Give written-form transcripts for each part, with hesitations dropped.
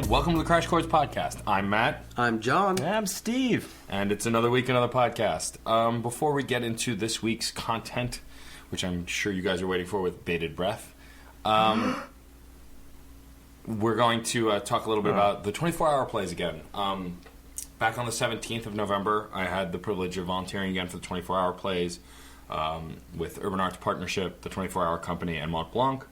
Welcome to the Crash Chords podcast. I'm Matt. I'm John. And I'm Steve. And it's another week, another podcast. Before we get into this week's content, which I'm sure you guys are waiting for with bated breath, we're going to talk a little bit about the 24-hour plays again. Back on the 17th of November, I had the privilege of volunteering again for the 24-hour plays with Urban Arts Partnership, the 24-hour company, and Mont Blanc.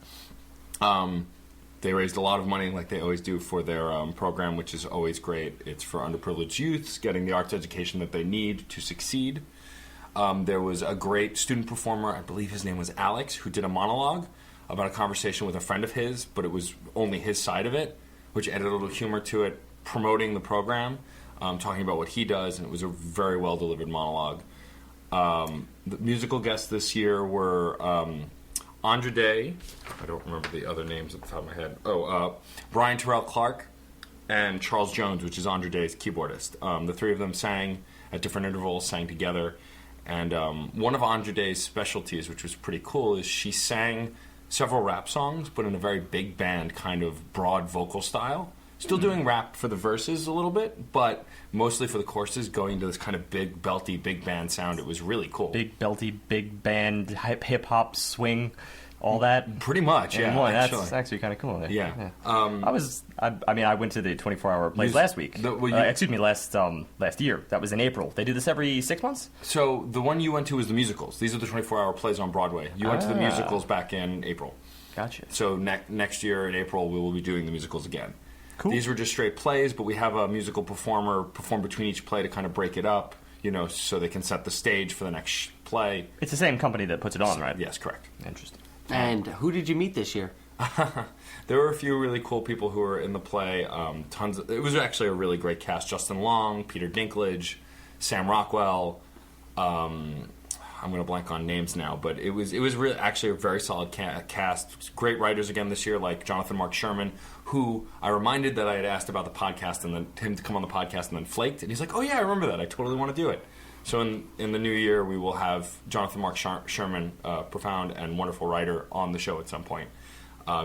They raised a lot of money, like they always do, for their program, which is always great. It's for underprivileged youths, getting the arts education that they need to succeed. There was a great student performer, I believe his name was Alex, who did a monologue about a conversation with a friend of his, but it was only his side of it, which added a little humor to it, promoting the program, talking about what he does, and it was a very well-delivered monologue. The musical guests this year were Andra Day, I don't remember the other names at the top of my head. Brian Terrell Clark and Charles Jones, which is Andra Day's keyboardist. The three of them sang at different intervals, sang together. And one of Andra Day's specialties, which was pretty cool, is she sang several rap songs, but in a very big band kind of broad vocal style. Still doing rap for the verses a little bit, but mostly for the choruses, going to this kind of big, belty, big band sound. It was really cool. Big, belty, big band, hip-hop, swing, all that. Pretty much, yeah. That's actually kind of cool. Yeah. I went to the 24-hour plays last week. Last year. That was in April. They do this every 6 months? So the one you went to was the musicals. These are the 24-hour plays on Broadway. You went to the musicals back in April. Gotcha. So next year in April, we will be doing the musicals again. Cool. These were just straight plays, but we have a musical performer perform between each play to kind of break it up, so they can set the stage for the next play. It's the same company that puts it on, right? Yes, correct. Interesting. And who did you meet this year? There were a few really cool people who were in the play. It was actually a really great cast. Justin Long, Peter Dinklage, Sam Rockwell. I'm going to blank on names now, but it was really actually a very solid cast. Great writers again this year, like Jonathan Mark Sherman, who I reminded that I had asked about the podcast and then him to come on the podcast and then flaked. And he's like, "Oh yeah, I remember that. I totally want to do it." So in the new year, we will have Jonathan Mark Sherman, profound and wonderful writer, on the show at some point.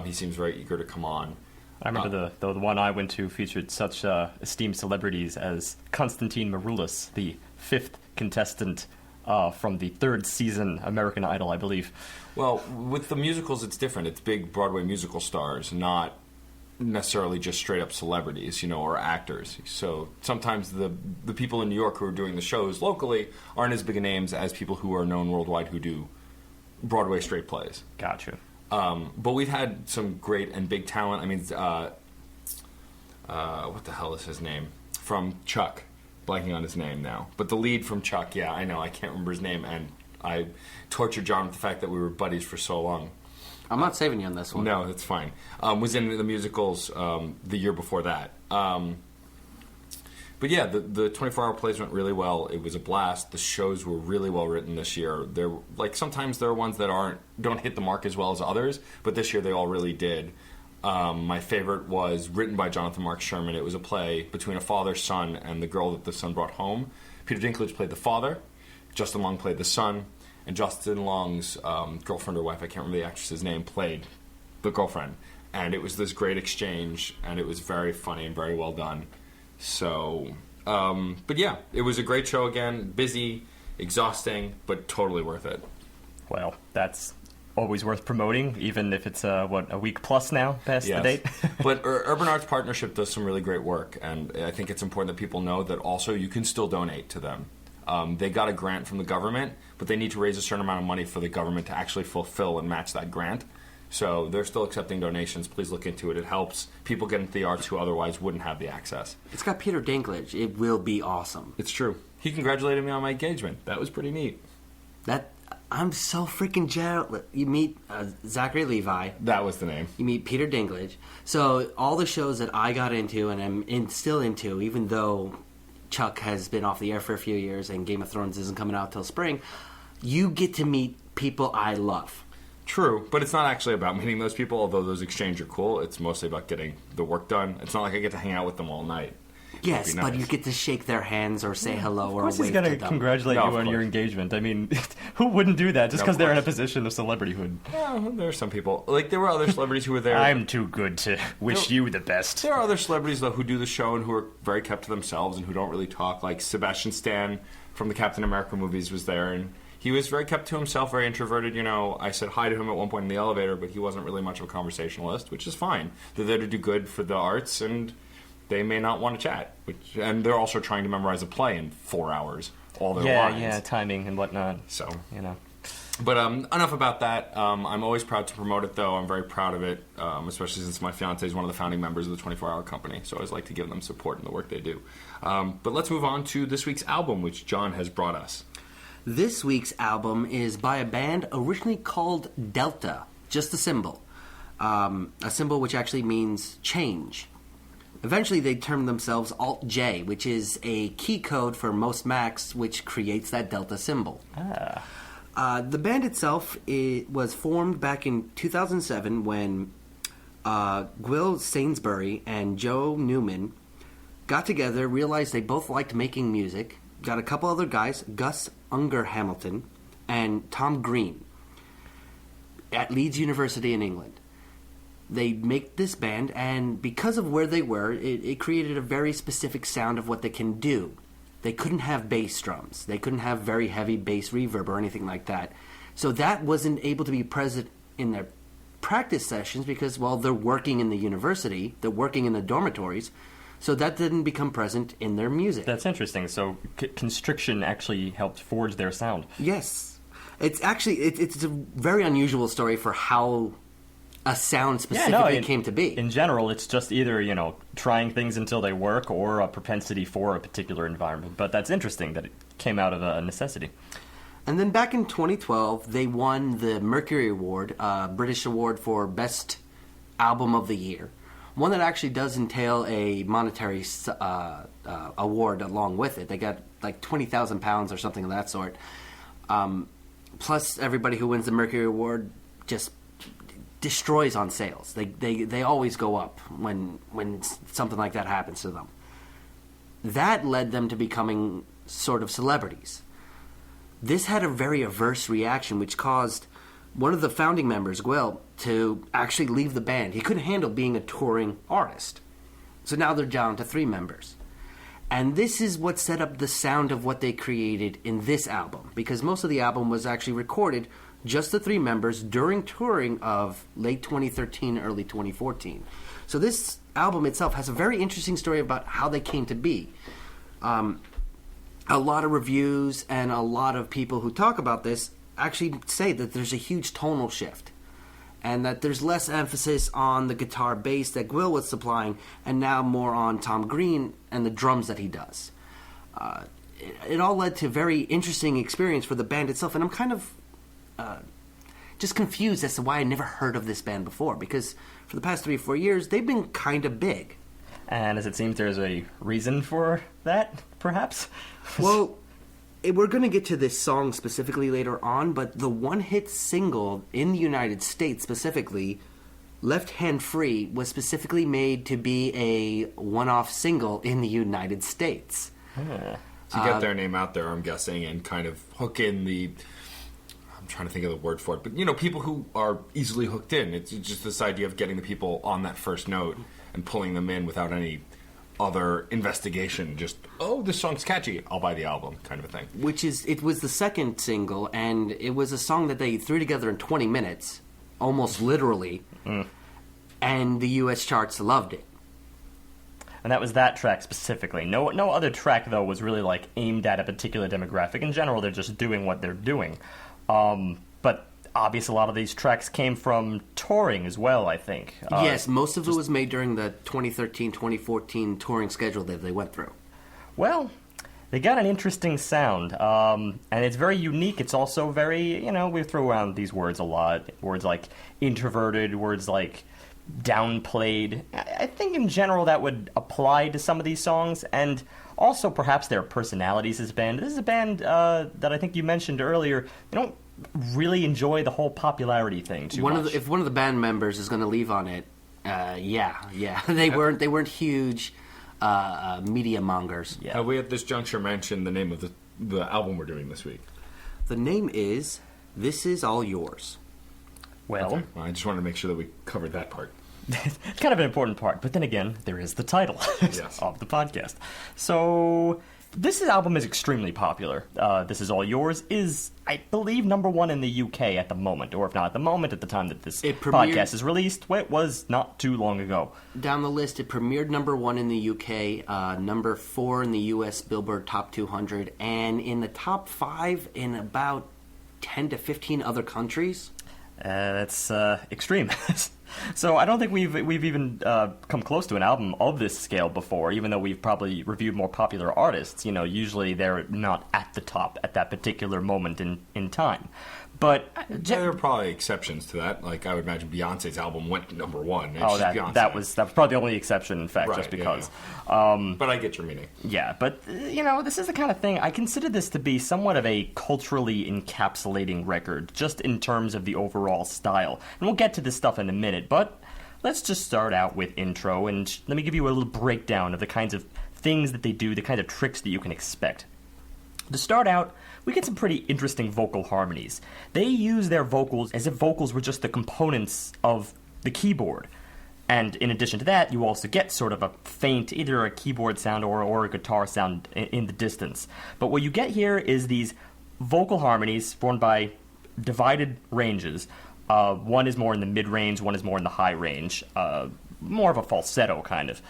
He seems very eager to come on. I remember the one I went to featured such esteemed celebrities as Konstantin Maroulis, the fifth contestant from the third season American Idol, I believe. Well, with the musicals, it's different. It's big Broadway musical stars, not necessarily just straight-up celebrities, or actors. So sometimes the people in New York who are doing the shows locally aren't as big a names as people who are known worldwide who do Broadway straight plays. Gotcha. But we've had some great and big talent. I mean, what the hell is his name? From Chuck. Blanking on his name now. But the lead from Chuck, yeah, I know. I can't remember his name, and I tortured John with the fact that we were buddies for so long. I'm not saving you on this one. No, that's fine. Was in the musicals the year before that. But yeah, the 24-hour plays went really well. It was a blast. The shows were really well written this year. Sometimes there are ones that don't hit the mark as well as others, but this year they all really did. My favorite was written by Jonathan Mark Sherman. It was a play between a father, son, and the girl that the son brought home. Peter Dinklage played the father. Justin Long played the son. And Justin Long's girlfriend or wife, I can't remember the actress's name, played the girlfriend. And it was this great exchange, and it was very funny and very well done. So, but yeah, it was a great show again. Busy, exhausting, but totally worth it. Well, that's always worth promoting, even if it's a week plus now past the date. But Urban Arts Partnership does some really great work, and I think it's important that people know that also you can still donate to them. They got a grant from the government, but they need to raise a certain amount of money for the government to actually fulfill and match that grant. So they're still accepting donations. Please look into it. It helps people get into the arts who otherwise wouldn't have the access. It's got Peter Dinklage. It will be awesome. It's true. He congratulated me on my engagement. That was pretty neat. I'm so freaking jealous. You meet Zachary Levi. That was the name. You meet Peter Dinklage. So all the shows that I got into and still into, even though Chuck has been off the air for a few years and Game of Thrones isn't coming out till spring, you get to meet people I love. True, but it's not actually about meeting those people, although those exchanges are cool. It's mostly about getting the work done. It's not like I get to hang out with them all night. Yes, Nice. but you get to shake their hands or say hello or Of course wave he's going to to them. congratulate No, you of on your course. engagement. I mean, who wouldn't do that just No, because of they're in a course. position of celebrityhood? Well, there are some people. Like, there were other celebrities who were there. I'm too good to wish you the best. There are other celebrities, though, who do the show and who are very kept to themselves and who don't really talk. Like, Sebastian Stan from the Captain America movies was there, and he was very kept to himself, very introverted. You know, I said hi to him at one point in the elevator, but he wasn't really much of a conversationalist, which is fine. They're there to do good for the arts, and they may not want to chat. And they're also trying to memorize a play in 4 hours, all their lines. Yeah, timing and whatnot. So, You know. but enough about that. I'm always proud to promote it, though. I'm very proud of it, especially since my fiance is one of the founding members of the 24-Hour Company. So I always like to give them support in the work they do. But let's move on to this week's album, which John has brought us. This week's album is by a band originally called Delta, just a symbol. A symbol which actually means change. Eventually they termed themselves Alt-J, which is a key code for most Macs, which creates that Delta symbol. The band itself was formed back in 2007 when Will Sainsbury and Joe Newman got together, realized they both liked making music, got a couple other guys, Gus Unger Hamilton and Tom Green, at Leeds University in England. They make this band, and because of where they were, it created a very specific sound of what they can do. They couldn't have bass drums. They couldn't have very heavy bass reverb or anything like that. So that wasn't able to be present in their practice sessions because, well, they're working in the university, they're working in the dormitories, so that didn't become present in their music. That's interesting. So constriction actually helped forge their sound. Yes. It's actually, it's a very unusual story for how a sound specifically came to be. In general, it's just either, trying things until they work or a propensity for a particular environment. But that's interesting that it came out of a necessity. And then back in 2012, they won the Mercury Award, British award for Best Album of the Year. One that actually does entail a monetary award along with it. They got like £20,000 or something of that sort. Plus, everybody who wins the Mercury Award just destroys on sales. They always go up when something like that happens to them. That led them to becoming sort of celebrities. This had a very adverse reaction, which caused one of the founding members, Gwill, to actually leave the band. He couldn't handle being a touring artist. So now they're down to 3 members. And this is what set up the sound of what they created in this album, because most of the album was actually recorded just the 3 members during touring of late 2013, early 2014. So this album itself has a very interesting story about how they came to be. A lot of reviews and a lot of people who talk about this actually say that there's a huge tonal shift and that there's less emphasis on the guitar bass that Gwill was supplying and now more on Tom Green and the drums that he does. It all led to a very interesting experience for the band itself, and I'm kind of just confused as to why I never heard of this band before, because for the past 3 or 4 years, they've been kind of big. And as it seems, there's a reason for that, perhaps? Well, we're going to get to this song specifically later on, but the one-hit single in the United States specifically, Left Hand Free, was specifically made to be a one-off single in the United States. To get their name out there, I'm guessing, and kind of hook in the... I'm trying to think of the word for it, but, people who are easily hooked in. It's just this idea of getting the people on that first note and pulling them in without any other investigation. Just, oh, this song's catchy, I'll buy the album, kind of a thing. It was the second single, and it was a song that they threw together in 20 minutes, almost literally, and the U.S. charts loved it. And that was that track specifically. No other track, though, was really, aimed at a particular demographic. In general, they're just doing what they're doing. But obviously, a lot of these tracks came from touring as well, I think. Yes, most of it was made during the 2013-2014 touring schedule that they went through. Well, They got an interesting sound, and it's very unique. It's also very, we throw around these words a lot. Words like introverted, words like downplayed. I think in general that would apply to some of these songs, and also perhaps their personalities as a band. This is a band that I think you mentioned earlier. They don't really enjoy the whole popularity thing too much. If one of the band members is going to leave on it, they weren't huge media mongers. Yeah. Have we at this juncture mentioned the name of the album we're doing this week? The name is This Is All Yours. Well, Okay. Well, I just wanted to make sure that we covered that part. it's kind of an important part, but then again, there is the title Yes. of the podcast. So, this album is extremely popular. This Is All Yours is, I believe, number one in the UK at the moment, or if not at the moment, at the time that this podcast is released. It was not too long ago. Down the list, it premiered number 1 in the UK, number 4 in the US Billboard Top 200, and in the top 5 in about 10 to 15 other countries. That's extreme. So I don't think we've even come close to an album of this scale before, even though we've probably reviewed more popular artists. Usually they're not at the top at that particular moment in time. But There are probably exceptions to that. Like, I would imagine Beyonce's album went number 1. And she's that Beyonce. was probably the only exception, in fact, Right, just because. But I get your meaning. Yeah, but, this is the kind of thing, I consider this to be somewhat of a culturally encapsulating record, just in terms of the overall style. And we'll get to this stuff in a minute, but let's just start out with intro, and let me give you a little breakdown of the kinds of things that they do, the kind of tricks that you can expect. To start out, we get some pretty interesting vocal harmonies. They use their vocals as if vocals were just the components of the keyboard. And in addition to that, you also get sort of a faint, either a keyboard sound or a guitar sound in the distance. But what you get here is these vocal harmonies formed by divided ranges. One is more in the mid-range, one is more in the high range. More of a falsetto, kind of.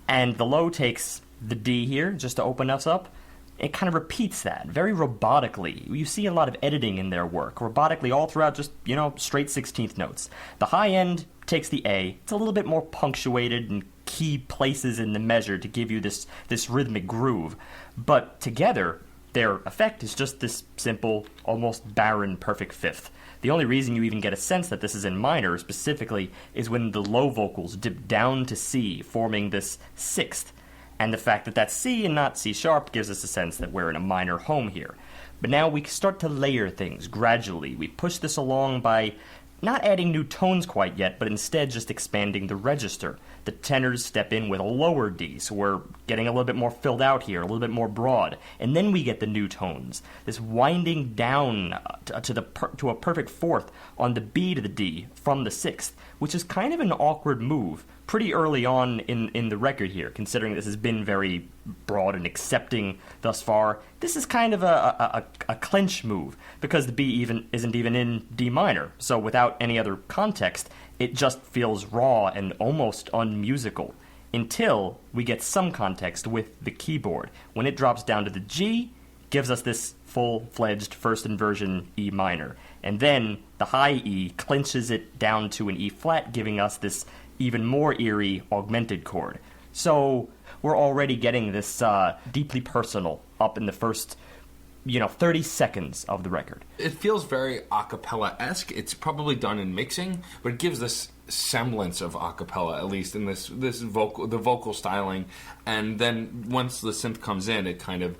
And the low takes the D here, just to open us up. It kind of repeats that very robotically. You see a lot of editing in their work, robotically all throughout, just, straight 16th notes. The high end takes the A. It's a little bit more punctuated and key places in the measure to give you this rhythmic groove. But together, their effect is just this simple, almost barren perfect fifth. The only reason you even get a sense that this is in minor, specifically, is when the low vocals dip down to C, forming this sixth. And the fact that that's C and not C sharp gives us a sense that we're in a minor home here. But now we start to layer things gradually. We push this along by not adding new tones quite yet, but instead just expanding the register. The tenors step in with a lower D, so we're getting a little bit more filled out here, a little bit more broad. And then we get the new tones. This winding down to a perfect fourth on the B to the D from the sixth, which is kind of an awkward move pretty early on in the record here, considering this has been very broad and accepting thus far. This is kind of a clinch move, because the B isn't even in D minor, so without any other context, it just feels raw and almost unmusical, until we get some context with the keyboard. When it drops down to the G, gives us this full-fledged first inversion E minor, and then the high E clinches it down to an E flat, giving us this even more eerie augmented chord. So we're already getting this deeply personal up in the first 30 seconds of the record. It feels very a cappella-esque. It's probably done in mixing, but it gives this semblance of a cappella, at least in the vocal styling. And then once the synth comes in, it kind of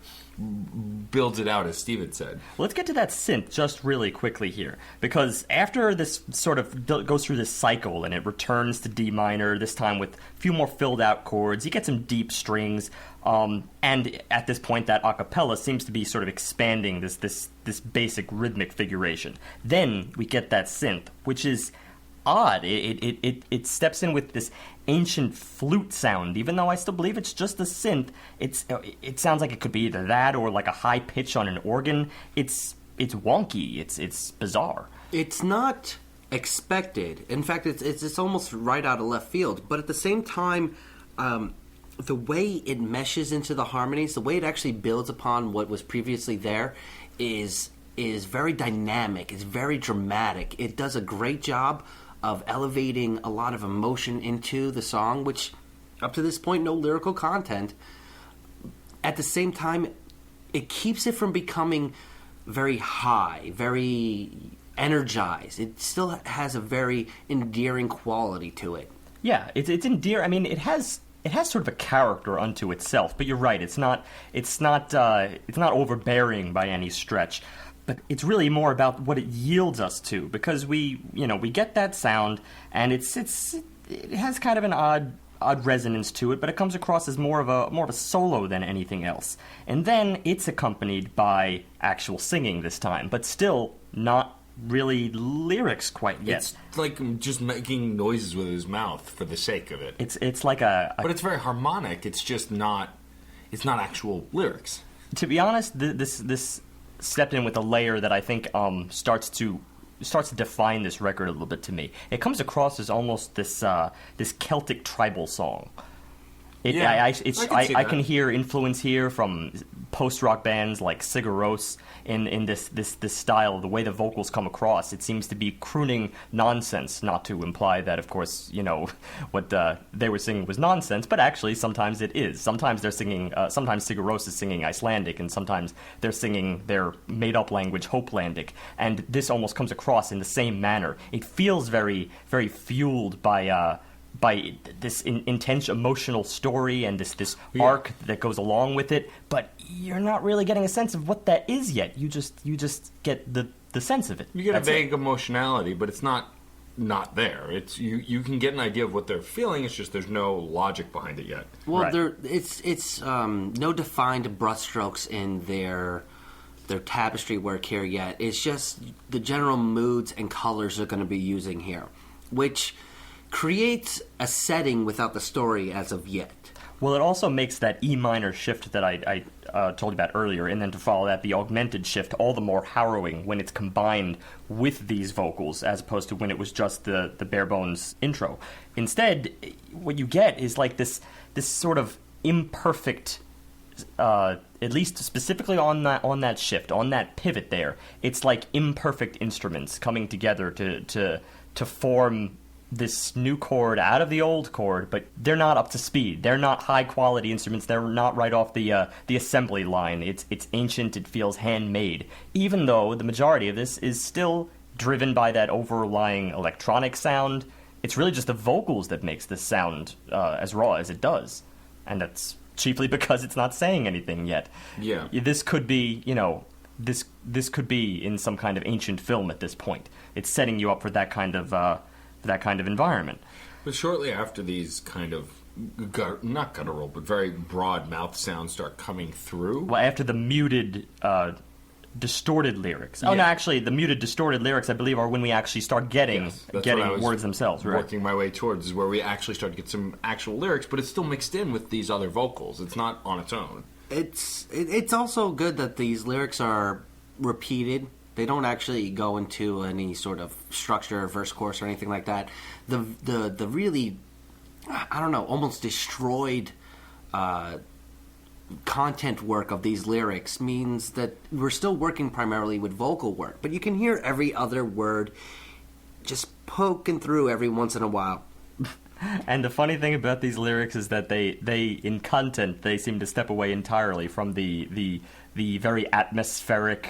builds it out, as Steve had said. Let's get to that synth just really quickly here, because after this sort of goes through this cycle and it returns to D minor, this time with a few more filled out chords, you get some deep strings, and at this point that a cappella seems to be sort of expanding this basic rhythmic figuration. Then we get that synth, which is odd. It steps in with this ancient flute sound, even though I still believe it's just a synth. It sounds like it could be either that or like a high pitch on an organ. It's wonky. It's bizarre. It's not expected. In fact, it's almost right out of left field. But at the same time, the way it meshes into the harmonies, the way it actually builds upon what was previously there, is very dynamic. It's very dramatic. It does a great job of elevating a lot of emotion into the song, which up to this point, no lyrical content. At the same time, it keeps it from becoming very high, very energized. It still has a very endearing quality to it. Yeah, it's endearing. I mean, it has sort of a character unto itself. But you're right. It's not overbearing by any stretch. But it's really more about what it yields us to, because we get that sound, and it has kind of an odd resonance to it, but it comes across as more of a solo than anything else. And then it's accompanied by actual singing this time, but still not really lyrics quite yet. It's like just making noises with his mouth for the sake of it. It's like a but it's very harmonic. It's just not. It's not actual lyrics. To be honest, this stepped in with a layer that I think starts to define this record a little bit to me. It comes across as almost this Celtic tribal song. I can hear influence here from post-rock bands like Sigur Rós in this style, the way the vocals come across. It seems to be crooning nonsense, not to imply that, of course, what they were singing was nonsense, but actually sometimes it is. Sometimes they're singing, sometimes Sigur Rós is singing Icelandic, and sometimes they're singing their made-up language, Hopelandic, and this almost comes across in the same manner. It feels very, very fueled by this intense emotional story and this arc that goes along with it, but you're not really getting a sense of what that is yet. You just get the sense of it. You get a vague emotionality, but it's not there. It's you can get an idea of what they're feeling. It's just there's no logic behind it yet. Well, right. it's no defined brushstrokes in their tapestry work here yet. It's just the general moods and colors they're going to be using here, which creates a setting without the story as of yet. Well, it also makes that E minor shift that I told you about earlier, and then to follow that, the augmented shift, all the more harrowing when it's combined with these vocals, as opposed to when it was just the bare bones intro. Instead, what you get is like this sort of imperfect, at least specifically on that shift, on that pivot there. It's like imperfect instruments coming together to form this new chord out of the old chord, but they're not up to speed. They're not high-quality instruments. They're not right off the assembly line. It's ancient. It feels handmade, even though the majority of this is still driven by that overlying electronic sound. It's really just the vocals that makes this sound as raw as it does, and that's chiefly because it's not saying anything yet. Yeah. This could be, this could be in some kind of ancient film at this point. It's setting you up for that kind of environment. But shortly after these kind of not guttural, but very broad mouth sounds start coming through. Well, after the muted, distorted lyrics. Yeah. Oh no, actually, the muted, distorted lyrics, I believe, are when we actually start getting words themselves. Right? Working my way towards is where we actually start to get some actual lyrics, but it's still mixed in with these other vocals. It's not on its own. It's also good that these lyrics are repeated. They don't actually go into any sort of structure, verse, chorus, or anything like that. The really, I don't know, almost destroyed content work of these lyrics means that we're still working primarily with vocal work, but you can hear every other word just poking through every once in a while. And the funny thing about these lyrics is that they in content, they seem to step away entirely from the very atmospheric,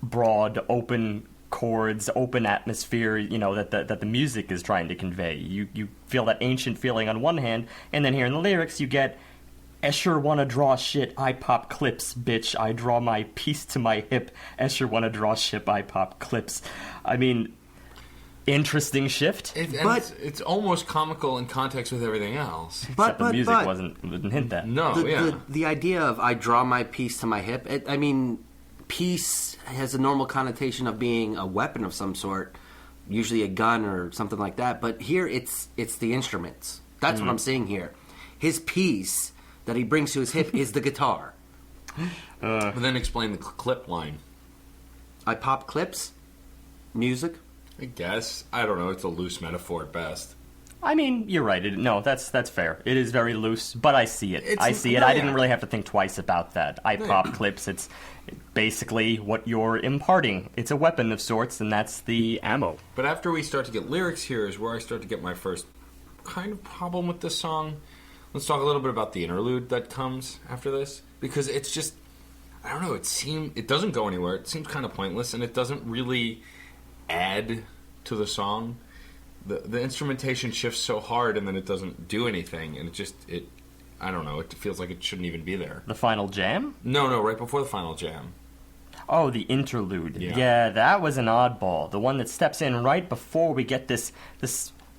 broad, open chords, open atmosphere, that the music is trying to convey. You feel that ancient feeling on one hand, and then here in the lyrics you get, Escher wanna draw shit, I pop clips, bitch, I draw my piece to my hip, Escher wanna draw shit, I pop clips. I mean, interesting shift. It's almost comical in context with everything else. Except the music wouldn't hint that. No, the idea of I draw my piece to my hip, piece has a normal connotation of being a weapon of some sort, usually a gun or something like that, but here it's the instruments. That's what I'm seeing here. His piece that he brings to his hip is the guitar. But then explain the clip line. I pop clips? Music? I guess. I don't know. It's a loose metaphor at best. I mean, you're right. That's fair. It is very loose, but I see it. I didn't really have to think twice about that. I pop clips. It's basically what you're imparting. It's a weapon of sorts, and that's the ammo. But after we start to get lyrics here is where I start to get my first kind of problem with this song. Let's talk a little bit about the interlude that comes after this, because it's just, I don't know. It doesn't go anywhere. It seems kind of pointless, and it doesn't really add to the song. The instrumentation shifts so hard, and then it doesn't do anything, and it I don't know. It feels like it shouldn't even be there. The final jam? No, right before the final jam. Oh, the interlude. Yeah. Yeah, that was an oddball. The one that steps in right before we get this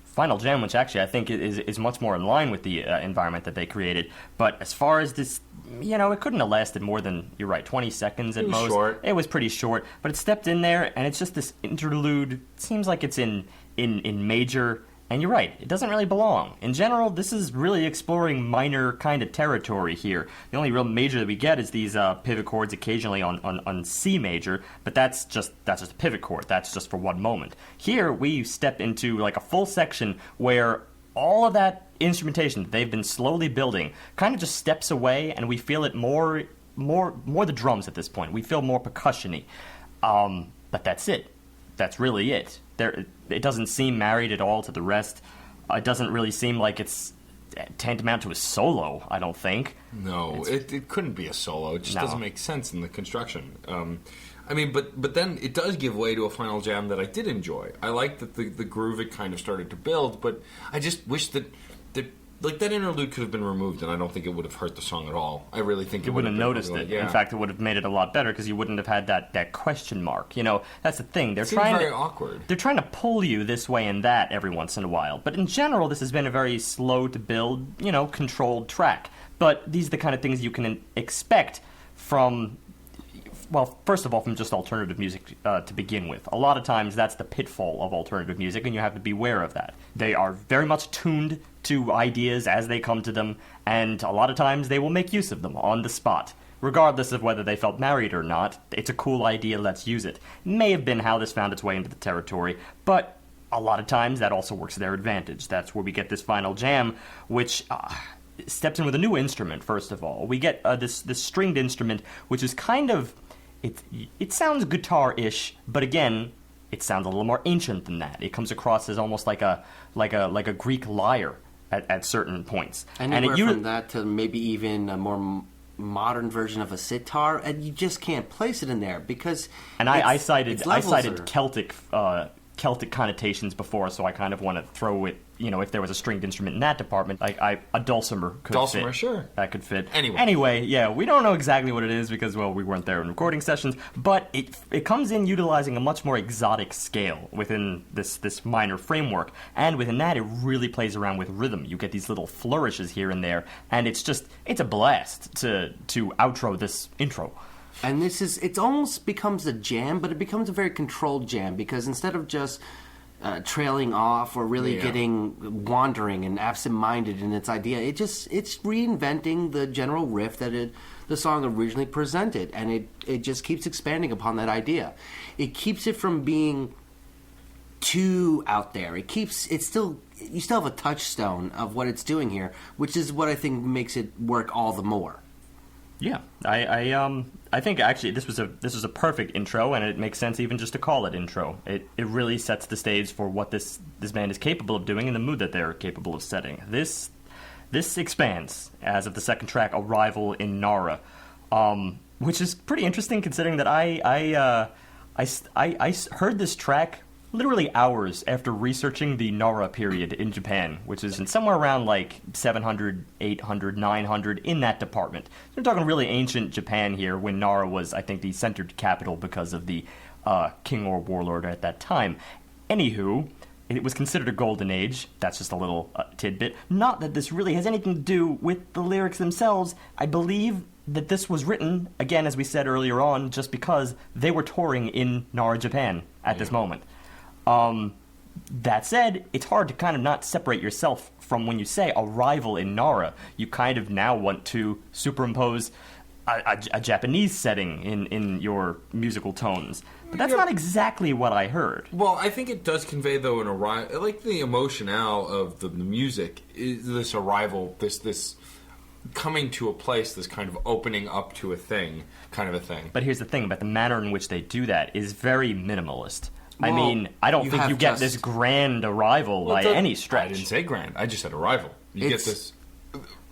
final jam, which actually I think is much more in line with the environment that they created. But as far as this, it couldn't have lasted more than, you're right, 20 seconds at most. Short. It was pretty short. But it stepped in there, and it's just this interlude. It seems like it's in major. And you're right, it doesn't really belong. In general, this is really exploring minor kind of territory here. The only real major that we get is these pivot chords occasionally on C major, but that's just a pivot chord. That's just for one moment. Here, we step into like a full section where all of that instrumentation that they've been slowly building kind of just steps away, and we feel it more the drums at this point. We feel more percussion-y. But that's it. That's really it. It doesn't seem married at all to the rest. It doesn't really seem like it's tantamount to a solo, I don't think. No, it couldn't be a solo. It just doesn't make sense in the construction. But then it does give way to a final jam that I did enjoy. I like that the groove it kind of started to build, but I just wish that that interlude could have been removed, and I don't think it would have hurt the song at all. I really think you wouldn't have noticed it. Yeah. In fact, it would have made it a lot better because you wouldn't have had that question mark. That's the thing. They're very awkward. They're trying to pull you this way and that every once in a while. But in general, this has been a very slow to build, controlled track. But these are the kind of things you can expect from. Well, first of all, from just alternative music to begin with. A lot of times that's the pitfall of alternative music, and you have to be aware of that. They are very much tuned to ideas as they come to them, and a lot of times they will make use of them on the spot. Regardless of whether they felt married or not, it's a cool idea, let's use it. May have been how this found its way into the territory, but a lot of times that also works to their advantage. That's where we get this final jam, which steps in with a new instrument, first of all. We get this stringed instrument, which is kind of... It sounds guitar-ish, but again, it sounds a little more ancient than that. It comes across as almost like a Greek lyre at certain points. Anywhere from that to maybe even a more modern version of a sitar, and you just can't place it in there because. And I cited Celtic connotations before, so I kind of want to throw it. If there was a stringed instrument in that department, a dulcimer could fit. Dulcimer, sure. That could fit. Anyway, yeah, we don't know exactly what it is because, well, we weren't there in recording sessions, but it comes in utilizing a much more exotic scale within this minor framework, and within that, it really plays around with rhythm. You get these little flourishes here and there, and it's a blast to outro this intro. And it almost becomes a jam, but it becomes a very controlled jam because instead of just trailing off or really getting wandering and absent-minded in its idea, it's reinventing the general riff that the song originally presented, and it just keeps expanding upon that idea. It keeps it from being too out there. You still have a touchstone of what it's doing here, which is what I think makes it work all the more. Yeah, I think actually this was a perfect intro, and it makes sense even just to call it intro. It really sets the stage for what this band is capable of doing and the mood that they're capable of setting. This expands as of the second track, Arrival in Nara, which is pretty interesting considering that I heard this track literally hours after researching the Nara period in Japan, which is somewhere around like 700, 800, 900 in that department. We're talking really ancient Japan here when Nara was, I think, the centered capital because of the king or warlord at that time. Anywho, it was considered a golden age. That's just a little tidbit. Not that this really has anything to do with the lyrics themselves. I believe that this was written, again, as we said earlier on, just because they were touring in Nara, Japan at this moment. That said, it's hard to kind of not separate yourself from when you say arrival in Nara. You kind of now want to superimpose a Japanese setting in your musical tones. But that's not exactly what I heard. Well, I think it does convey, though, an arrival. Like the emotionale of the music, is this arrival, this coming to a place, this kind of opening up to a thing, kind of a thing. But here's the thing about the manner in which they do that is very minimalist. Well, I mean, I don't think you get this grand arrival by any stretch. I didn't say grand. I just said arrival. You get this.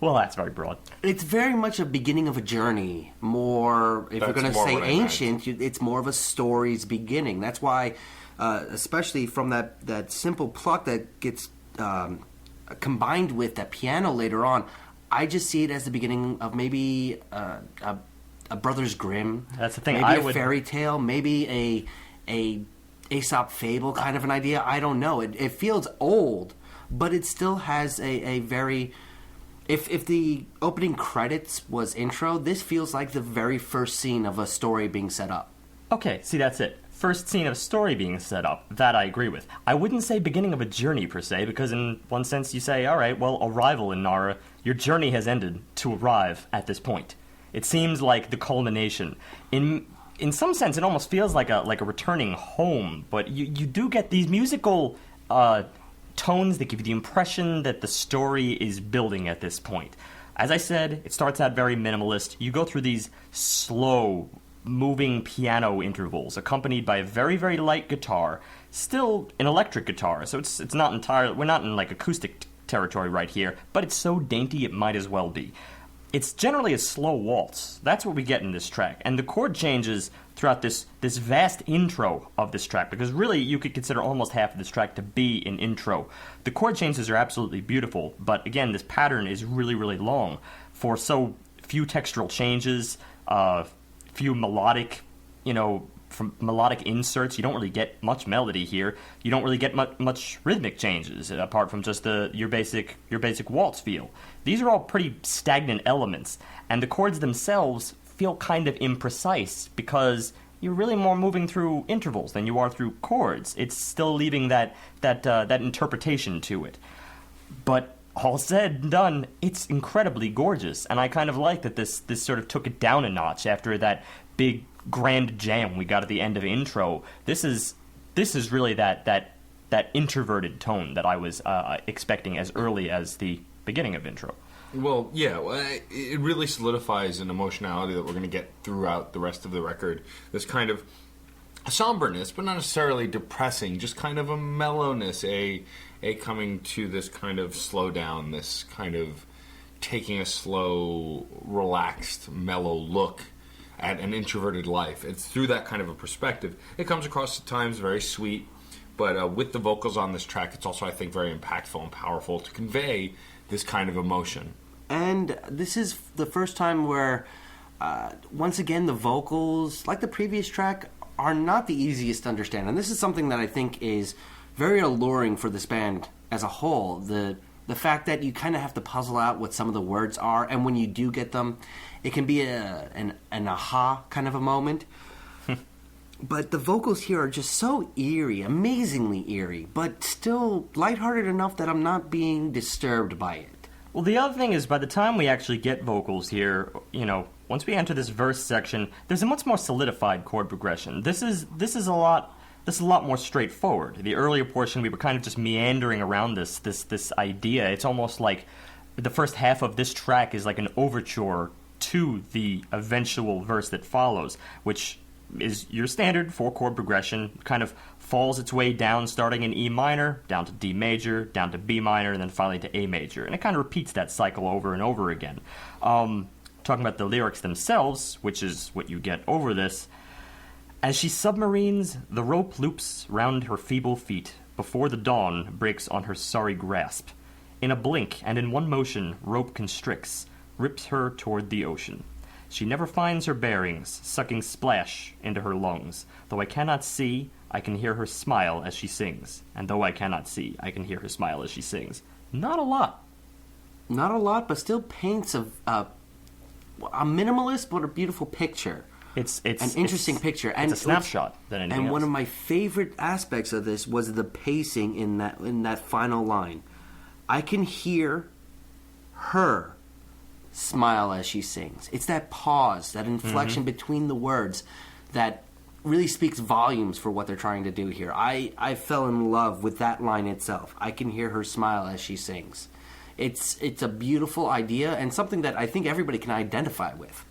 Well, that's very broad. It's very much a beginning of a journey. More, if That's we're going to more say what I meant. ancient, it's more of a story's beginning. That's why, especially from that simple pluck that gets combined with that piano later on, I just see it as the beginning of maybe a Brothers Grimm. That's the thing. Maybe a fairy tale. Maybe a Aesop fable kind of an idea. I don't know. It feels old, but it still has a very... If the opening credits was intro, this feels like the very first scene of a story being set up. Okay, see, that's it. First scene of a story being set up. That I agree with. I wouldn't say beginning of a journey, per se, because in one sense you say, all right, well, arrival in Nara, your journey has ended to arrive at this point. It seems like the culmination. In some sense, it almost feels like a returning home, but you do get these musical tones that give you the impression that the story is building at this point. As I said, it starts out very minimalist. You go through these slow, moving piano intervals, accompanied by a very, very light guitar, still an electric guitar, so it's not entirely... We're not in, acoustic territory right here, but it's so dainty it might as well be. It's generally a slow waltz. That's what we get in this track. And the chord changes throughout this vast intro of this track, because really you could consider almost half of this track to be an intro. The chord changes are absolutely beautiful, but again, this pattern is really, really long. For so few textural changes, few melodic, from melodic inserts, you don't really get much melody here. You don't really get much rhythmic changes, apart from just your basic waltz feel. These are all pretty stagnant elements, and the chords themselves feel kind of imprecise because you're really more moving through intervals than you are through chords. It's still leaving that interpretation to it. But all said and done, it's incredibly gorgeous, and I kind of like that this sort of took it down a notch after that big grand jam we got at the end of intro. This is really that introverted tone that I was expecting as early as the beginning of intro. Well, yeah, it really solidifies an emotionality that we're going to get throughout the rest of the record. This kind of somberness, but not necessarily depressing, just kind of a mellowness, a coming to this kind of slow down, this kind of taking a slow, relaxed, mellow look at an introverted life. It's through that kind of a perspective. It comes across at times very sweet, but with the vocals on this track, it's also, I think, very impactful and powerful to convey this kind of emotion. And this is the first time where, once again, the vocals, like the previous track, are not the easiest to understand. And this is something that I think is very alluring for this band as a whole. The fact that you kind of have to puzzle out what some of the words are, and when you do get them, it can be an aha kind of a moment. But the vocals here are just so eerie, amazingly eerie, but still lighthearted enough that I'm not being disturbed by it. Well, the other thing is, by the time we actually get vocals here, once we enter this verse section, there's a much more solidified chord progression. This is a lot more straightforward. The earlier portion, we were kind of just meandering around this idea. It's almost like the first half of this track is like an overture to the eventual verse that follows, which is your standard 4-chord progression, kind of falls its way down, starting in E minor, down to D major, down to B minor, and then finally to A major. And it kind of repeats that cycle over and over again. Talking about the lyrics themselves, which is what you get over this, as she submarines, the rope loops round her feeble feet, before the dawn breaks on her sorry grasp. In a blink and in one motion, rope constricts, rips her toward the ocean. She never finds her bearings, sucking splash into her lungs. Though I cannot see, I can hear her smile as she sings. And though I cannot see, I can hear her smile as she sings. Not a lot. Not a lot, but still paints a minimalist but a beautiful picture. It's an interesting picture. And it's a snapshot than anything else. And one of my favorite aspects of this was the pacing in that final line. I can hear her smile as she sings. It's that pause, that inflection between the words that really speaks volumes for what they're trying to do here. I fell in love with that line itself. I can hear her smile as she sings. It's a beautiful idea and something that I think everybody can identify with.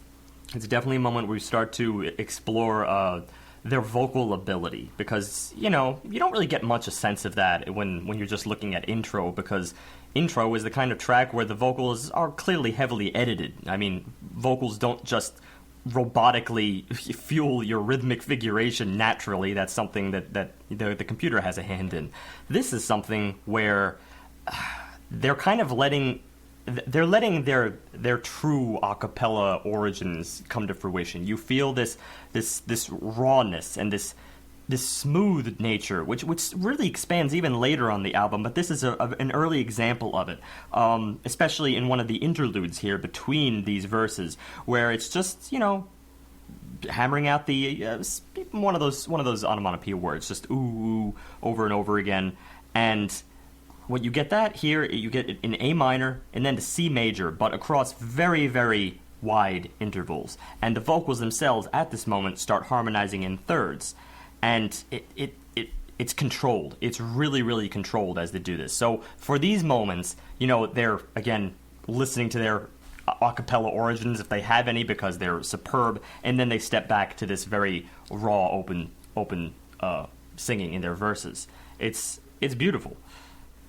It's definitely a moment where we start to explore their vocal ability, because you don't really get much a sense of that when you're just looking at intro, because intro is the kind of track where the vocals are clearly heavily edited. I mean, vocals don't just robotically fuel your rhythmic figuration naturally. That's something that the computer has a hand in. This is something where they're kind of letting their true a cappella origins come to fruition. You feel this rawness and this smooth nature, which really expands even later on the album, but this is an early example of it, especially in one of the interludes here between these verses, where it's just, hammering out the one of those onomatopoeia words, just ooh, over and over again. And when you get that here, you get it in A minor and then to C major, but across very, very wide intervals. And the vocals themselves at this moment start harmonizing in thirds. And it's controlled. It's really, really controlled as they do this. So for these moments, they're, again, listening to their a cappella origins, if they have any, because they're superb, and then they step back to this very raw, open singing in their verses. It's beautiful.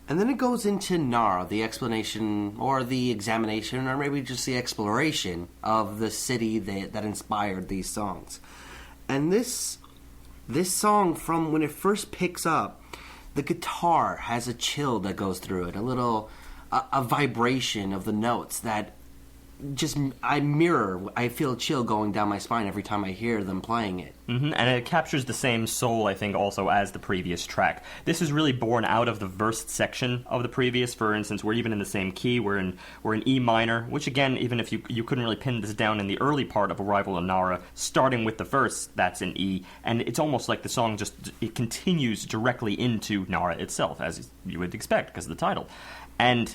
And then it goes into Nara, the explanation, or the examination, or maybe just the exploration of the city that inspired these songs. And this song, from when it first picks up, the guitar has a chill that goes through it, a vibration of the notes that I feel a chill going down my spine every time I hear them playing it. Mm-hmm. And it captures the same soul, I think, also as the previous track. This is really born out of the versed section of the previous. For instance, we're even in the same key. We're in E minor, which again, even if you couldn't really pin this down in the early part of Arrival in Nara, starting with the verse, that's in E, and it's almost like the song it continues directly into Nara itself, as you would expect, because of the title. And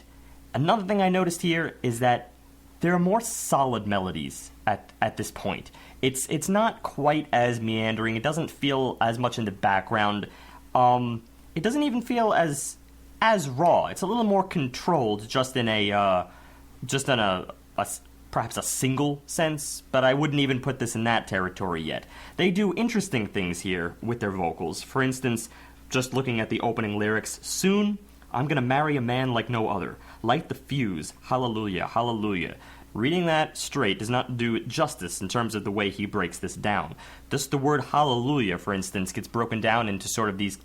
another thing I noticed here is that there are more solid melodies at this point. It's not quite as meandering. It doesn't feel as much in the background. It doesn't even feel as raw. It's a little more controlled, just in a perhaps a single sense. But I wouldn't even put this in that territory yet. They do interesting things here with their vocals. For instance, just looking at the opening lyrics, soon I'm gonna marry a man like no other. Light the fuse, hallelujah, hallelujah. Reading that straight does not do it justice in terms of the way he breaks this down. Just the word hallelujah, for instance, gets broken down into sort of these,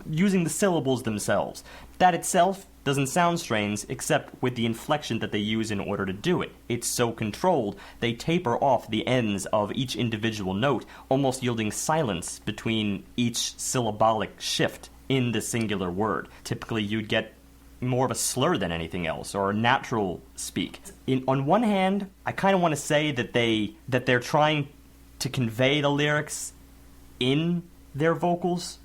using the syllables themselves. That itself doesn't sound strange, except with the inflection that they use in order to do it. It's so controlled, they taper off the ends of each individual note, almost yielding silence between each syllabolic shift in the singular word. Typically, you'd get more of a slur than anything else, or a natural speak. On one hand, I kind of want to say that they're trying to convey the lyrics in their vocals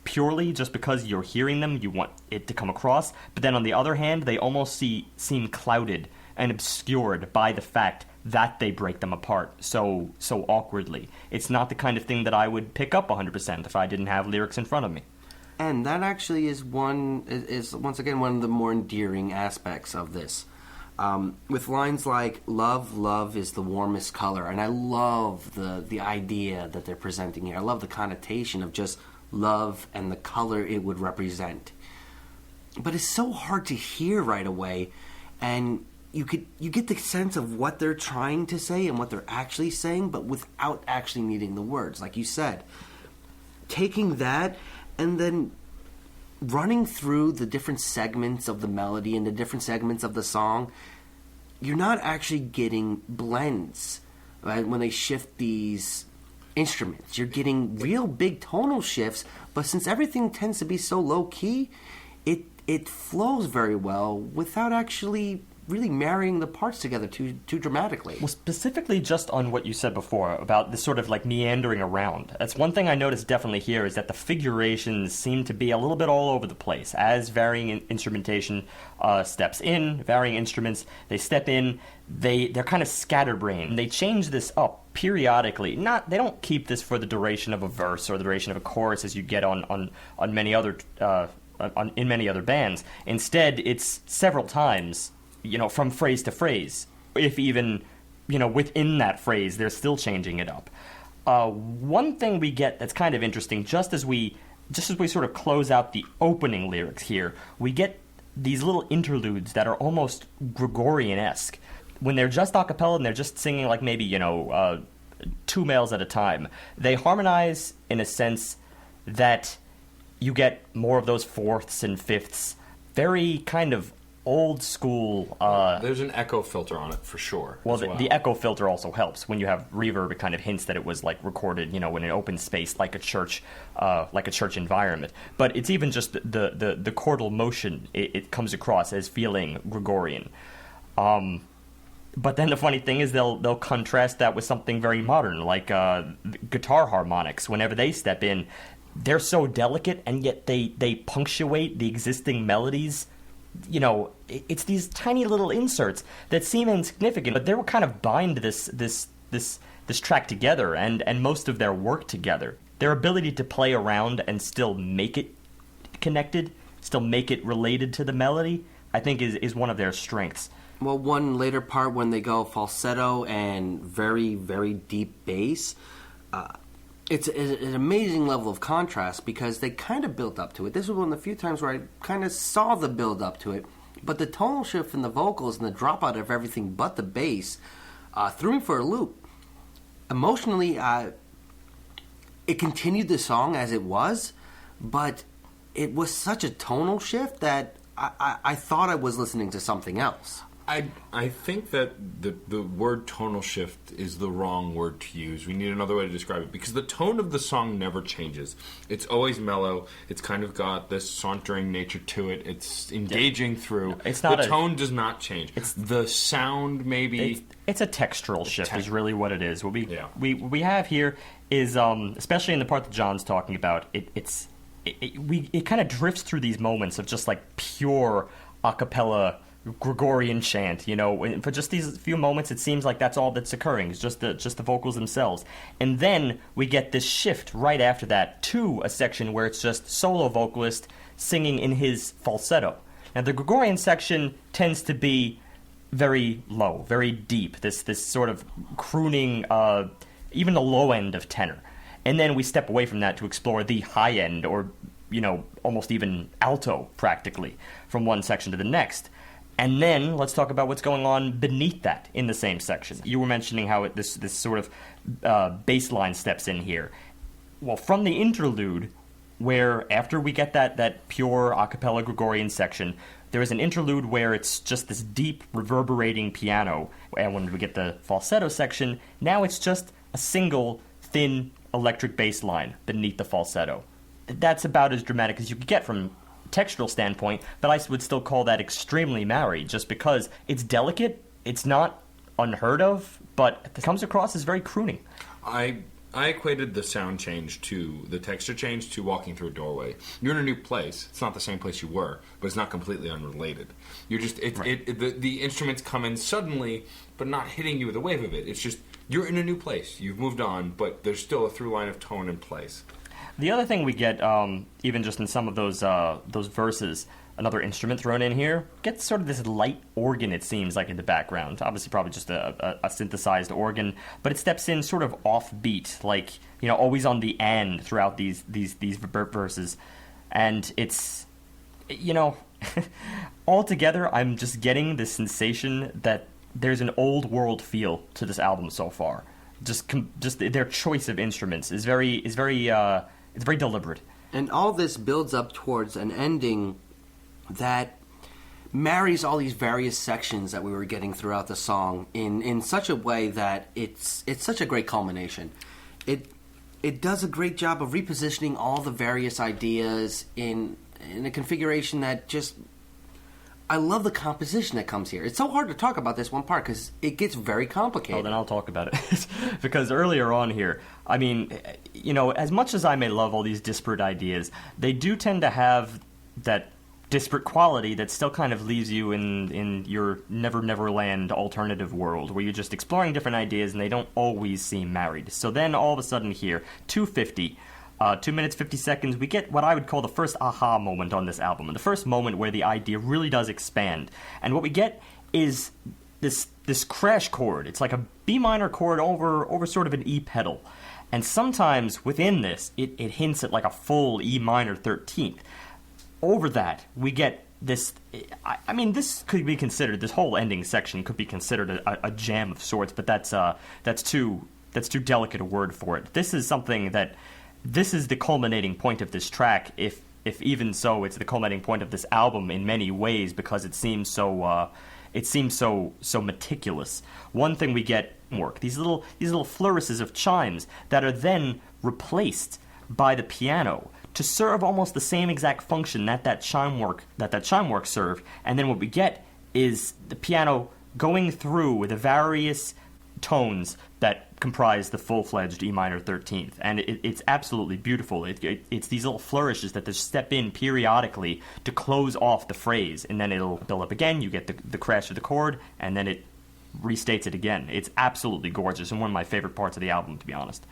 purely just because you're hearing them, you want it to come across. But then on the other hand, they almost seem clouded and obscured by the fact that they break them apart so awkwardly. It's not the kind of thing that I would pick up 100% if I didn't have lyrics in front of me. And that actually is once again one of the more endearing aspects of this. With lines like, love is the warmest color. And I love the idea that they're presenting here. I love the connotation of just love and the color it would represent. But it's so hard to hear right away. And you get the sense of what they're trying to say and what they're actually saying, but without actually needing the words, like you said. Taking that and then running through the different segments of the melody and the different segments of the song, you're not actually getting blends, right? When they shift these instruments, you're getting real big tonal shifts, but since everything tends to be so low-key, it flows very well without actually really marrying the parts together too dramatically. Well, specifically just on what you said before about this sort of like meandering around. That's one thing I noticed definitely here, is that the figurations seem to be a little bit all over the place as varying instrumentation steps in, varying instruments, they step in, they're kind of scatterbrained. They change this up periodically. They don't keep this for the duration of a verse or the duration of a chorus as you get on many other in many other bands. Instead, it's several times, from phrase to phrase. If even, within that phrase, they're still changing it up. One thing we get that's kind of interesting, just as we sort of close out the opening lyrics here, we get these little interludes that are almost Gregorian-esque. When they're just a cappella and they're just singing like maybe, two males at a time, they harmonize in a sense that you get more of those fourths and fifths, very kind of old school. There's an echo filter on it for sure. Well, the echo filter also helps. When you have reverb, it kind of hints that it was like recorded, in an open space, like a church environment. But it's even just the chordal motion. It comes across as feeling Gregorian. But then the funny thing is they'll contrast that with something very modern, like guitar harmonics. Whenever they step in, they're so delicate, and yet they punctuate the existing melodies. It's these tiny little inserts that seem insignificant, but they will kind of bind this track together and most of their work together. Their ability to play around and still make it connected, still make it related to the melody, I think is one of their strengths. Well, one later part when they go falsetto and very, very deep bass, it's an amazing level of contrast because they kind of built up to it. This was one of the few times where I kind of saw the build up to it, but the tonal shift in the vocals and the dropout of everything but the bass threw me for a loop. Emotionally, it continued the song as it was, but it was such a tonal shift that I thought I was listening to something else. I think that the word tonal shift is the wrong word to use. We need another way to describe it because the tone of the song never changes. It's always mellow. It's kind of got this sauntering nature to it. It's engaging through. It's not the tone does not change. It's the sound maybe. It's a textural shift is really what it is. What we have here is especially in the part that John's talking about. It kind of drifts through these moments of just like pure a cappella Gregorian chant, and for just these few moments, it seems like that's all that's occurring. It's just the vocals themselves, and then we get this shift right after that to a section where it's just solo vocalist singing in his falsetto. Now, the Gregorian section tends to be very low, very deep. This sort of crooning, even the low end of tenor, and then we step away from that to explore the high end, or almost even alto, practically, from one section to the next. And then let's talk about what's going on beneath that in the same section. You were mentioning how this sort of bass line steps in here. Well, from the interlude, where after we get that pure a cappella Gregorian section, there is an interlude where it's just this deep reverberating piano. And when we get the falsetto section, now it's just a single thin electric bass line beneath the falsetto. That's about as dramatic as you could get from textural standpoint, but I would still call that extremely married, just because it's delicate, it's not unheard of, but it comes across as very crooning. I equated the sound change to the texture change to walking through a doorway. You're in a new place. It's not the same place you were, but it's not completely unrelated. You're just the instruments come in suddenly, but not hitting you with a wave of it. It's just you're in a new place. You've moved on, but there's still a through line of tone in place. The other thing we get, even just in some of those verses, another instrument thrown in here, gets sort of this light organ, it seems like, in the background. Obviously, probably just a synthesized organ, but it steps in sort of offbeat, like, always on the and throughout these verses. And it's, altogether, I'm just getting the sensation that there's an old world feel to this album so far. Just their choice of instruments is very deliberate. And all this builds up towards an ending that marries all these various sections that we were getting throughout the song in such a way that it's such a great culmination. It does a great job of repositioning all the various ideas in a configuration that just... I love the composition that comes here. It's so hard to talk about this one part because it gets very complicated. Oh, then I'll talk about it. Because earlier on here, I mean, as much as I may love all these disparate ideas, they do tend to have that disparate quality that still kind of leaves you in your Never Land alternative world where you're just exploring different ideas and they don't always seem married. So then all of a sudden here, 2:50... 2 minutes, 50 seconds, we get what I would call the first aha moment on this album, and the first moment where the idea really does expand. And what we get is this crash chord. It's like a B minor chord over sort of an E pedal. And sometimes within this, it hints at like a full E minor 13th. Over that, we get this, I mean, this could be considered, this whole ending section could be considered a jam of sorts, but that's too delicate a word for it. This is something that, this is the culminating point of this track, if even so, it's the culminating point of this album in many ways, because it seems so meticulous. One thing we get work, these little flourishes of chimes that are then replaced by the piano to serve almost the same exact function that chime work served, and then what we get is the piano going through the various tones that comprise the full-fledged E minor 13th, and it's absolutely beautiful. It's these little flourishes that just step in periodically to close off the phrase, and then it'll build up again. You get the crash of the chord, and then it restates it again. It's absolutely gorgeous, and one of my favorite parts of the album, to be honest.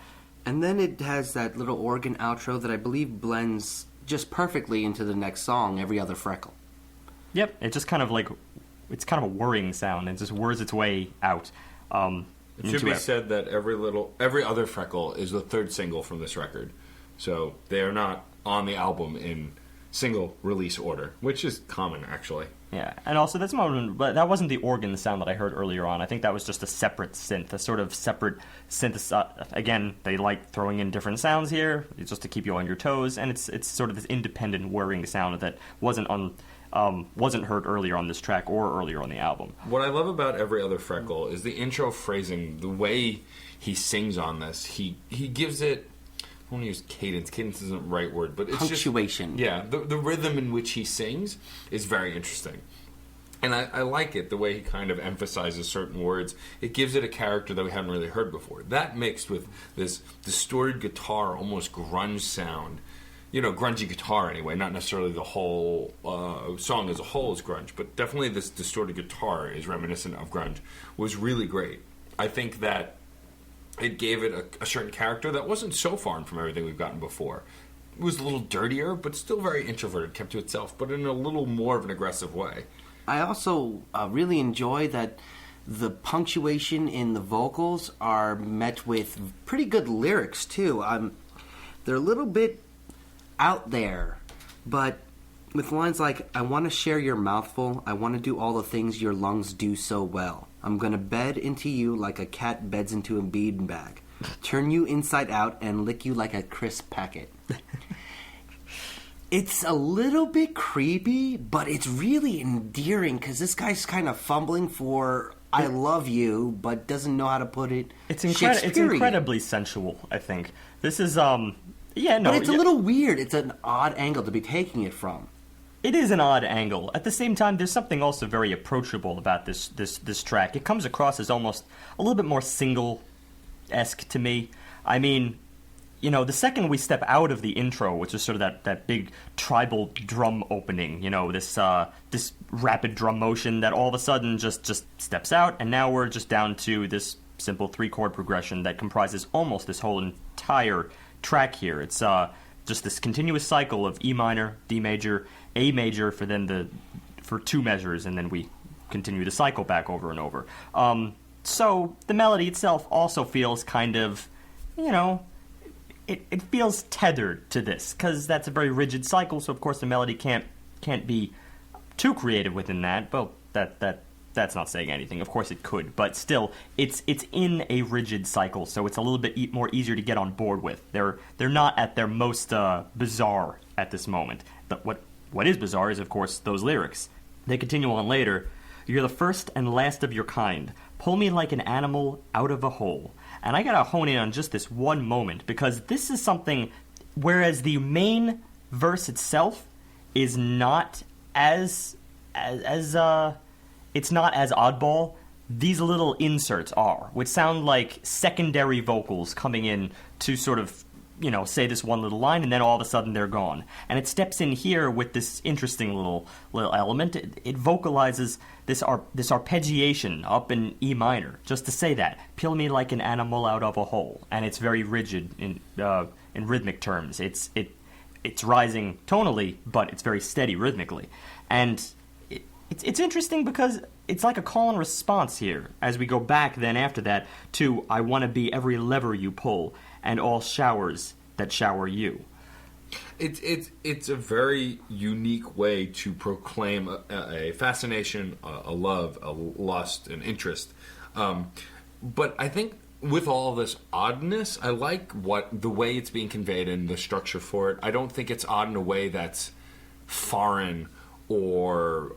And then it has that little organ outro that I believe blends just perfectly into the next song, Every Other Freckle. Yep, it's just kind of like, it's kind of a whirring sound. It just whirs its way out. It should be said that Every Other Freckle is the third single from this record. So they are not on the album in single release order, which is common, actually. Yeah, and also but that wasn't the organ sound that I heard earlier on. I think that was just a separate synth, a sort of separate synth. Again, they like throwing in different sounds here, just to keep you on your toes, and it's sort of this independent whirring sound that wasn't heard earlier on this track or earlier on the album. What I love about Every Other Freckle is the intro phrasing, the way he sings on this. He gives it, I want to use cadence. Cadence isn't the right word, but it's punctuation. The rhythm in which he sings is very interesting. And I like it, the way he kind of emphasizes certain words. It gives it a character that we haven't really heard before. That mixed with this distorted guitar, almost grunge sound. You know, grungy guitar anyway, not necessarily the whole song as a whole is grunge, but definitely this distorted guitar is reminiscent of grunge, was really great. I think that it gave it a certain character that wasn't so foreign from everything we've gotten before. It was a little dirtier, but still very introverted, kept to itself, but in a little more of an aggressive way. I also really enjoy that the punctuation in the vocals are met with pretty good lyrics, too. They're a little bit out there, but with lines like, I want to share your mouthful, I want to do all the things your lungs do so well. I'm going to bed into you like a cat beds into a beanbag. Turn you inside out and lick you like a crisp packet. It's a little bit creepy, but it's really endearing because this guy's kind of fumbling for I love you, but doesn't know how to put it. It's incredibly sensual, I think. This is, but it's a little weird. It's an odd angle to be taking it from. It is an odd angle. At the same time, there's something also very approachable about this track. It comes across as almost a little bit more single-esque to me. I mean, you know, the second we step out of the intro, which is sort of that big tribal drum opening, you know, this rapid drum motion that all of a sudden just steps out, and now we're just down to this simple 3-chord progression that comprises almost this whole entire track here. It's just this continuous cycle of E minor, D major, A major for 2 measures, and then we continue the cycle back over and over. So the melody itself also feels kind of, you know, it feels tethered to this, because that's a very rigid cycle, so of course the melody can't be too creative within that. Well, that's not saying anything. Of course it could, but still, it's in a rigid cycle, so it's a little bit more easier to get on board with. They're not at their most bizarre at this moment. But what is bizarre is, of course, those lyrics. They continue on later. You're the first and last of your kind. Pull me like an animal out of a hole. And I gotta hone in on just this one moment, because this is something, whereas the main verse itself is not as it's not as oddball, these little inserts are, which sound like secondary vocals coming in to sort of, you know, say this one little line, and then all of a sudden they're gone. And it steps in here with this interesting little element. It vocalizes this arpeggiation up in E minor, just to say that. Peel me like an animal out of a hole. And it's very rigid in rhythmic terms. It's rising tonally, but it's very steady rhythmically. And it's interesting because it's like a call and response here, as we go back then after that to I want to be every lever you pull and all showers that shower you. It's a very unique way to proclaim a fascination, a love, a lust, an interest. But I think with all this oddness, I like the way it's being conveyed and the structure for it. I don't think it's odd in a way that's foreign or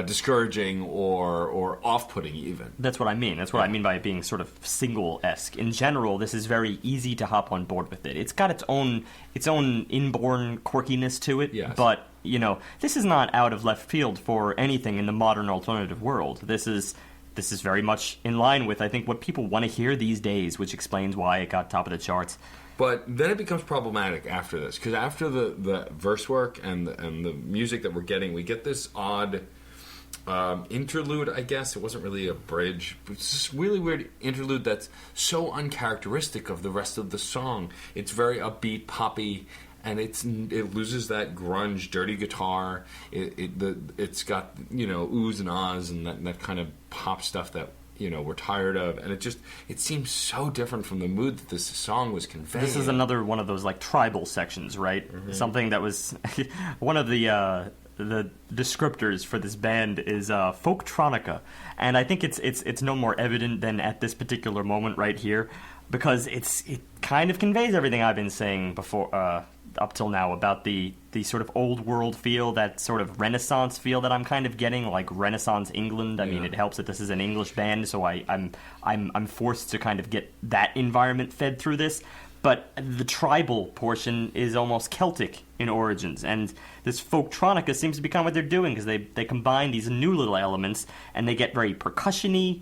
discouraging or off-putting even. That's what I mean. That's what I mean by it being sort of single-esque. In general, this is very easy to hop on board with it. It's got its own inborn quirkiness to it, yes. But, this is not out of left field for anything in the modern alternative world. This is very much in line with, I think, what people want to hear these days, which explains why it got top of the charts. But then it becomes problematic after this, because after the verse work and the music that we're getting, we get this odd interlude, I guess. It wasn't really a bridge. It's this really weird interlude that's so uncharacteristic of the rest of the song. It's very upbeat, poppy, and it loses that grunge, dirty guitar. It's got oohs and ahs and that kind of pop stuff that we're tired of, and it seems so different from the mood that this song was conveying. This is another one of those like tribal sections, right? Mm-hmm. Something that was one of the descriptors for this band is folktronica, and I think it's no more evident than at this particular moment right here, because it kind of conveys everything I've been saying before up till now about the sort of old world feel, that sort of Renaissance feel that I'm kind of getting, like Renaissance England. I mean, it helps that this is an English band, so I'm forced to kind of get that environment fed through this. But the tribal portion is almost Celtic in origins, and this folktronica seems to be kind of what they're doing, because they combine these new little elements, and they get very percussion-y,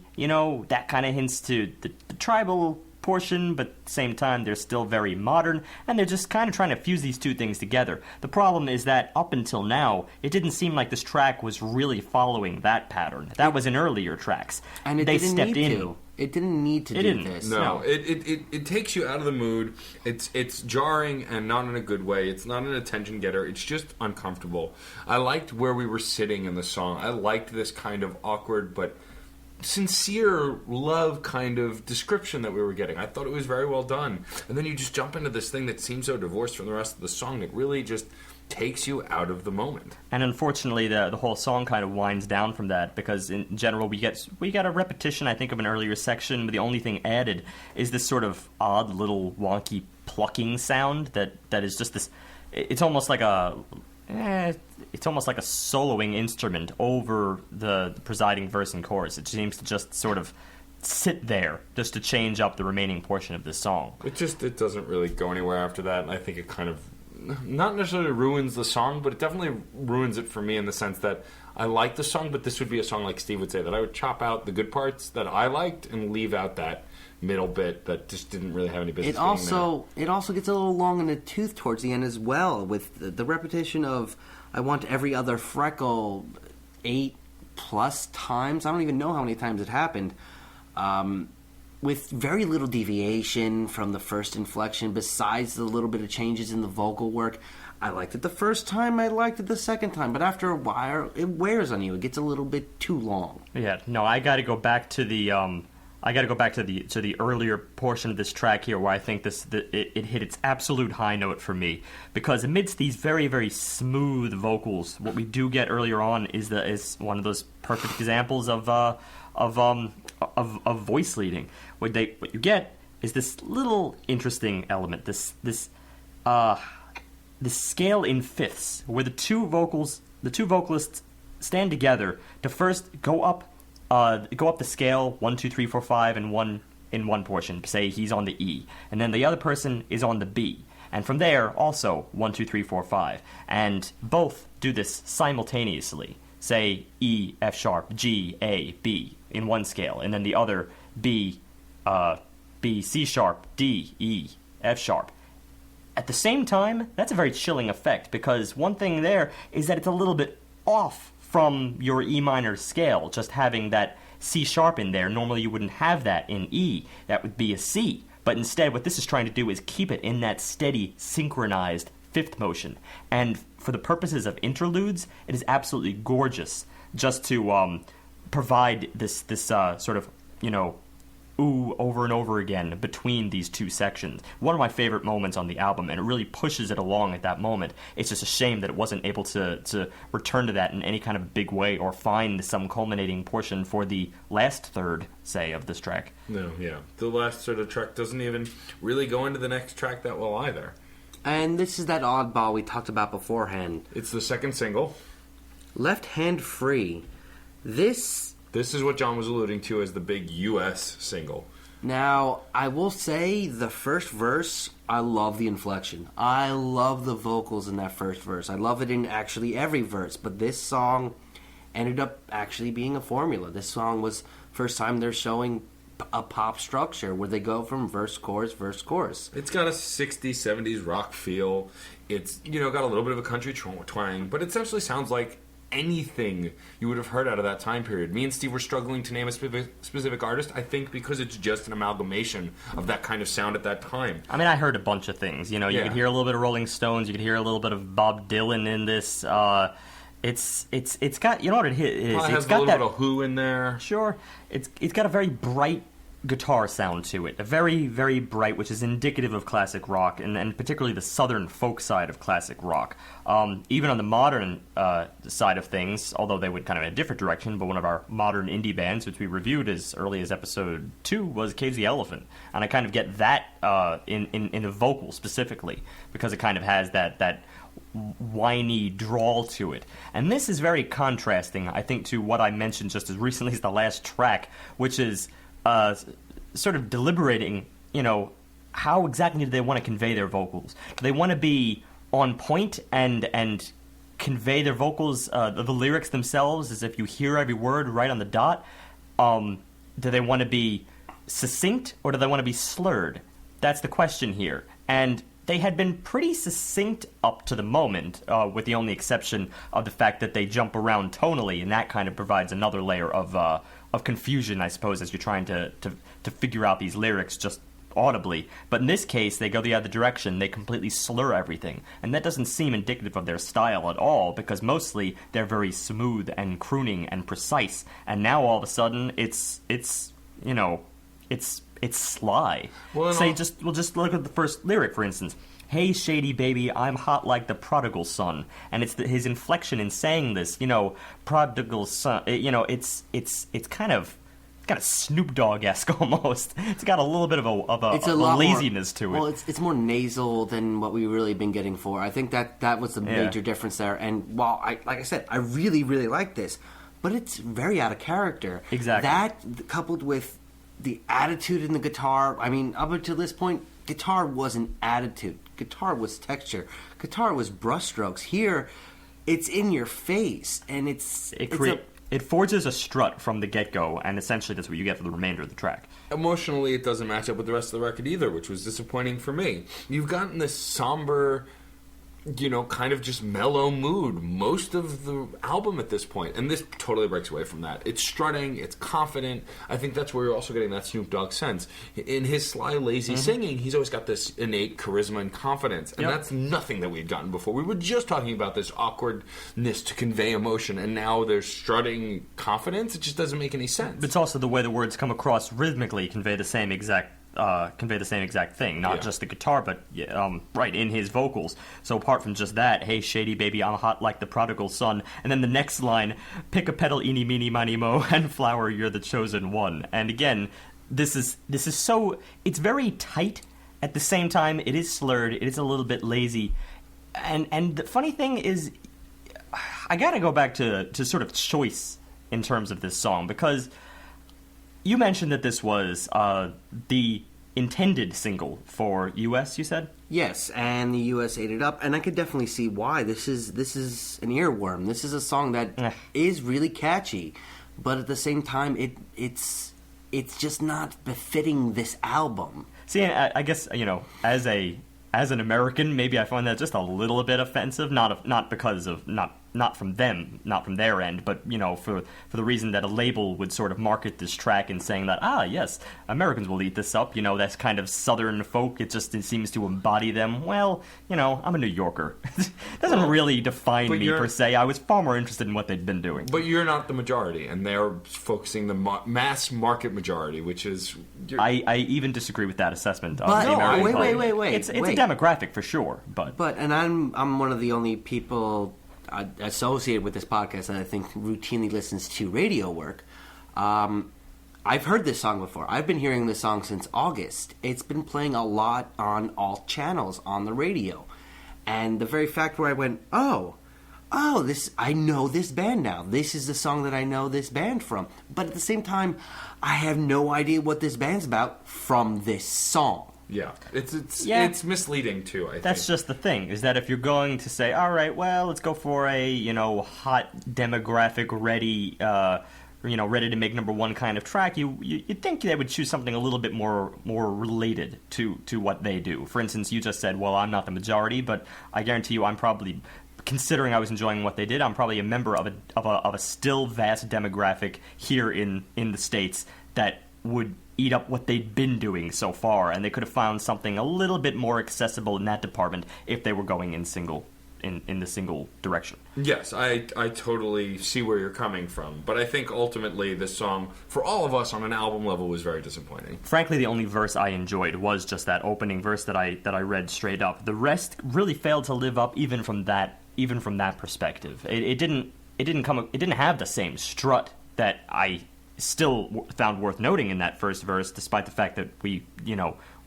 that kind of hints to the tribal portion, but at the same time they're still very modern, and they're just kind of trying to fuse these two things together. The problem is that up until now, it didn't seem like this track was really following that pattern. That was in earlier tracks. And it didn't need to. It didn't need to do this. No, it takes you out of the mood. It's jarring and not in a good way. It's not an attention getter. It's just uncomfortable. I liked where we were sitting in the song. I liked this kind of awkward but sincere love kind of description that we were getting. I thought it was very well done. And then you just jump into this thing that seems so divorced from the rest of the song. It really just takes you out of the moment. And unfortunately, the whole song kind of winds down from that, because in general we get a repetition, I think, of an earlier section, but the only thing added is this sort of odd little wonky plucking sound that is just this. It's almost like a soloing instrument over the presiding verse and chorus. It seems to just sort of sit there just to change up the remaining portion of the song. It doesn't really go anywhere after that, and I think it kind of not necessarily ruins the song, but it definitely ruins it for me in the sense that I like the song, but this would be a song like Steve would say, that I would chop out the good parts that I liked and leave out that middle bit that just didn't really have any business. It also gets a little long in the tooth towards the end as well, with the repetition of "I want every other freckle" 8+ times. I don't even know how many times it happened. With very little deviation from the first inflection, besides the little bit of changes in the vocal work. I liked it the first time, I liked it the second time, but after a while, it wears on you. It gets a little bit too long. Yeah, no, I got to go back to the earlier portion of this track here, where I think it hit its absolute high note for me, because amidst these very, very smooth vocals, what we do get earlier on is one of those perfect examples of voice leading. What you get is this little interesting element, this scale in fifths, where the two vocalists stand together to first go up the scale 1, 2, 3, 4, 5 in one portion. Say he's on the E, and then the other person is on the B, and from there also 1, 2, 3, 4, 5, and both do this simultaneously. Say E, F sharp, G, A, B in one scale, and then the other B, C sharp, D, E, F sharp. At the same time, that's a very chilling effect, because one thing there is that it's a little bit off from your E minor scale, just having that C sharp in there. Normally you wouldn't have that in E. That would be a C. But instead, what this is trying to do is keep it in that steady, synchronized fifth motion. And for the purposes of interludes, it is absolutely gorgeous just to provide this sort of, ooh over and over again between these two sections. One of my favorite moments on the album, and it really pushes it along at that moment. It's just a shame that it wasn't able to return to that in any kind of big way or find some culminating portion for the last third, say, of this track. No, yeah. The last sort of track doesn't even really go into the next track that well either. And this is that oddball we talked about beforehand. It's the second single. Left Hand Free. This is what John was alluding to as the big U.S. single. Now, I will say the first verse, I love the inflection. I love the vocals in that first verse. I love it in actually every verse. But this song ended up actually being a formula. This song was first time they're showing a pop structure where they go from verse, chorus, verse, chorus. It's got a 60s, 70s rock feel. It's, got a little bit of a country twang, but it essentially sounds like anything you would have heard out of that time period. Me and Steve were struggling to name a specific artist, I think because it's just an amalgamation of that kind of sound at that time. I mean, I heard a bunch of things. You could hear a little bit of Rolling Stones, you could hear a little bit of Bob Dylan in this. It's got, you know what it is? Well, it has a little bit of Who in there. Sure. It's got a very bright guitar sound to it, a very, very bright, which is indicative of classic rock, and particularly the southern folk side of classic rock. Even on the modern side of things, although they went kind of in a different direction, but one of our modern indie bands, which we reviewed as early as episode 2, was Cage the Elephant. And I kind of get that in the vocal specifically, because it kind of has that whiny drawl to it. And this is very contrasting, I think, to what I mentioned just as recently as the last track, which is sort of deliberating, how exactly do they want to convey their vocals? Do they want to be on point and convey their vocals, the lyrics themselves, as if you hear every word right on the dot? Do they want to be succinct, or do they want to be slurred? That's the question here. And they had been pretty succinct up to the moment, with the only exception of the fact that they jump around tonally, and that kind of provides another layer of confusion, I suppose, as you're trying to figure out these lyrics just audibly. But in this case, they go the other direction. They completely slur everything. And that doesn't seem indicative of their style at all, because mostly they're very smooth and crooning and precise. And now all of a sudden, it's sly. Well, just look at the first lyric, for instance. Hey, shady baby, I'm hot like the prodigal son. And it's his inflection in saying this, prodigal son, it's kind of Snoop Dogg-esque almost. It's got a little bit of a laziness to it. Well, it's more nasal than what we've really been getting for. I think that was the major difference there. And while, like I said, I really, really like this, but it's very out of character. Exactly. That, coupled with the attitude in the guitar, I mean, up until this point, guitar wasn't attitude. Guitar was texture. Guitar was brushstrokes. Here, it's in your face, and it forges a strut from the get-go, and essentially that's what you get for the remainder of the track. Emotionally, it doesn't match up with the rest of the record either, which was disappointing for me. You've gotten this somber, kind of just mellow mood most of the album at this point, and this totally breaks away from that. It's strutting, it's confident. I think that's where you're also getting that Snoop Dogg sense. In his sly, lazy singing, he's always got this innate charisma and confidence, and that's nothing that we'd gotten before. We were just talking about this awkwardness to convey emotion, and now there's strutting confidence. It just doesn't make any sense. It's also the way the words come across rhythmically convey the same exact thing, not just the guitar, but right in his vocals. So apart from just that, hey shady baby, I'm hot like the prodigal son, and then the next line, pick a petal, eeny meeny miny mo, and flower, you're the chosen one. And again, this is so, it's very tight. At the same time, it is slurred, it is a little bit lazy, and the funny thing is, I gotta go back to sort of choice in terms of this song, because you mentioned that this was the intended single for US, you said? Yes, and the US ate it up, and I could definitely see why. This is an earworm. This is a song that is really catchy, but at the same time, it's just not befitting this album. See, I guess, as an American, maybe I find that just a little bit offensive, not because of not not from them, not from their end, but for the reason that a label would sort of market this track and saying that yes, Americans will eat this up. That's kind of Southern folk. It seems to embody them. Well, I'm a New Yorker. It doesn't really define me per se. I was far more interested in what they'd been doing. But you're not the majority, and they're focusing the mass market majority, which is. I even disagree with that assessment. But the American wait. It's a demographic for sure, but and I'm one of the only people associated with this podcast that I think routinely listens to radio work. I've heard this song before. I've been hearing this song since August. It's been playing a lot on all channels on the radio. And the very fact where I went, I know this band now. This is the song that I know this band from. But at the same time, I have no idea what this band's about from this song. Yeah, it's misleading too. I think that's just the thing, is that if you're going to say, all right, well, let's go for a hot demographic ready, ready to make number one kind of track, you'd think they would choose something a little bit more related to what they do. For instance, you just said, well, I'm not the majority, but I guarantee you, I'm probably, considering I was enjoying what they did, I'm probably a member of a still vast demographic here in the States that would eat up what they'd been doing so far, and they could have found something a little bit more accessible in that department if they were going in the single direction. Yes, I totally see where you're coming from, but I think ultimately this song, for all of us on an album level, was very disappointing. Frankly, the only verse I enjoyed was just that opening verse that I read straight up. The rest really failed to live up even from that perspective. It didn't have the same strut that I still found worth noting in that first verse, despite the fact that we,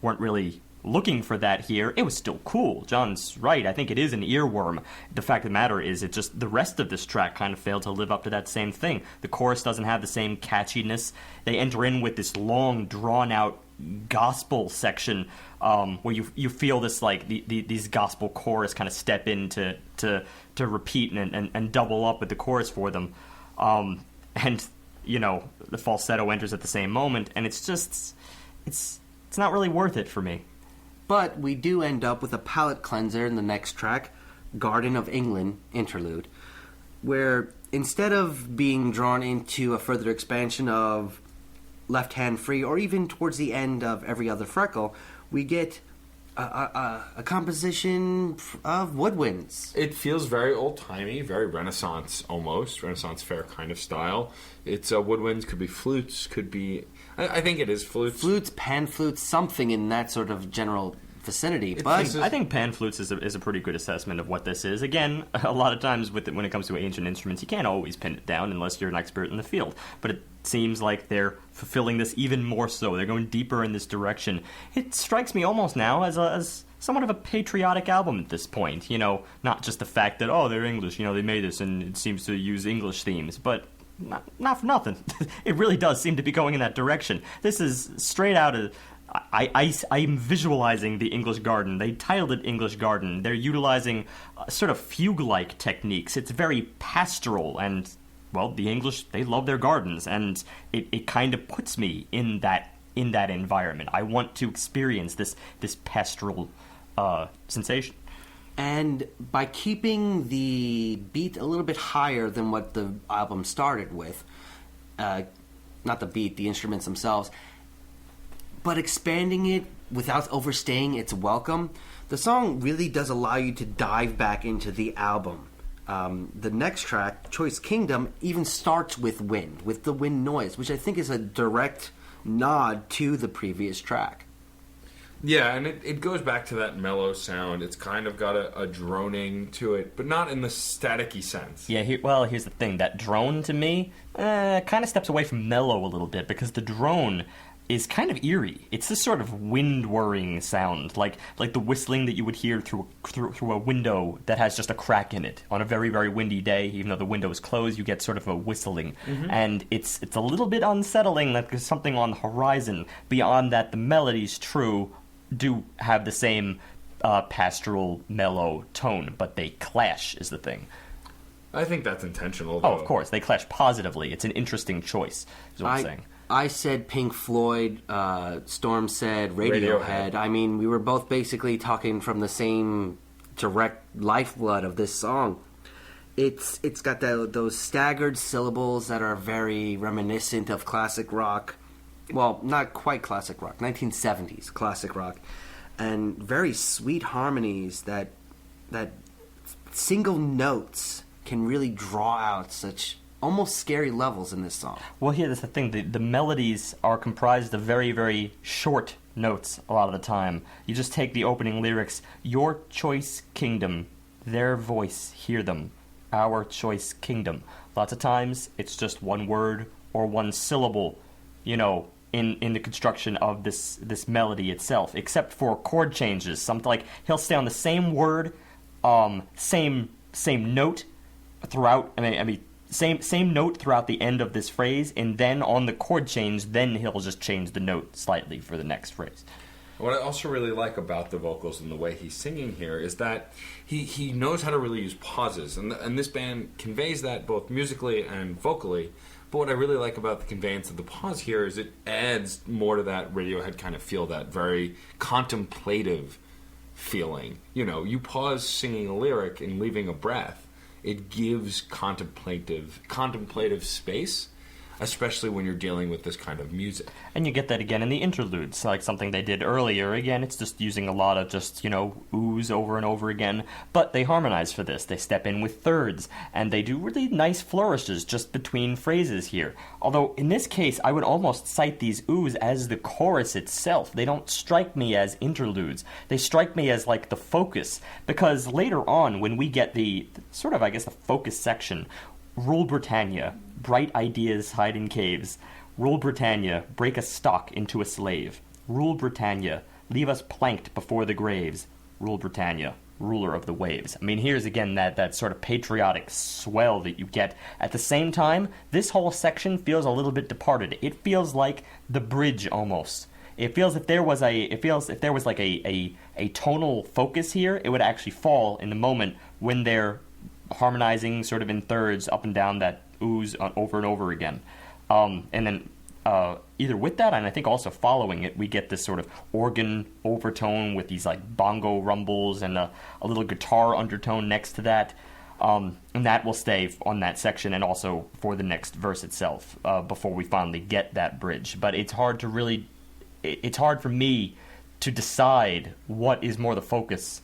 weren't really looking for that here. It was still cool. John's right. I think it is an earworm. The fact of the matter is, it just, the rest of this track kind of failed to live up to that same thing. The chorus doesn't have the same catchiness. They enter in with this long, drawn-out gospel section where you feel this, like, these gospel chorus kind of step in to repeat and double up with the chorus for them. And the falsetto enters at the same moment, and it's not really worth it for me. But we do end up with a palate cleanser in the next track, Garden of England interlude, where instead of being drawn into a further expansion of Left Hand Free, or even towards the end of Every Other Freckle, we get a composition of woodwinds. It feels very old-timey, very Renaissance almost, Renaissance fair kind of style. It's woodwinds, could be flutes, could be... I think it is flutes. Flutes, pan flutes, something in that sort of general vicinity. But I think pan flutes is a pretty good assessment of what this is. Again, a lot of times when it comes to ancient instruments, you can't always pin it down unless you're an expert in the field. But it seems like they're fulfilling this even more so. They're going deeper in this direction. It strikes me almost now as somewhat of a patriotic album at this point. Not just the fact that, they're English, they made this and it seems to use English themes, but not for nothing. It really does seem to be going in that direction. This is straight out of... I'm visualizing the English garden. They titled it English Garden. They're utilizing sort of fugue-like techniques. It's very pastoral, and, well, the English, they love their gardens, and it kind of puts me in that environment. I want to experience this pastoral sensation. And by keeping the beat a little bit higher than what the album started with, not the beat, the instruments themselves, but expanding it without overstaying its welcome, the song really does allow you to dive back into the album. The next track, Choice Kingdom, even starts with wind, with the wind noise, which I think is a direct nod to the previous track. Yeah, and it goes back to that mellow sound. It's kind of got a droning to it, but not in the staticky sense. Yeah, here's the thing. That drone, to me, kind of steps away from mellow a little bit, because the drone is kind of eerie. It's this sort of wind-whirring sound, like the whistling that you would hear through a window that has just a crack in it. On a very, very windy day, even though the window is closed, you get sort of a whistling. Mm-hmm. And it's a little bit unsettling that there's something on the horizon. Beyond that, the melodies, true, do have the same pastoral, mellow tone, but they clash, is the thing. I think that's intentional, though. Oh, of course. They clash positively. It's an interesting choice, is what I'm saying. I said Pink Floyd, Storm said Radiohead. I mean, we were both basically talking from the same direct lifeblood of this song. It's got those staggered syllables that are very reminiscent of classic rock. Well, not quite classic rock, 1970s classic rock, and very sweet harmonies that single notes can really draw out such almost scary levels in this song. Well, here's the thing. The melodies are comprised of very, very short notes a lot of the time. You just take the opening lyrics, your choice kingdom, their voice, hear them, our choice kingdom. Lots of times, it's just one word or one syllable, in the construction of this melody itself, except for chord changes. Something like he'll stay on the same word, same note throughout. Same note throughout the end of this phrase, and then on the chord change, then he'll just change the note slightly for the next phrase. What I also really like about the vocals and the way he's singing here is that he knows how to really use pauses, and this band conveys that both musically and vocally. But what I really like about the conveyance of the pause here is it adds more to that Radiohead kind of feel, that very contemplative feeling. You pause singing a lyric and leaving a breath. It gives contemplative space, especially when you're dealing with this kind of music. And you get that again in the interludes, like something they did earlier. Again, it's just using a lot of just, oohs over and over again. But they harmonize for this. They step in with thirds, and they do really nice flourishes just between phrases here. Although, in this case, I would almost cite these oohs as the chorus itself. They don't strike me as interludes. They strike me as, like, the focus. Because later on, when we get the focus section, Rule Britannia, bright ideas hide in caves. Rule Britannia, break a stock into a slave. Rule Britannia, leave us planked before the graves. Rule Britannia, ruler of the waves. Here's again that sort of patriotic swell that you get. At the same time, this whole section feels a little bit departed. It feels like the bridge almost. It feels if there was like a tonal focus here, it would actually fall in the moment when they're harmonizing sort of in thirds up and down that ooze over and over again. And then either with that, and I think also following it, we get this sort of organ overtone with these like bongo rumbles and a little guitar undertone next to that. And that will stay on that section and also for the next verse itself before we finally get that bridge. But it's hard for me to decide what is more the focus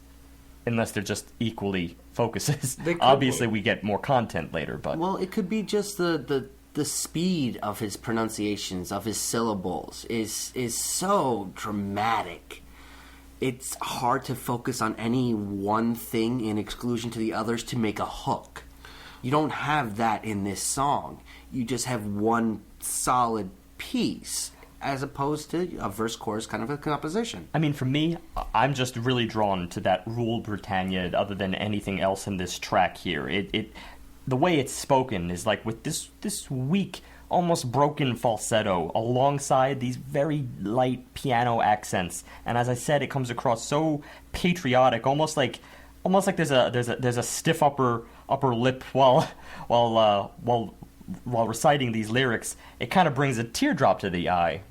unless they're just equally focuses. Obviously, we get more content later, but... Well, it could be just the speed of his pronunciations, of his syllables, is so dramatic. It's hard to focus on any one thing in exclusion to the others to make a hook. You don't have that in this song. You just have one solid piece, as opposed to a verse-chorus kind of a composition. For me, I'm just really drawn to that Rule Britannia other than anything else in this track here. The way it's spoken is like with this weak, almost broken falsetto alongside these very light piano accents. And as I said, it comes across so patriotic, almost like there's a stiff upper lip while reciting these lyrics. It kind of brings a teardrop to the eye,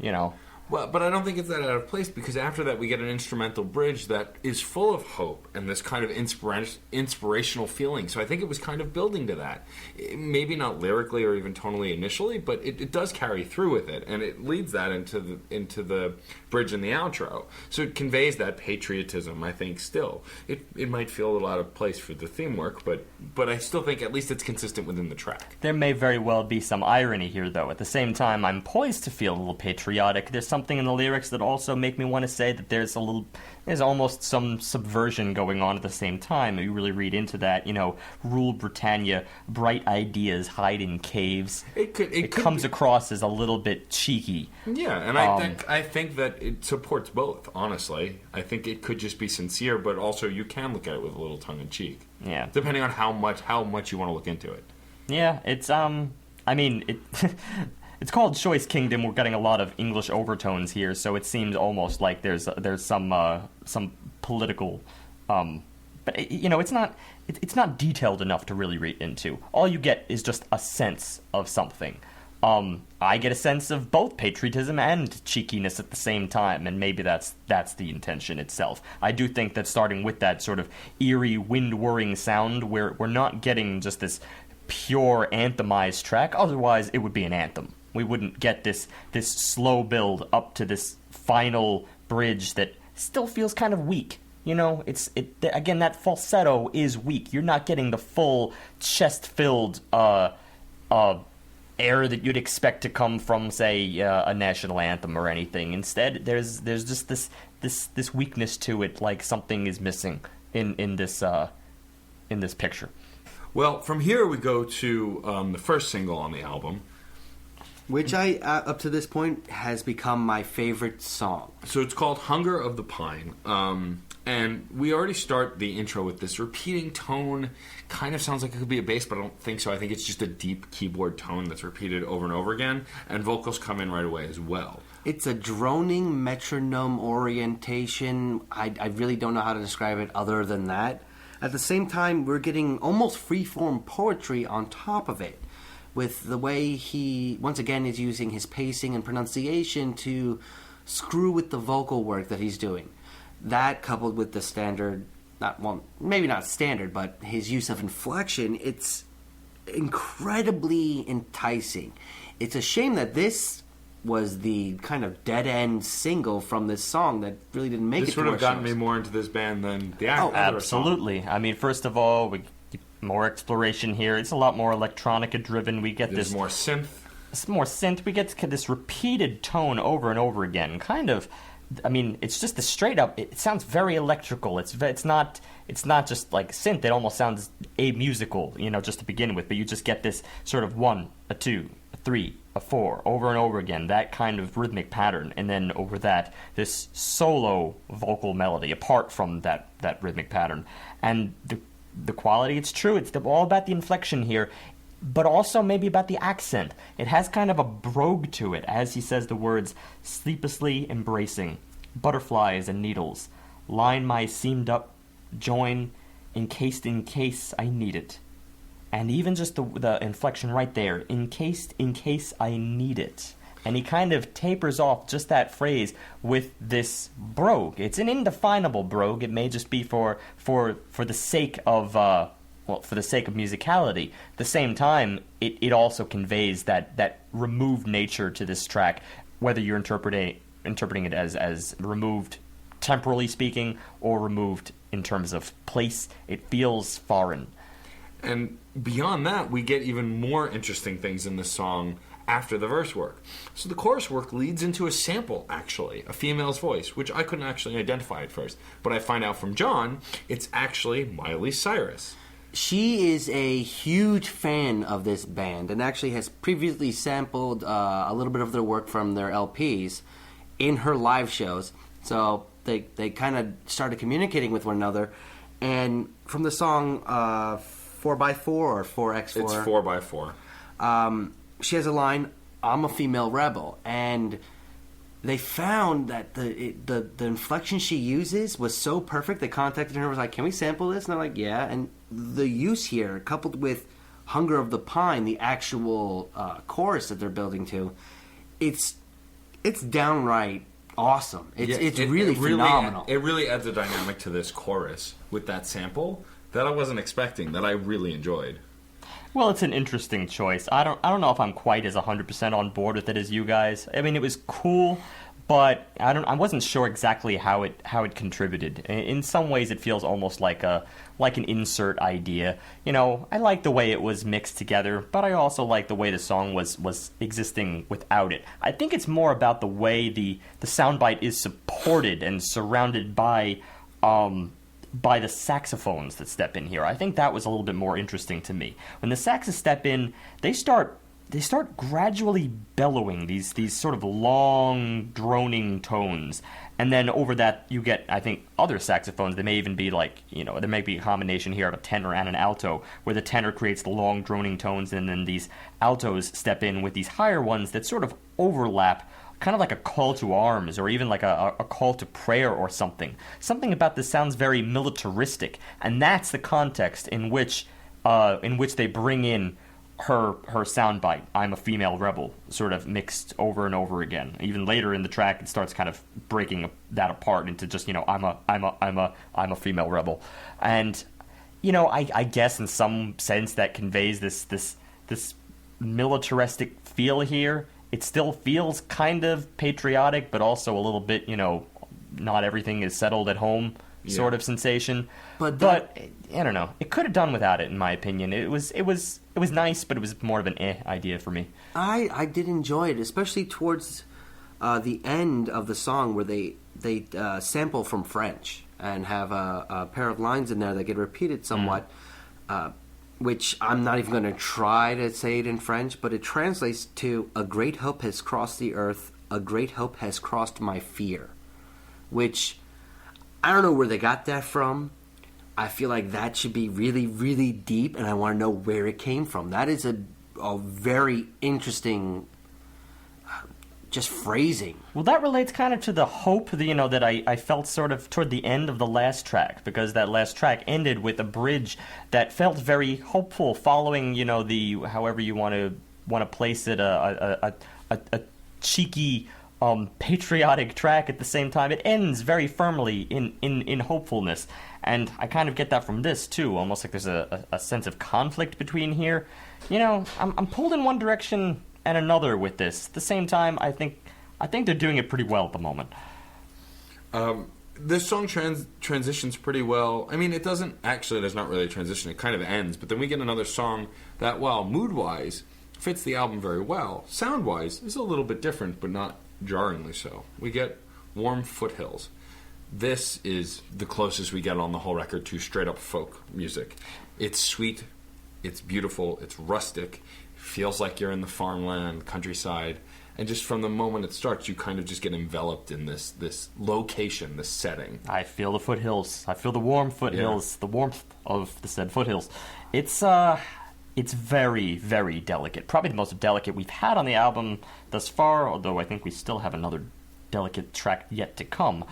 Well, but I don't think it's that out of place, because after that we get an instrumental bridge that is full of hope and this kind of inspirational feeling. So I think it was kind of building to that. Maybe not lyrically or even tonally initially, but it does carry through with it, and it leads that into the bridge and the outro. So it conveys that patriotism, I think, still. It might feel a little out of place for the theme work, but I still think at least it's consistent within the track. There may very well be some irony here, though. At the same time, I'm poised to feel a little patriotic. There's something in the lyrics that also make me want to say that there's almost some subversion going on at the same time. You really read into that, Rule Britannia, bright ideas hide in caves. It comes across as a little bit cheeky. Yeah, and I think that it supports both, honestly. I think it could just be sincere, but also you can look at it with a little tongue-in-cheek. Yeah. Depending on how much you want to look into it. Yeah, it's, it's called Choice Kingdom. We're getting a lot of English overtones here, so it seems almost like there's some political, but it's not detailed enough to really read into. All you get is just a sense of something. I get a sense of both patriotism and cheekiness at the same time, and maybe that's the intention itself. I do think that starting with that sort of eerie, wind-whirring sound, we're not getting just this pure anthemized track. Otherwise, it would be an anthem. We wouldn't get this slow build up to this final bridge that still feels kind of weak. You know, again, that falsetto is weak. You're not getting the full chest-filled air that you'd expect to come from, say, a national anthem or anything. Instead, there's just this weakness to it, like something is missing in this picture. Well, from here we go to the first single on the album, which I, up to this point, has become my favorite song. So it's called Hunger of the Pine. And we already start the intro with this repeating tone. Kind of sounds like it could be a bass, but I don't think so. I think it's just a deep keyboard tone that's repeated over and over again. And vocals come in right away as well. It's a droning metronome orientation. I really don't know how to describe it other than that. At the same time, we're getting almost free-form poetry on top of it, with the way he, once again, is using his pacing and pronunciation to screw with the vocal work that he's doing. That, coupled with the standard, maybe not standard, but his use of inflection, it's incredibly enticing. It's a shame that this was the kind of dead-end single from this song that really didn't make it to our shows. This would have gotten me more into this band than the Oh, other absolutely. song. I mean, first of all, more exploration here. It's a lot more electronica-driven. We get There's more synth. It's more synth. We get this repeated tone over and over again. Kind of, I mean, it's just the straight up. It sounds very electrical. It's not just like synth. It almost sounds amusical, just to begin with. But you just get this sort of 1, a 2, a 3, a 4, over and over again. That kind of rhythmic pattern, and then over that, this solo vocal melody apart from that rhythmic pattern, and the quality. It's true. It's all about the inflection here, but also maybe about the accent. It has kind of a brogue to it as he says the words, sleeplessly embracing, butterflies and needles, line my seamed up join, encased in case I need it. And even just the inflection right there, in case I need it. And he kind of tapers off just that phrase with this brogue. It's an indefinable brogue. It may just be for the sake of for the sake of musicality. At the same time, it also conveys that removed nature to this track, whether you're interpreting it as removed temporally speaking or removed in terms of place. It feels foreign. And beyond that, we get even more interesting things in this song after the verse work. So the chorus work leads into a sample, actually, a female's voice, which I couldn't actually identify at first. But I find out from John, it's actually Miley Cyrus. She is a huge fan of this band and actually has previously sampled a little bit of their work from their LPs in her live shows. So they kind of started communicating with one another. And from the song 4x4 or 4x4... It's 4x4. She has a line, I'm a female rebel, and they found that the inflection she uses was so perfect. They contacted her and was like, can we sample this? And they're like, yeah. And the use here, coupled with Hunger of the Pine, the actual chorus that they're building to, it's downright awesome. It's really phenomenal. It really adds a dynamic to this chorus with that sample that I wasn't expecting, that I really enjoyed. Well, it's an interesting choice. I don't know if I'm quite as 100% on board with it as you guys. I mean, it was cool, but I wasn't sure exactly how it contributed. In some ways, it feels almost like an insert idea. I like the way it was mixed together, but I also like the way the song was existing without it. I think it's more about the way the soundbite is supported and surrounded by the saxophones that step in here. I think that was a little bit more interesting to me. When the saxes step in, they start gradually bellowing these sort of long, droning tones. And then over that, you get, I think, other saxophones. They may even be like, there may be a combination here of a tenor and an alto, where the tenor creates the long, droning tones, and then these altos step in with these higher ones that sort of overlap, kind of like a call to arms, or even like a call to prayer or something. Something about this sounds very militaristic, and that's the context in which they bring in her soundbite, "I'm a female rebel," sort of mixed over and over again. Even later in the track, it starts kind of breaking that apart into just, I'm a female rebel. And, I guess in some sense that conveys this militaristic feel here. It still feels kind of patriotic, but also a little bit, not everything is settled at home sort of sensation. But I don't know. It could have done without it, in my opinion. It was nice, but it was more of an idea for me. I did enjoy it, especially towards the end of the song where they sample from French and have a pair of lines in there that get repeated somewhat, which I'm not even going to try to say it in French, but it translates to, "A great hope has crossed the earth, a great hope has crossed my fear," which I don't know where they got that from. I feel like that should be really, really deep, and I want to know where it came from. That is a very interesting just phrasing. Well, that relates kind of to the hope that I felt sort of toward the end of the last track, because that last track ended with a bridge that felt very hopeful, following the however you want to place it, a cheeky patriotic track. At the same time, it ends very firmly in hopefulness, and I kind of get that from this too. Almost like there's a sense of conflict between here. I'm pulled in one direction and another with this. At the same time, I think they're doing it pretty well at the moment. This song transitions pretty well. I mean, there's not really a transition. It kind of ends, but then we get another song that, while mood-wise fits the album very well, sound-wise is a little bit different, but not jarringly so. We get Warm Foothills. This is the closest we get on the whole record to straight-up folk music. It's sweet, it's beautiful, it's rustic, feels like you're in the farmland, countryside, and just from the moment it starts, you kind of just get enveloped in this location, this setting. I feel the foothills. I feel the warm foothills, the warmth of the said foothills. It's very, very delicate. Probably the most delicate we've had on the album thus far, although I think we still have another delicate track yet to come.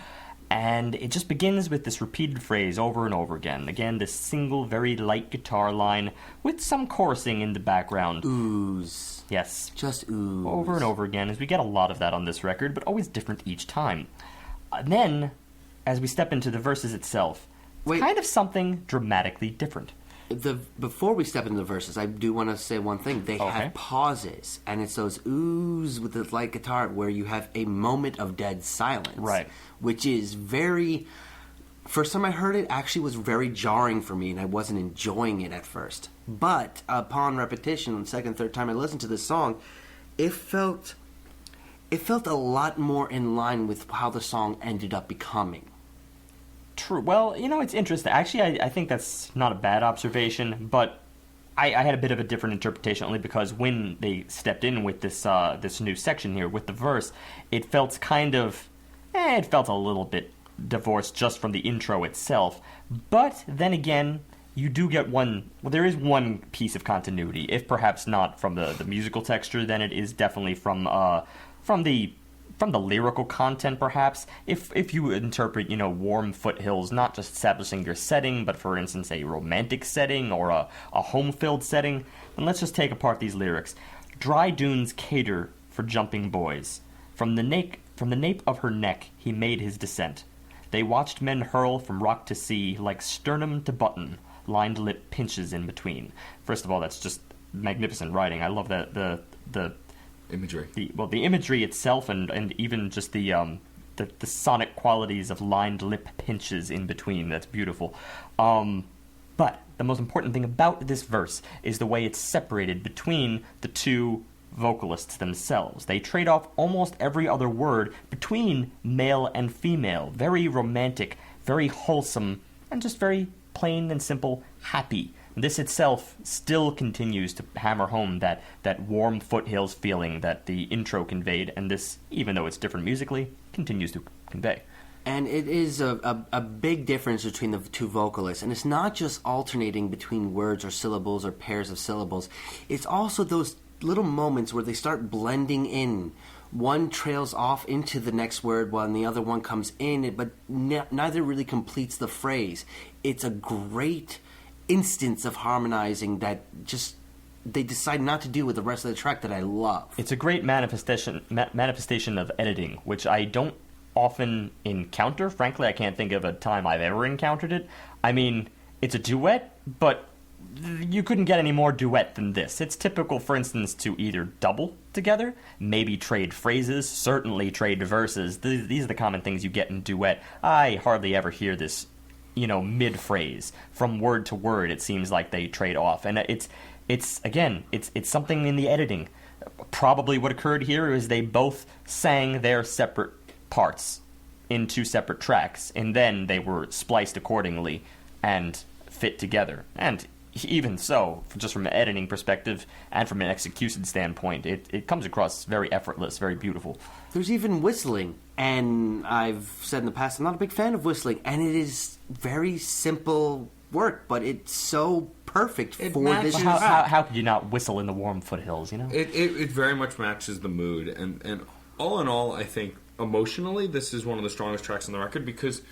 And it just begins with this repeated phrase over and over again. Again, this single, very light guitar line with some chorusing in the background. Ooze. Yes. Just ooze. Over and over again, as we get a lot of that on this record, but always different each time. Then, as we step into the verses itself, it's kind of something dramatically different. Before we step into the verses, I do want to say one thing. They have pauses, and it's those oohs with the light guitar where you have a moment of dead silence. Right. Which is very... First time I heard it, actually was very jarring for me, and I wasn't enjoying it at first. But upon repetition, the second, third time I listened to this song, it felt a lot more in line with how the song ended up becoming. True. Well, it's interesting. Actually, I think that's not a bad observation, but I had a bit of a different interpretation, only because when they stepped in with this new section here, with the verse, it felt kind of... it felt a little bit divorced just from the intro itself. But then again, you do get there is one piece of continuity, if perhaps not from the musical texture, then it is definitely from the lyrical content, perhaps. If you interpret, Warm Foothills, not just establishing your setting, but for instance a romantic setting or a home-filled setting, then let's just take apart these lyrics. Dry dunes cater for jumping boys. From the nape of her neck he made his descent. They watched men hurl from rock to sea like sternum to button, lined lip pinches in between. First of all, that's just magnificent writing. I love the imagery. The imagery itself, and even just the sonic qualities of lined lip pinches in between. That's beautiful. But the most important thing about this verse is the way it's separated between the two vocalists themselves. They trade off almost every other word between male and female. Very romantic, very wholesome, and just very plain and simple happy. This itself still continues to hammer home that warm foothills feeling that the intro conveyed, and this, even though it's different musically, continues to convey. And it is a big difference between the two vocalists. And it's not just alternating between words or syllables or pairs of syllables. It's also those little moments where they start blending in. One trails off into the next word while the other one comes in, but neither really completes the phrase. It's a great instance of harmonizing that just they decide not to do with the rest of the track that I love. It's a great manifestation of editing, which I don't often encounter. Frankly, I can't think of a time I've ever encountered it. I mean, it's a duet, but you couldn't get any more duet than this. It's typical, for instance, to either double together, maybe trade phrases, certainly trade verses. These are the common things you get in duet. I hardly ever hear this, mid-phrase. From word to word, it seems like they trade off. And it's something in the editing. Probably what occurred here is they both sang their separate parts in two separate tracks, and then they were spliced accordingly and fit together. And even so, just from an editing perspective and from an execution standpoint, it comes across very effortless, very beautiful. There's even whistling, and I've said in the past I'm not a big fan of whistling, and it is very simple work, but it's so perfect for this track. How could you not whistle in the warm foothills, It very much matches the mood, and all in all, I think emotionally this is one of the strongest tracks on the record because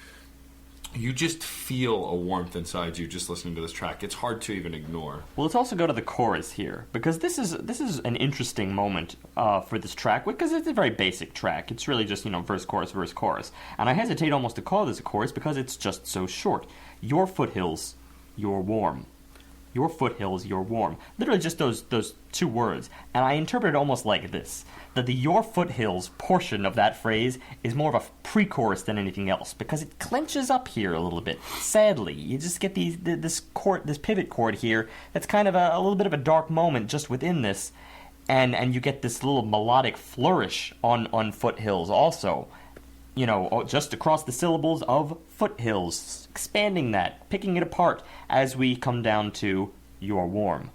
you just feel a warmth inside you just listening to this track. It's hard to even ignore. Well, let's also go to the chorus here, because this is an interesting moment for this track, because it's a very basic track. It's really just, verse, chorus. And I hesitate almost to call this a chorus because it's just so short. Your foothills, you're warm. Your foothills, you're warm. Literally just those two words. And I interpret it almost like this, that the your foothills portion of that phrase is more of a pre-chorus than anything else, because it clenches up here a little bit. Sadly, you just get this pivot chord here that's kind of a little bit of a dark moment just within this, and you get this little melodic flourish on foothills also. Just across the syllables of foothills, expanding that, picking it apart as we come down to you're warm.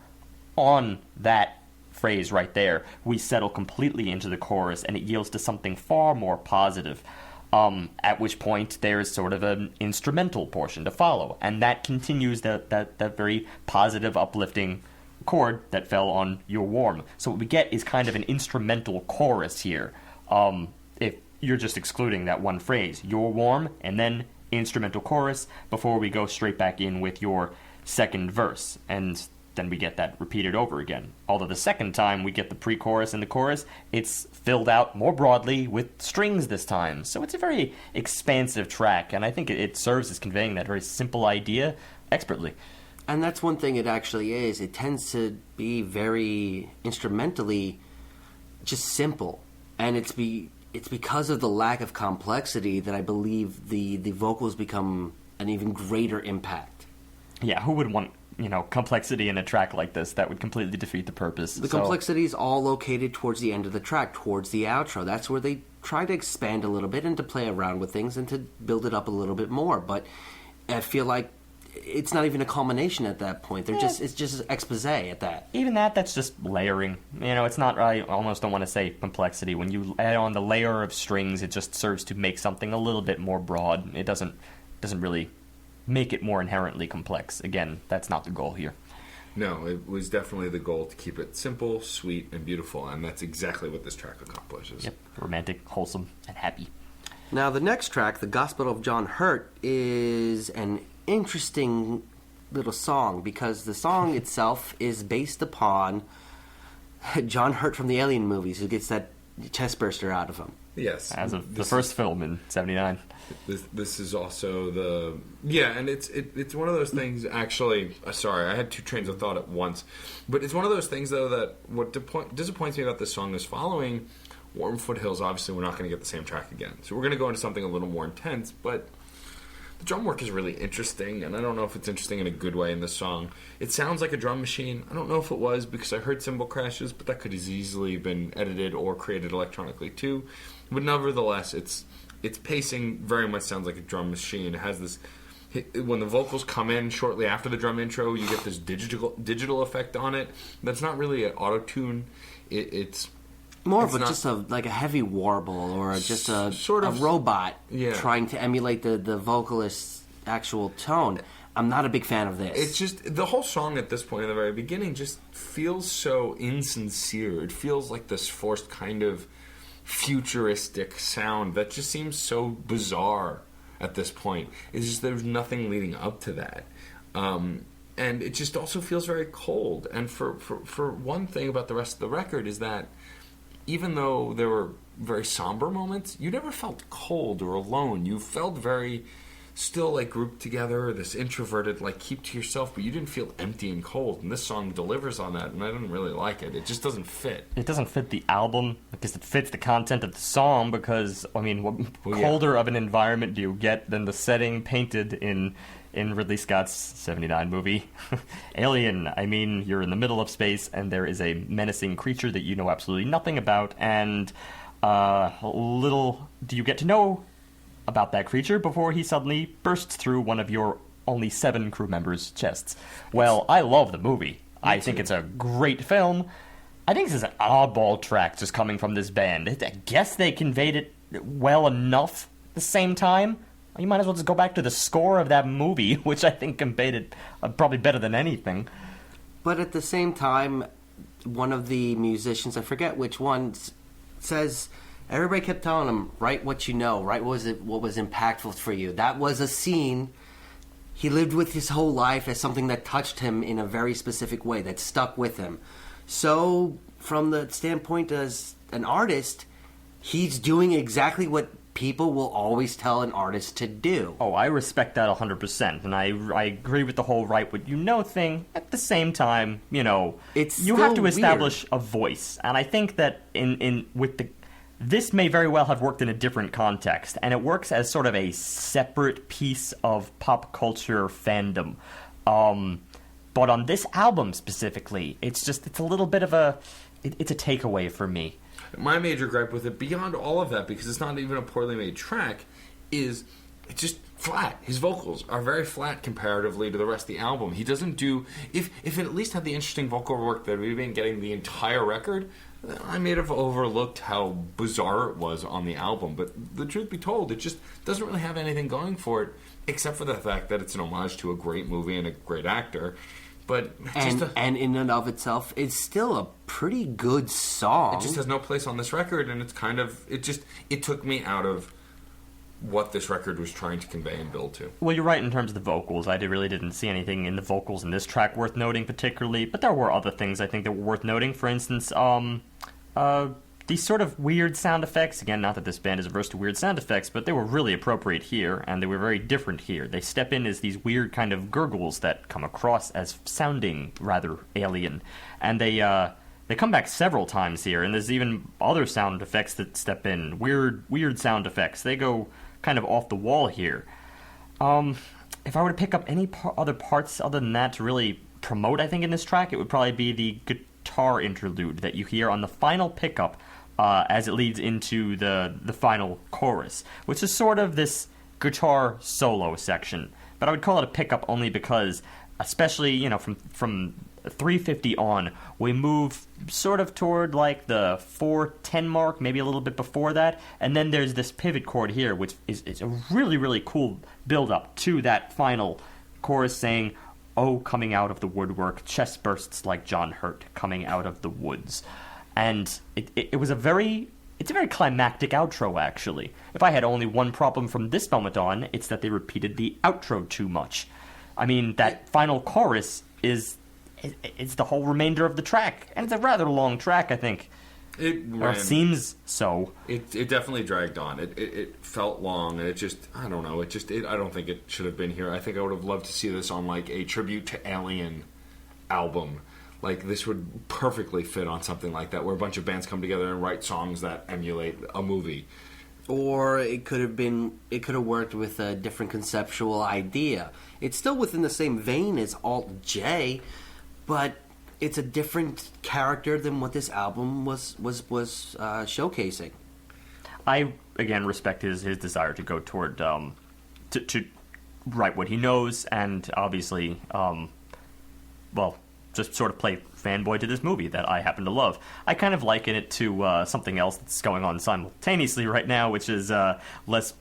On that phrase right there, we settle completely into the chorus, and it yields to something far more positive. At which point there's sort of an instrumental portion to follow, and that continues that very positive, uplifting chord that fell on "You're Warm." So what we get is kind of an instrumental chorus here. If you're just excluding that one phrase, "You're warm," and then instrumental chorus before we go straight back in with your second verse, and then we get that repeated over again. Although the second time we get the pre-chorus and the chorus, it's filled out more broadly with strings this time. So it's a very expansive track, and I think it serves as conveying that very simple idea expertly. And that's one thing it actually is. It tends to be very instrumentally just simple. And it's because of the lack of complexity that I believe the vocals become an even greater impact. Yeah, who would want complexity in a track like this? That would completely defeat the purpose. The complexity is all located towards the end of the track, towards the outro. That's where they try to expand a little bit and to play around with things and to build it up a little bit more. But I feel like it's not even a culmination at that point. It's just expose at that. Even that's just layering. It's not. I almost don't want to say complexity. When you add on the layer of strings, it just serves to make something a little bit more broad. It doesn't really make it more inherently complex. Again, that's not the goal here. No, it was definitely the goal to keep it simple, sweet, and beautiful, and that's exactly what this track accomplishes. Yep, romantic, wholesome, and happy. Now, the next track, The Gospel of John Hurt, is an interesting little song because the song itself is based upon John Hurt from the Alien movies, who gets that chest burster out of him. Yes. As of the first film in 1979. This is also and it's one of those things. Actually, sorry, I had two trains of thought at once, but it's one of those things though that what disappoints me about this song is following Warm Foothills. Obviously, we're not going to get the same track again, so we're going to go into something a little more intense. But the drum work is really interesting, and I don't know if it's interesting in a good way in this song. It sounds like a drum machine. I don't know if it was because I heard cymbal crashes, but that could have easily been edited or created electronically too. But nevertheless, it's pacing very much sounds like a drum machine. It has this. When the vocals come in shortly after the drum intro, you get this digital effect on it. That's not really an auto-tune. It's more of just a heavy warble or just a robot trying to emulate the vocalist's actual tone. I'm not a big fan of this. It's just the whole song at this point in the very beginning just feels so insincere. It feels like this forced kind of futuristic sound that just seems so bizarre at this point. It's just there's nothing leading up to that. And it just also feels very cold. And for one thing about the rest of the record is that even though there were very somber moments, you never felt cold or alone. You felt very still like grouped together, this introverted, like keep to yourself, but you didn't feel empty and cold. And this song delivers on that, and I didn't really like it. It just doesn't fit. It doesn't fit the album because it fits the content of the song. Because I mean, what colder of an environment do you get than the setting painted in Ridley Scott's '79 movie Alien? I mean, you're in the middle of space, and there is a menacing creature that you know absolutely nothing about, and little do you get to know about that creature before he suddenly bursts through one of your only 7 crew members' chests. Well, I love the movie. I think it's a great film. I think this is an oddball track just coming from this band. I guess they conveyed it well enough at the same time. You might as well just go back to the score of that movie, which I think conveyed it probably better than anything. But at the same time, one of the musicians, I forget which one, says everybody kept telling him, write what you know, write what was impactful for you. That was a scene he lived with his whole life as something that touched him in a very specific way, that stuck with him. So, from the standpoint as an artist, he's doing exactly what people will always tell an artist to do. Oh, I respect that 100%, and I agree with the whole write what you know thing. At the same time, you know, you have to establish a voice, and I think that this may very well have worked in a different context, and it works as sort of a separate piece of pop culture fandom. But on this album specifically, it's a little bit of it's a takeaway for me. My major gripe with it, beyond all of that, because it's not even a poorly made track, is it's just flat. His vocals are very flat comparatively to the rest of the album. He doesn't do... If it at least had the interesting vocal work that we've been getting the entire record, I may have overlooked how bizarre it was on the album. But the truth be told, it just doesn't really have anything going for it, except for the fact that it's an homage to a great movie and a great actor. But and in and of itself, it's still a pretty good song. It just has no place on this record, and it's kind of... It took me out of what this record was trying to convey and build to. Well, you're right in terms of the vocals. I really didn't see anything in the vocals in this track worth noting particularly, but there were other things I think that were worth noting. For instance, these sort of weird sound effects. Again, not that this band is averse to weird sound effects, but they were really appropriate here, and they were very different here. They step in as these weird kind of gurgles that come across as sounding rather alien, and they come back several times here, and there's even other sound effects that step in. Weird sound effects. They go kind of off the wall here. If I were to pick up any other parts other than that to really promote, I think, in this track, it would probably be the guitar interlude that you hear on the final pickup as it leads into the final chorus, which is sort of this guitar solo section. But I would call it a pickup only because, especially, you know, from 350 on, we move sort of toward like the 410 mark, maybe a little bit before that, and then there's this pivot chord here, which is a really, really cool build-up to that final chorus saying, "Oh, coming out of the woodwork, chest bursts like John Hurt coming out of the woods." And it's a very climactic outro, actually. If I had only one problem from this moment on, it's that they repeated the outro too much. I mean, that final chorus is the whole remainder of the track, and it's a rather long track, I think. Or seems so. It definitely dragged on. It felt long, and it just, I don't know. I don't think it should have been here. I think I would have loved to see this on like a tribute to Alien album. Like, this would perfectly fit on something like that, where a bunch of bands come together and write songs that emulate a movie. Or it could have worked with a different conceptual idea. It's still within the same vein as Alt J, but it's a different character than what this album was showcasing. I again respect his desire to go toward to write what he knows, and obviously, just sort of play fanboy to this movie that I happen to love. I kind of liken it to something else that's going on simultaneously right now, which is Les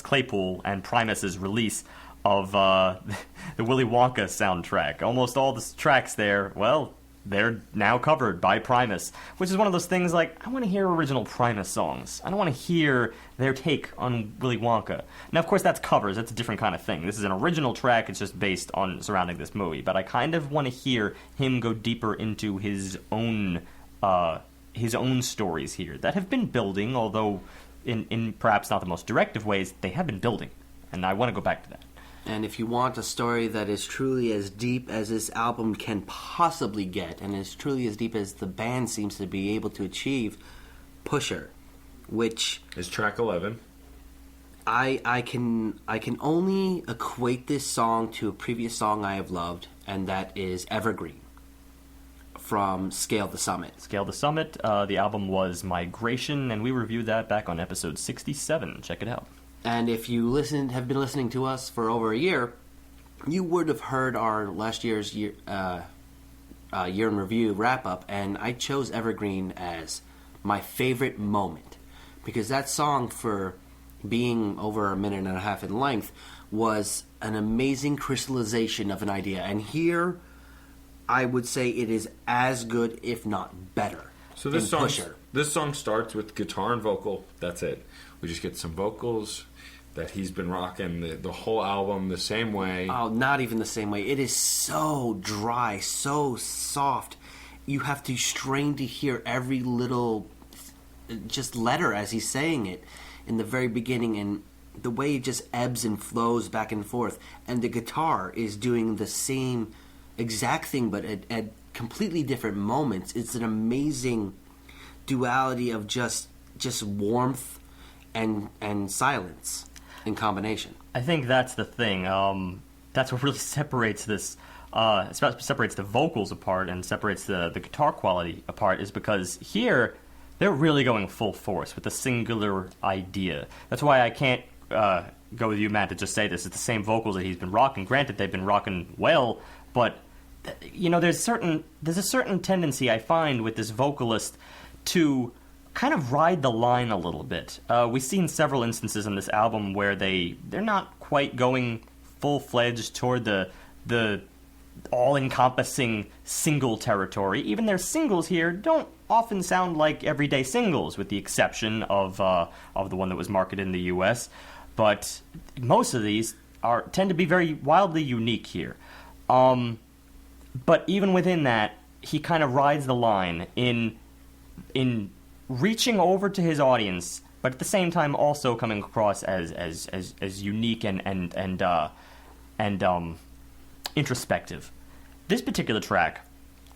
Claypool and Primus's release of the Willy Wonka soundtrack. Almost all the tracks there, well, they're now covered by Primus, which is one of those things like, I want to hear original Primus songs. I don't want to hear their take on Willy Wonka. Now, of course, that's covers. That's a different kind of thing. This is an original track. It's just based on surrounding this movie. But I kind of want to hear him go deeper into his own stories here that have been building, although in perhaps not the most directive ways, they have been building. And I want to go back to that. And if you want a story that is truly as deep as this album can possibly get, and is truly as deep as the band seems to be able to achieve, Pusher, which is track 11. I can only equate this song to a previous song I have loved, and that is Evergreen from Scale the Summit. Scale the Summit. The album was Migration, and we reviewed that back on episode 67. Check it out. And if you have been listening to us for over a year, you would have heard our last year's year in review wrap up, and I chose Evergreen as my favorite moment because that song, for being over a minute and a half in length, was an amazing crystallization of an idea. And here, I would say it is as good, if not better. So this song starts with guitar and vocal. That's it. We just get some vocals that he's been rocking the whole album the same way. Oh, not even the same way. It is so dry, so soft. You have to strain to hear every little just letter as he's saying it in the very beginning, and the way it just ebbs and flows back and forth. And the guitar is doing the same exact thing, but at completely different moments. It's an amazing duality of just warmth and silence in combination. I think that's the thing. That's what really separates this. Separates the vocals apart and separates the guitar quality apart, is because here they're really going full force with a singular idea. That's why I can't go with you, Matt, to just say this. It's the same vocals that he's been rocking. Granted, they've been rocking well, but there's a certain tendency I find with this vocalist to kind of ride the line a little bit. We've seen several instances in this album where they're not quite going full-fledged toward the all-encompassing single territory. Even their singles here don't often sound like everyday singles, with the exception of the one that was marketed in the U.S. But most of these tend to be very wildly unique here. But even within that, he kind of rides the line in reaching over to his audience, but at the same time also coming across as unique and introspective. This particular track,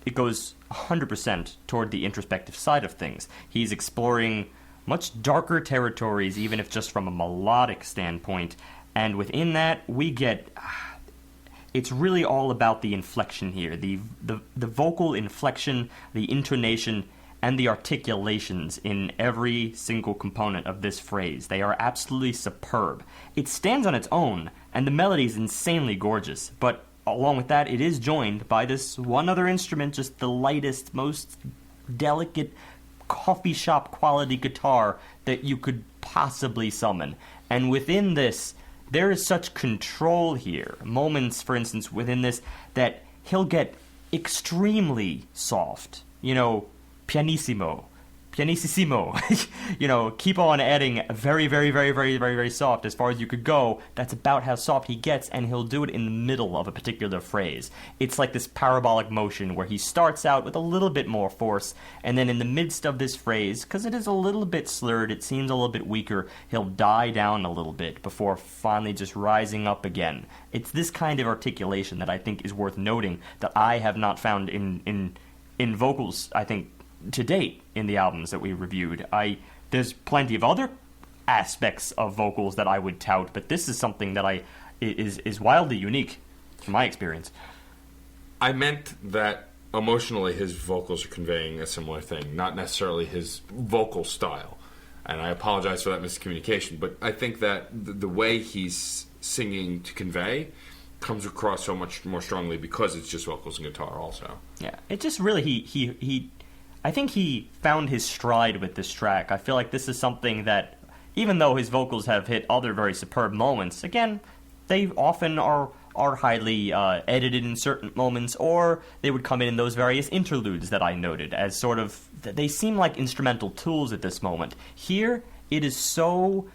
it goes 100% toward the introspective side of things. He's exploring much darker territories, even if just from a melodic standpoint, and within that we get... It's really all about the inflection here, the vocal inflection, the intonation, and the articulations in every single component of this phrase. They are absolutely superb. It stands on its own, and the melody is insanely gorgeous, but along with that, it is joined by this one other instrument, just the lightest, most delicate coffee shop quality guitar that you could possibly summon. And within this, there is such control here. Moments, for instance, within this, that he'll get extremely soft. Pianissimo, keep on adding very, very, very, very, very, very soft as far as you could go. That's about how soft he gets, and he'll do it in the middle of a particular phrase. It's like this parabolic motion where he starts out with a little bit more force, and then in the midst of this phrase, because it is a little bit slurred, it seems a little bit weaker, he'll die down a little bit before finally just rising up again. It's this kind of articulation that I think is worth noting that I have not found in vocals, I think, to date in the albums that we reviewed. There's plenty of other aspects of vocals that I would tout, but this is something that is wildly unique from my experience. I meant that emotionally his vocals are conveying a similar thing, not necessarily his vocal style. And I apologize for that miscommunication, but I think that the way he's singing to convey comes across so much more strongly because it's just vocals and guitar also. Yeah, it just really, I think he found his stride with this track. I feel like this is something that, even though his vocals have hit other very superb moments, again, they often are are highly edited in certain moments, or they would come in those various interludes that I noted as sort of, they seem like instrumental tools at this moment. Here, it is so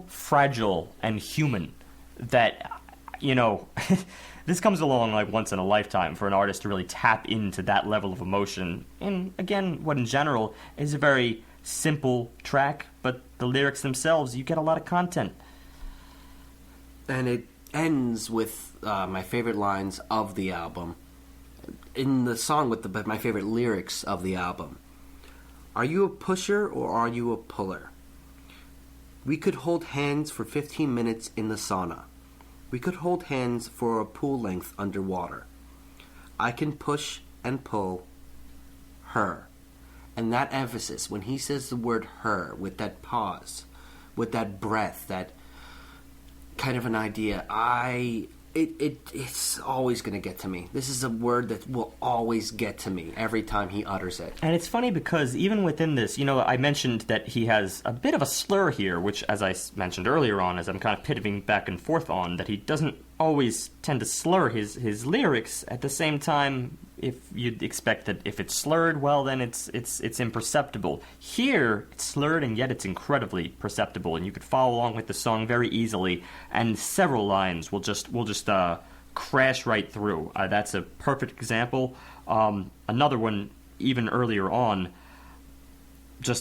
fragile and human that, this comes along like once in a lifetime for an artist to really tap into that level of emotion. And again, what in general is a very simple track, but the lyrics themselves, you get a lot of content. And it ends with my favorite lines of the album. In the song with my favorite lyrics of the album. Are you a pusher or are you a puller? We could hold hands for 15 minutes in the sauna. We could hold hands for a pool length underwater. I can push and pull her. And that emphasis, when he says the word her, with that pause, with that breath, that kind of an idea, it's always going to get to me. This is a word that will always get to me every time he utters it. And it's funny because even within this, I mentioned that he has a bit of a slur here, which, as I mentioned earlier on, as I'm kind of pivoting back and forth on, that he doesn't always tend to slur his lyrics. At the same time, if you'd expect that if it's slurred, well, then it's imperceptible. Here, it's slurred, and yet it's incredibly perceptible, and you could follow along with the song very easily, and several lines will just crash right through. That's a perfect example. Another one, even earlier on,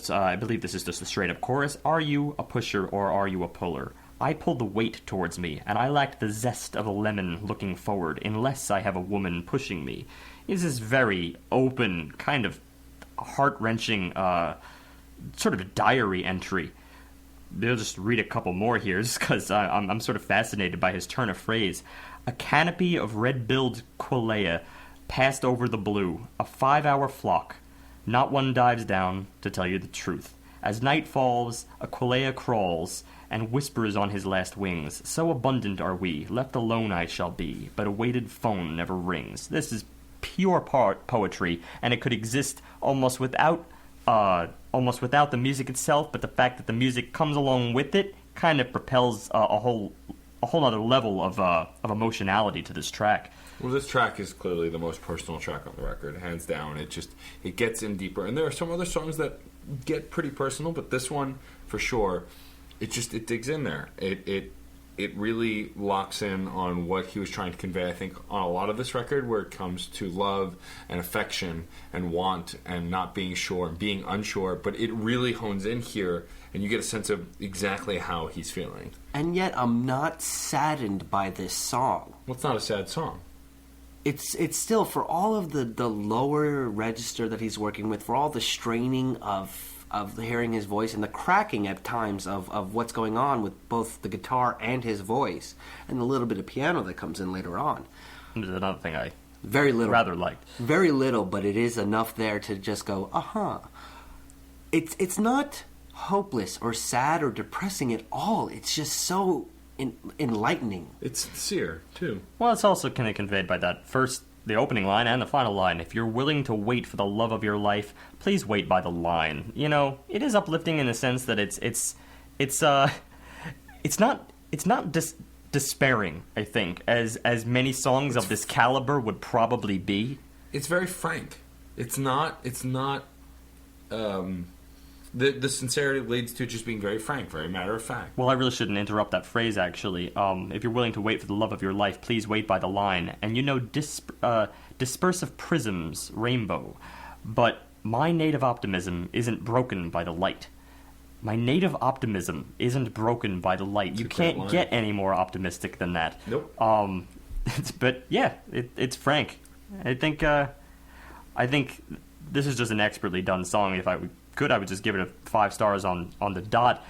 I believe this is just a straight-up chorus. Are you a pusher or are you a puller? I pull the weight towards me, and I lack the zest of a lemon looking forward, unless I have a woman pushing me. This is very open, kind of heart-wrenching, sort of a diary entry. I'll just read a couple more here, just because I'm sort of fascinated by his turn of phrase. A canopy of red-billed qualia passed over the blue, a 5-hour flock. Not one dives down, to tell you the truth. As night falls, a qualia crawls, and whispers on his last wings. So abundant are we, left alone I shall be, but a weighted phone never rings. This is pure poetry, and it could exist almost without the music itself, but the fact that the music comes along with it kind of propels a whole other level of emotionality to this track. Well, this track is clearly the most personal track on the record, hands down. It gets in deeper, and there are some other songs that get pretty personal, but this one, for sure, it digs in there. It really locks in on what he was trying to convey, I think, on a lot of this record, where it comes to love and affection and want and not being sure and being unsure, but it really hones in here, and you get a sense of exactly how he's feeling. And yet I'm not saddened by this song. Well, it's not a sad song. It's still, for all of the lower register that he's working with, for all the straining of hearing his voice and the cracking at times of what's going on with both the guitar and his voice, and the little bit of piano that comes in later on. There's another thing I very little rather liked. Very little, but it is enough there to just go, It's not hopeless or sad or depressing at all. It's just so enlightening. It's sincere, too. Well, it's also kind of conveyed by the opening line and the final line. If you're willing to wait for the love of your life, please wait by the line. It is uplifting in the sense that it's not despairing, I think, as many songs of this caliber would probably be. It's very frank. It's not the sincerity leads to just being very frank, very matter of fact. Well, I really shouldn't interrupt that phrase, actually. If you're willing to wait for the love of your life, please wait by the line. And dispersive prisms, rainbow. But my native optimism isn't broken by the light. My native optimism isn't broken by the light. You can't get any more optimistic than that. Nope. But yeah, it's frank. I think this is just an expertly done song. If I could, I would just give it 5 stars on the dot.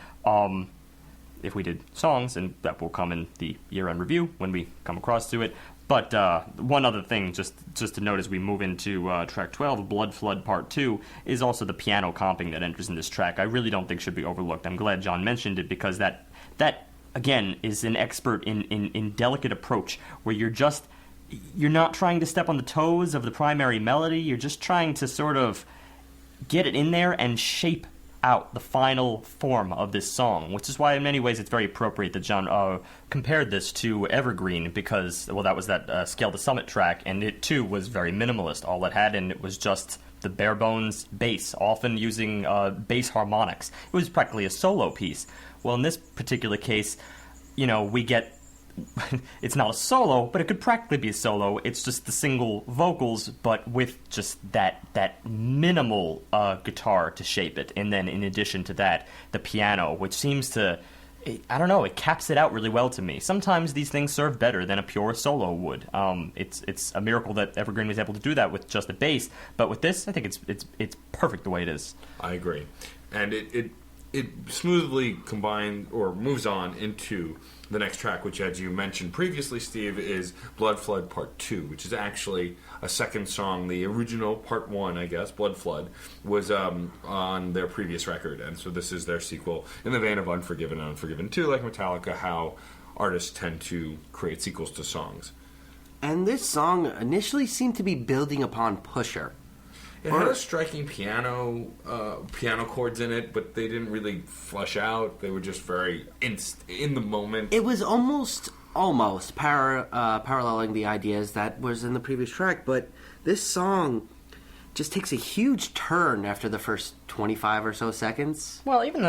If we did songs, and that will come in the year-end review when we come across to it. But one other thing, just to note as we move into track 12, Bloodflood Part 2, is also the piano comping that enters in this track. I really don't think should be overlooked. I'm glad John mentioned it, because that again, is an expert in delicate approach, where you're not trying to step on the toes of the primary melody, you're just trying to sort of get it in there and shape out the final form of this song, which is why in many ways it's very appropriate that John compared this to Evergreen, because, well, that was that Scale the Summit track, and it too was very minimalist. All it had in it was just the bare bones bass, often using bass harmonics. It was practically a solo piece. Well, in this particular case, we get it's not a solo, but it could practically be a solo. It's just the single vocals, but with just that minimal guitar to shape it. And then in addition to that, the piano, which seems to, I don't know, it caps it out really well to me. Sometimes these things serve better than a pure solo would. It's a miracle that Evergreen was able to do that with just the bass, but with this, I think it's perfect the way it is. I agree. And it smoothly combines or moves on into the next track, which, as you mentioned previously, Steve, is Bloodflood Part 2, which is actually a second song. The original Part 1, I guess, Bloodflood, was on their previous record, and so this is their sequel in the vein of Unforgiven and Unforgiven 2, like Metallica, how artists tend to create sequels to songs. And this song initially seemed to be building upon Pusher. It had a striking piano chords in it, but they didn't really flesh out. They were just very in the moment. It was almost paralleling the ideas that was in the previous track, but this song just takes a huge turn after the first 25 or so seconds. Well, even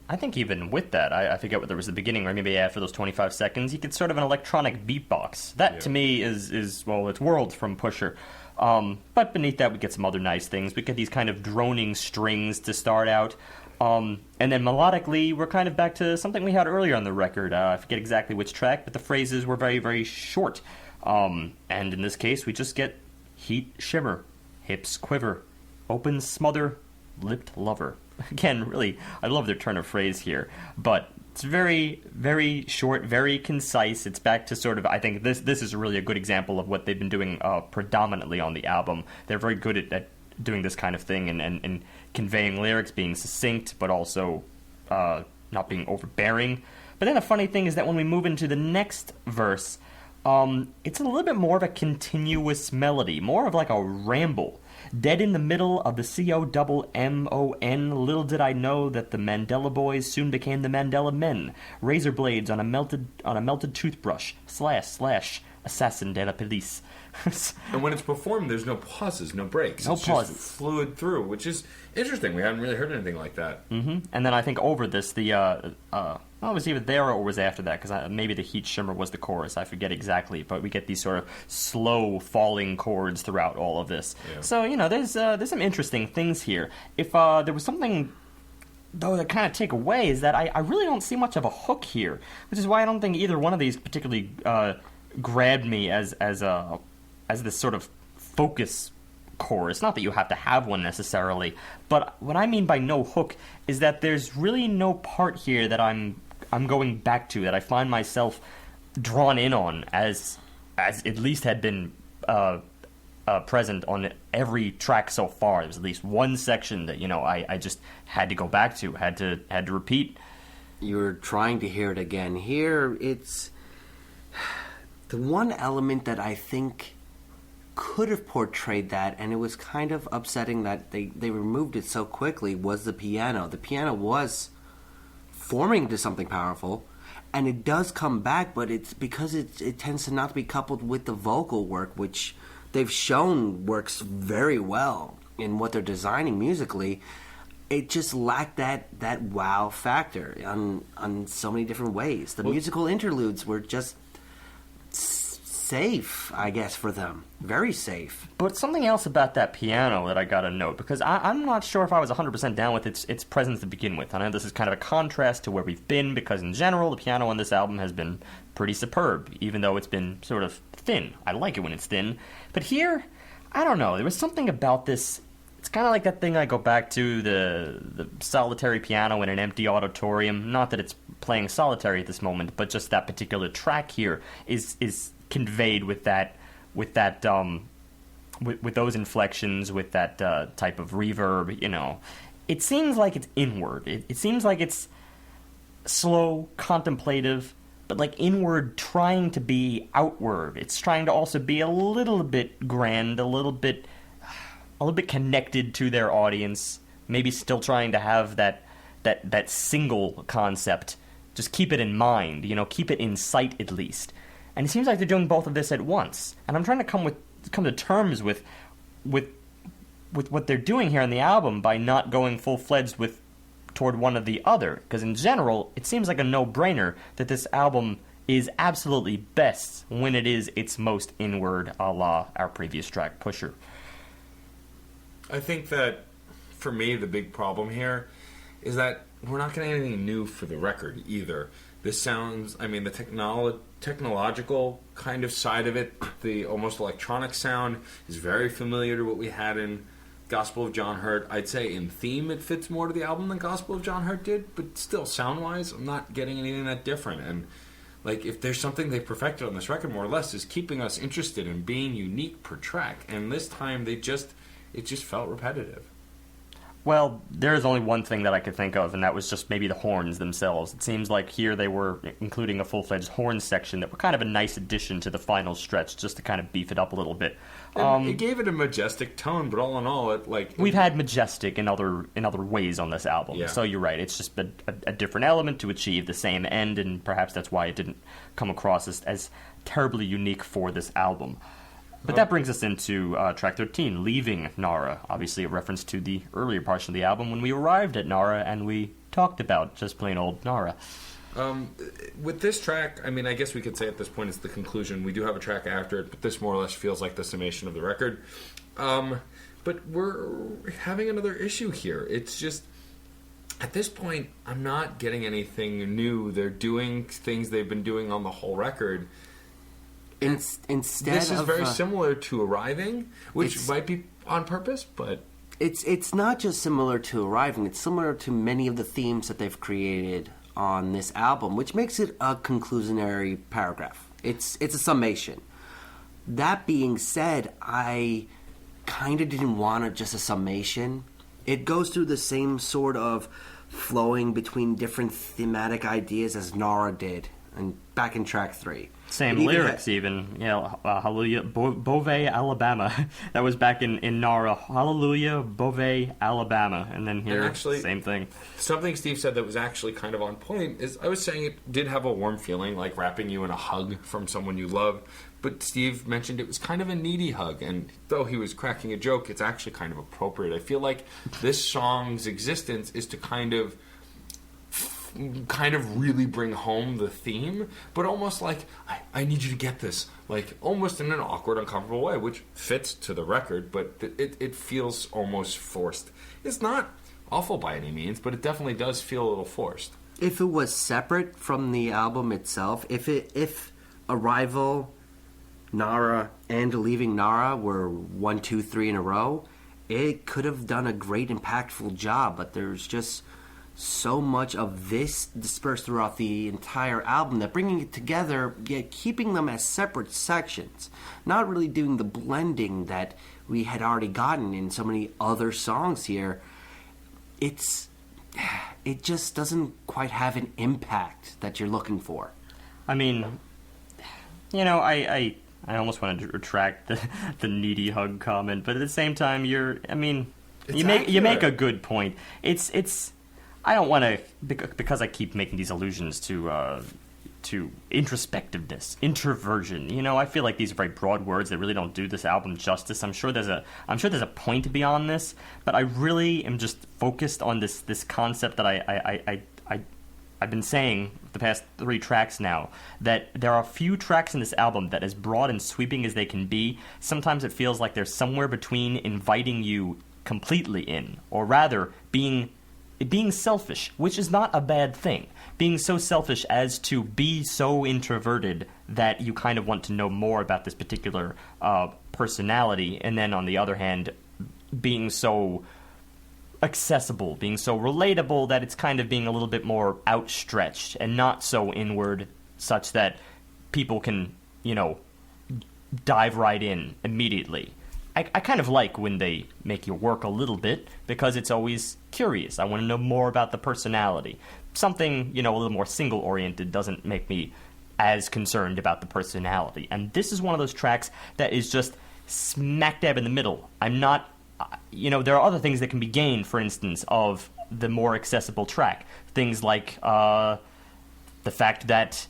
I think even with that, I forget what there was at the beginning, or maybe after those 25 seconds, you get sort of an electronic beatbox. That, to me, is well, it's Worlds from Pusher. But beneath that, we get some other nice things. We get these kind of droning strings to start out. And then melodically, we're kind of back to something we had earlier on the record. I forget exactly which track, but the phrases were very, very short. And in this case, we just get heat shimmer, hips quiver, open smother, lipped lover. Again, really, I love their turn of phrase here. But it's very, very short, very concise. It's back to sort of, I think this is really a good example of what they've been doing predominantly on the album. They're very good at doing this kind of thing and conveying lyrics, being succinct, but also not being overbearing. But then the funny thing is that when we move into the next verse, it's a little bit more of a continuous melody, more of like a ramble. Dead in the middle of the COMMON, little did I know that the Mandela boys soon became the Mandela men. Razor blades on a melted toothbrush. / assassin de la police. And when it's performed, there's no pauses, no breaks. It's just fluid through, which is interesting. We haven't really heard anything like that. Mm-hmm. And then I think over this, it was either there or was after that, because maybe the heat shimmer was the chorus. I forget exactly, but we get these sort of slow falling chords throughout all of this. Yeah. So there's some interesting things here. If there was something though that kind of take away is that I really don't see much of a hook here, which is why I don't think either one of these particularly grabbed me as this sort of focus chorus. Not that you have to have one necessarily, but what I mean by no hook is that there's really no part here that I'm going back to, that I find myself drawn in on as at least had been present on every track so far. There was at least one section that I just had to go back to, had to repeat. You're trying to hear it again. Here, it's the one element that I think could have portrayed that, and it was kind of upsetting that they removed it so quickly, was the piano. The piano was forming into something powerful, and it does come back, but it's because it tends to not be coupled with the vocal work, which they've shown works very well in what they're designing musically. It just lacked that wow factor on so many different ways. The musical interludes were just safe, I guess, for them. Very safe. But something else about that piano that I gotta note, because I'm not sure if I was 100% down with its presence to begin with. I know this is kind of a contrast to where we've been, because in general, the piano on this album has been pretty superb, even though it's been sort of thin. I like it when it's thin. But here, I don't know, there was something about this. It's kind of like that thing I go back to, the solitary piano in an empty auditorium. Not that it's playing solitary at this moment, but just that particular track here is conveyed with those inflections, with that type of reverb. It seems like it's inward. It seems like it's slow, contemplative, but like inward, trying to be outward. It's trying to also be a little bit grand, a little bit connected to their audience, maybe still trying to have that single concept. Just keep it in mind, keep it in sight at least. And it seems like they're doing both of this at once. And I'm trying to come to terms with what they're doing here on the album by not going full-fledged toward one or the other. Because in general, it seems like a no-brainer that this album is absolutely best when it is its most inward, a la our previous track, Pusher. I think that, for me, the big problem here is that we're not getting anything new for the record either. This sounds, the technological kind of side of it, the almost electronic sound, is very familiar to what we had in Gospel of John Hurt. I'd say in theme it fits more to the album than Gospel of John Hurt did, but still, sound-wise, I'm not getting anything that different. And if there's something they perfected on this record, more or less, is keeping us interested in being unique per track. And this time, it just felt repetitive. Well, there is only one thing that I could think of, and that was just maybe the horns themselves. It seems like here they were including a full-fledged horn section that were kind of a nice addition to the final stretch, just to kind of beef it up a little bit. It gave it a majestic tone, but all in all, we've had majestic in other ways on this album. Yeah. So you're right. It's just a different element to achieve the same end, and perhaps that's why it didn't come across as terribly unique for this album. But that brings us into track 13, Leaving Nara. Obviously a reference to the earlier portion of the album when we arrived at Nara and we talked about just plain old Nara. With this track, I guess we could say at this point it's the conclusion. We do have a track after it, but this more or less feels like the summation of the record. But we're having another issue here. It's just, at this point, I'm not getting anything new. They're doing things they've been doing on the whole record. Instead, this is very similar to Arriving, which might be on purpose, but it's not just similar to Arriving. It's similar to many of the themes that they've created on this album, which makes it a conclusionary paragraph. It's a summation. That being said, I kind of didn't want just a summation. It goes through the same sort of flowing between different thematic ideas as Nara did, and back in track 3. Same lyrics, Hallelujah, Beauvais, Alabama. That was back in Nara. Hallelujah, Beauvais, Alabama. And then here, actually, same thing. Something Steve said that was actually kind of on point is, I was saying it did have a warm feeling, like wrapping you in a hug from someone you love. But Steve mentioned it was kind of a needy hug. And though he was cracking a joke, it's actually kind of appropriate. I feel like this song's existence is to kind of really bring home the theme, but almost like, I need you to get this, like almost in an awkward, uncomfortable way, which fits to the record, but it feels almost forced. It's not awful by any means, but it definitely does feel a little forced. If it was separate from the album itself, if Arrival, Nara, and Leaving Nara were 1, 2, 3 in a row, it could have done a great, impactful job, but there's just so much of this dispersed throughout the entire album that bringing it together, yet keeping them as separate sections, not really doing the blending that we had already gotten in so many other songs here, it just doesn't quite have an impact that you're looking for. I almost wanted to retract the needy hug comment, but at the same time, you make a good point. It's I don't want to, because I keep making these allusions to introspectiveness, introversion. I feel like these are very broad words that really don't do this album justice. I'm sure there's a point beyond this, but I really am just focused on this concept that I've been saying the past 3 tracks now, that there are a few tracks in this album that, as broad and sweeping as they can be, sometimes it feels like they're somewhere between inviting you completely in, or rather being selfish, which is not a bad thing. Being so selfish as to be so introverted that you kind of want to know more about this particular personality, and then on the other hand, being so accessible, being so relatable that it's kind of being a little bit more outstretched and not so inward, such that people can, dive right in immediately. I kind of like when they make you work a little bit, because it's always curious. I want to know more about the personality. Something, a little more single-oriented doesn't make me as concerned about the personality. And this is one of those tracks that is just smack dab in the middle. I'm not there are other things that can be gained, for instance, of the more accessible track. Things like the fact that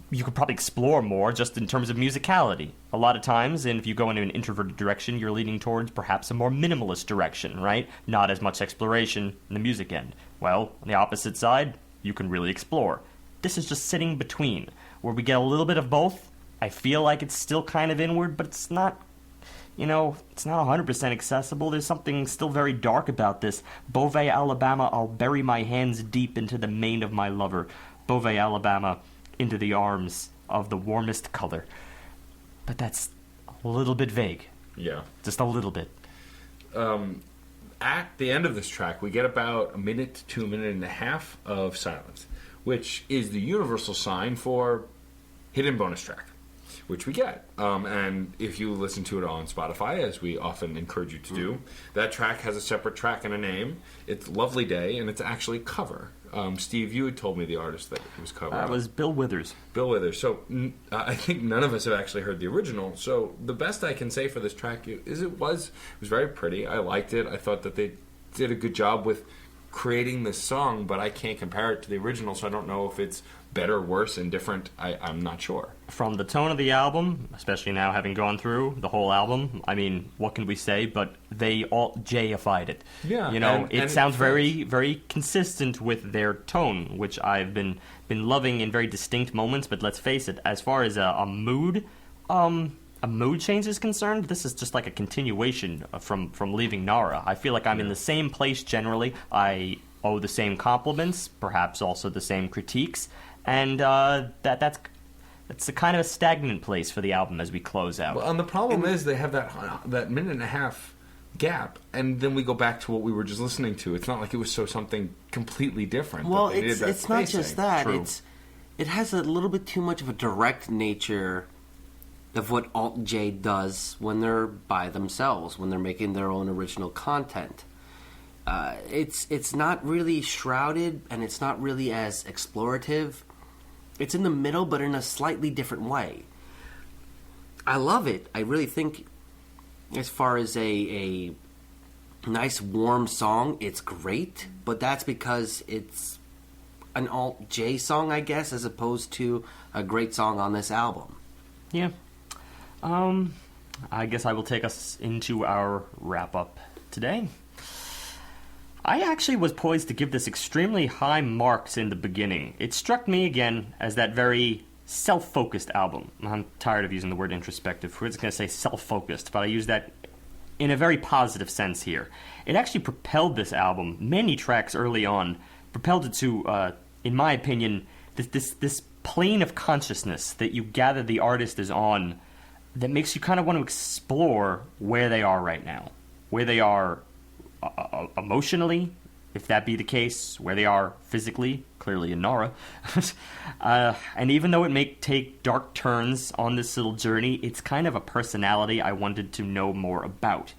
you could probably explore more just in terms of musicality. A lot of times, and if you go into an introverted direction, you're leaning towards perhaps a more minimalist direction, right? Not as much exploration in the music end. Well, on the opposite side, you can really explore. This is just sitting between, where we get a little bit of both. I feel like it's still kind of inward, but it's not, it's not 100% accessible. There's something still very dark about this. Beauvais, Alabama, I'll bury my hands deep into the mane of my lover. Beauvais, Alabama, into the arms of the warmest color. But that's a little bit vague. Yeah. Just a little bit. At the end of this track, we get about a minute to a minute and a half of silence, which is the universal sign for hidden bonus track, which we get. And if you listen to it on Spotify, as we often encourage you to do, that track has a separate track and a name. It's Lovely Day, and it's actually cover. Steve, you had told me the artist that it was covered. That was Bill Withers. Bill Withers. So I think none of us have actually heard the original. So the best I can say for this track is it was very pretty. I liked it. I thought that they did a good job with creating this song, but I can't compare it to the original, so I don't know if it's better, worse, and different. I'm not sure. From the tone of the album, especially now having gone through the whole album, I mean, what can we say? But they all J-ified it. Yeah. It sounds very, very consistent with their tone, which I've been loving in very distinct moments. But let's face it, as far as a mood change is concerned, this is just like a continuation from leaving Nara. I feel like I'm in the same place generally. I owe the same compliments, perhaps also the same critiques. And that's a kind of a stagnant place for the album as we close out. Well, and the problem is they have that minute and a half gap, and then we go back to what we were just listening to. It's not like it was something completely different. Well, it's not just that. True. It has a little bit too much of a direct nature of what Alt J does when they're by themselves, when they're making their own original content. It's not really shrouded, and it's not really as explorative. It's in the middle, but in a slightly different way. I love it. I really think, as far as a nice, warm song, it's great. But that's because it's an Alt J song, I guess, as opposed to a great song on this album. Yeah. I guess I will take us into our wrap-up today. I actually was poised to give this extremely high marks in the beginning. It struck me, again, as that very self-focused album. I'm tired of using the word introspective. We're just going to say self-focused, but I use that in a very positive sense here. It actually propelled this album, many tracks early on, propelled it to, in my opinion, this plane of consciousness that you gather the artist is on that makes you kind of want to explore where they are right now, where they are emotionally, if that be the case, where they are physically, clearly in Nara. And even though it may take dark turns on this little journey, it's kind of a personality I wanted to know more about.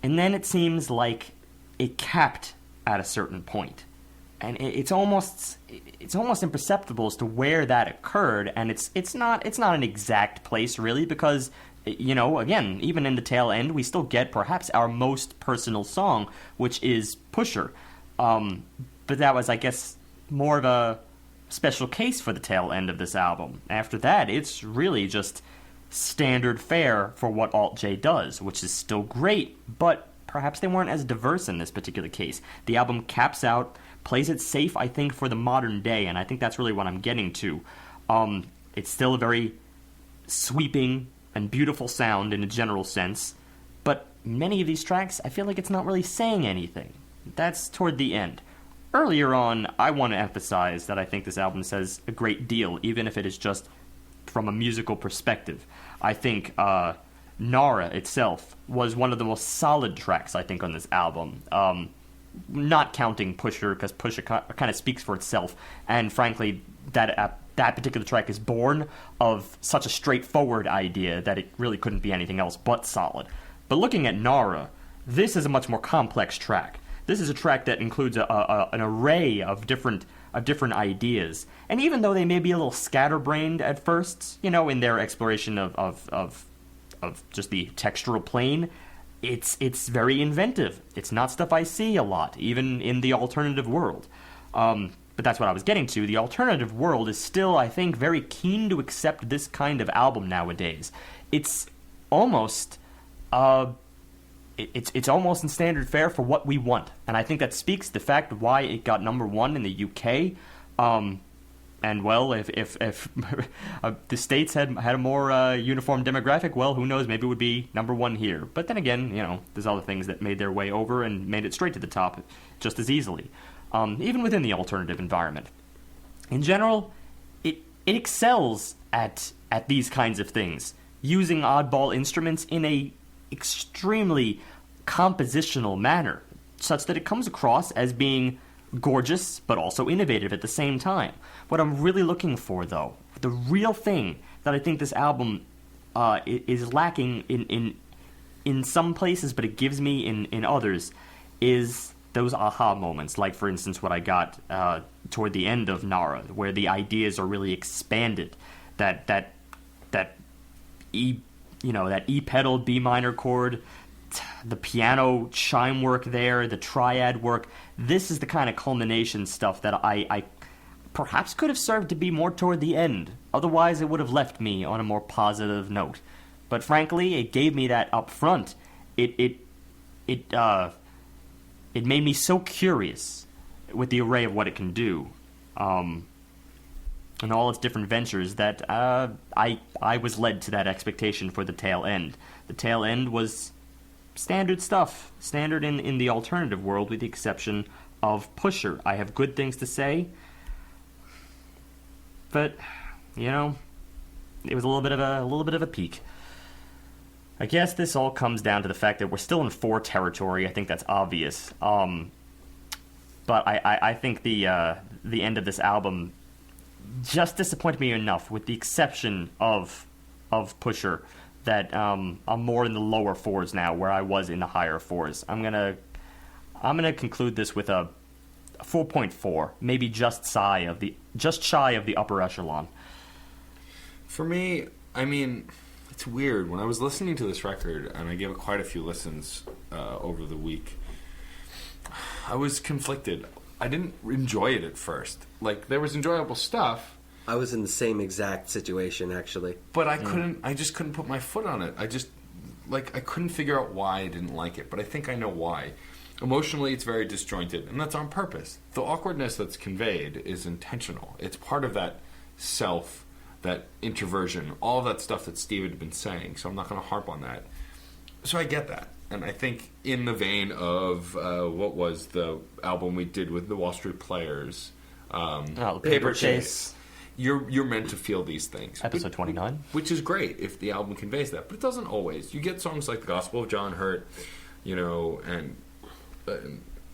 And then it seems like it capped at a certain point. And it's almost imperceptible as to where that occurred, and it's not an exact place really, because again, even in the tail end, we still get perhaps our most personal song, which is Pusher. But that was, I guess, more of a special case for the tail end of this album. After that, it's really just standard fare for what Alt J does, which is still great, but perhaps they weren't as diverse in this particular case. The album caps out, plays it safe, I think, for the modern day, and I think that's really what I'm getting to. It's still a very sweeping and beautiful sound in a general sense, but many of these tracks, I feel like it's not really saying anything. That's toward the end. Earlier on, I want to emphasize that I think this album says a great deal, even if it is just from a musical perspective. I think Nara itself was one of the most solid tracks, I think, on this album. Not counting Pusher, because Pusher kind of speaks for itself, and frankly, that particular track is born of such a straightforward idea that it really couldn't be anything else but solid. But looking at Nara, this is a much more complex track. This is a track that includes an array of different ideas, and even though they may be a little scatterbrained at first, in their exploration of just the textural plane, it's very inventive. It's not stuff I see a lot, even in the alternative world. But that's what I was getting to. The alternative world is still, I think, very keen to accept this kind of album nowadays. It's almost, it's almost in standard fare for what we want, and I think that speaks to the fact of why it got #1 in the UK. And well, if the States had a more uniform demographic, well, who knows? Maybe it would be #1 here. But then again, there's other things that made their way over and made it straight to the top just as easily. Even within the alternative environment, in general, it excels at these kinds of things, using oddball instruments in a extremely compositional manner, such that it comes across as being gorgeous but also innovative at the same time. What I'm really looking for, though, the real thing that I think this album is lacking in some places, but it gives me in others, is those aha moments. Like, for instance, what I got toward the end of Nara, where the ideas are really expanded. That E pedal B minor chord, the piano chime work there, the triad work. This is the kind of culmination stuff that I perhaps could have served to be more toward the end. Otherwise, it would have left me on a more positive note. But frankly, it gave me that up front. It made me so curious with the array of what it can do, and all its different ventures, that I was led to that expectation for the tail end. The tail end was standard stuff, standard in the alternative world, with the exception of Pusher. I have good things to say, but it was a little bit of a peak. I guess this all comes down to the fact that we're still in 4 territory. I think that's obvious. But I think the end of this album just disappointed me enough, with the exception of Pusher, that I'm more in the lower 4s now, where I was in the higher 4s. I'm gonna conclude this with a 4.4, maybe just shy of the upper echelon. For me, I mean, it's weird. When I was listening to this record, and I gave it quite a few listens over the week, I was conflicted. I didn't enjoy it at first. Like, there was enjoyable stuff. I was in the same exact situation, actually. But I just couldn't put my foot on it. I couldn't figure out why I didn't like it. But I think I know why. Emotionally, it's very disjointed, and that's on purpose. The awkwardness that's conveyed is intentional. It's part of that self, that introversion, all of that stuff that Steve had been saying, so I'm not going to harp on that. So I get that. And I think in the vein of what was the album we did with the Wall Street Players, Paper Chase. You're meant to feel these things. Episode 29. Which is great if the album conveys that, but it doesn't always. You get songs like The Gospel of John Hurt, and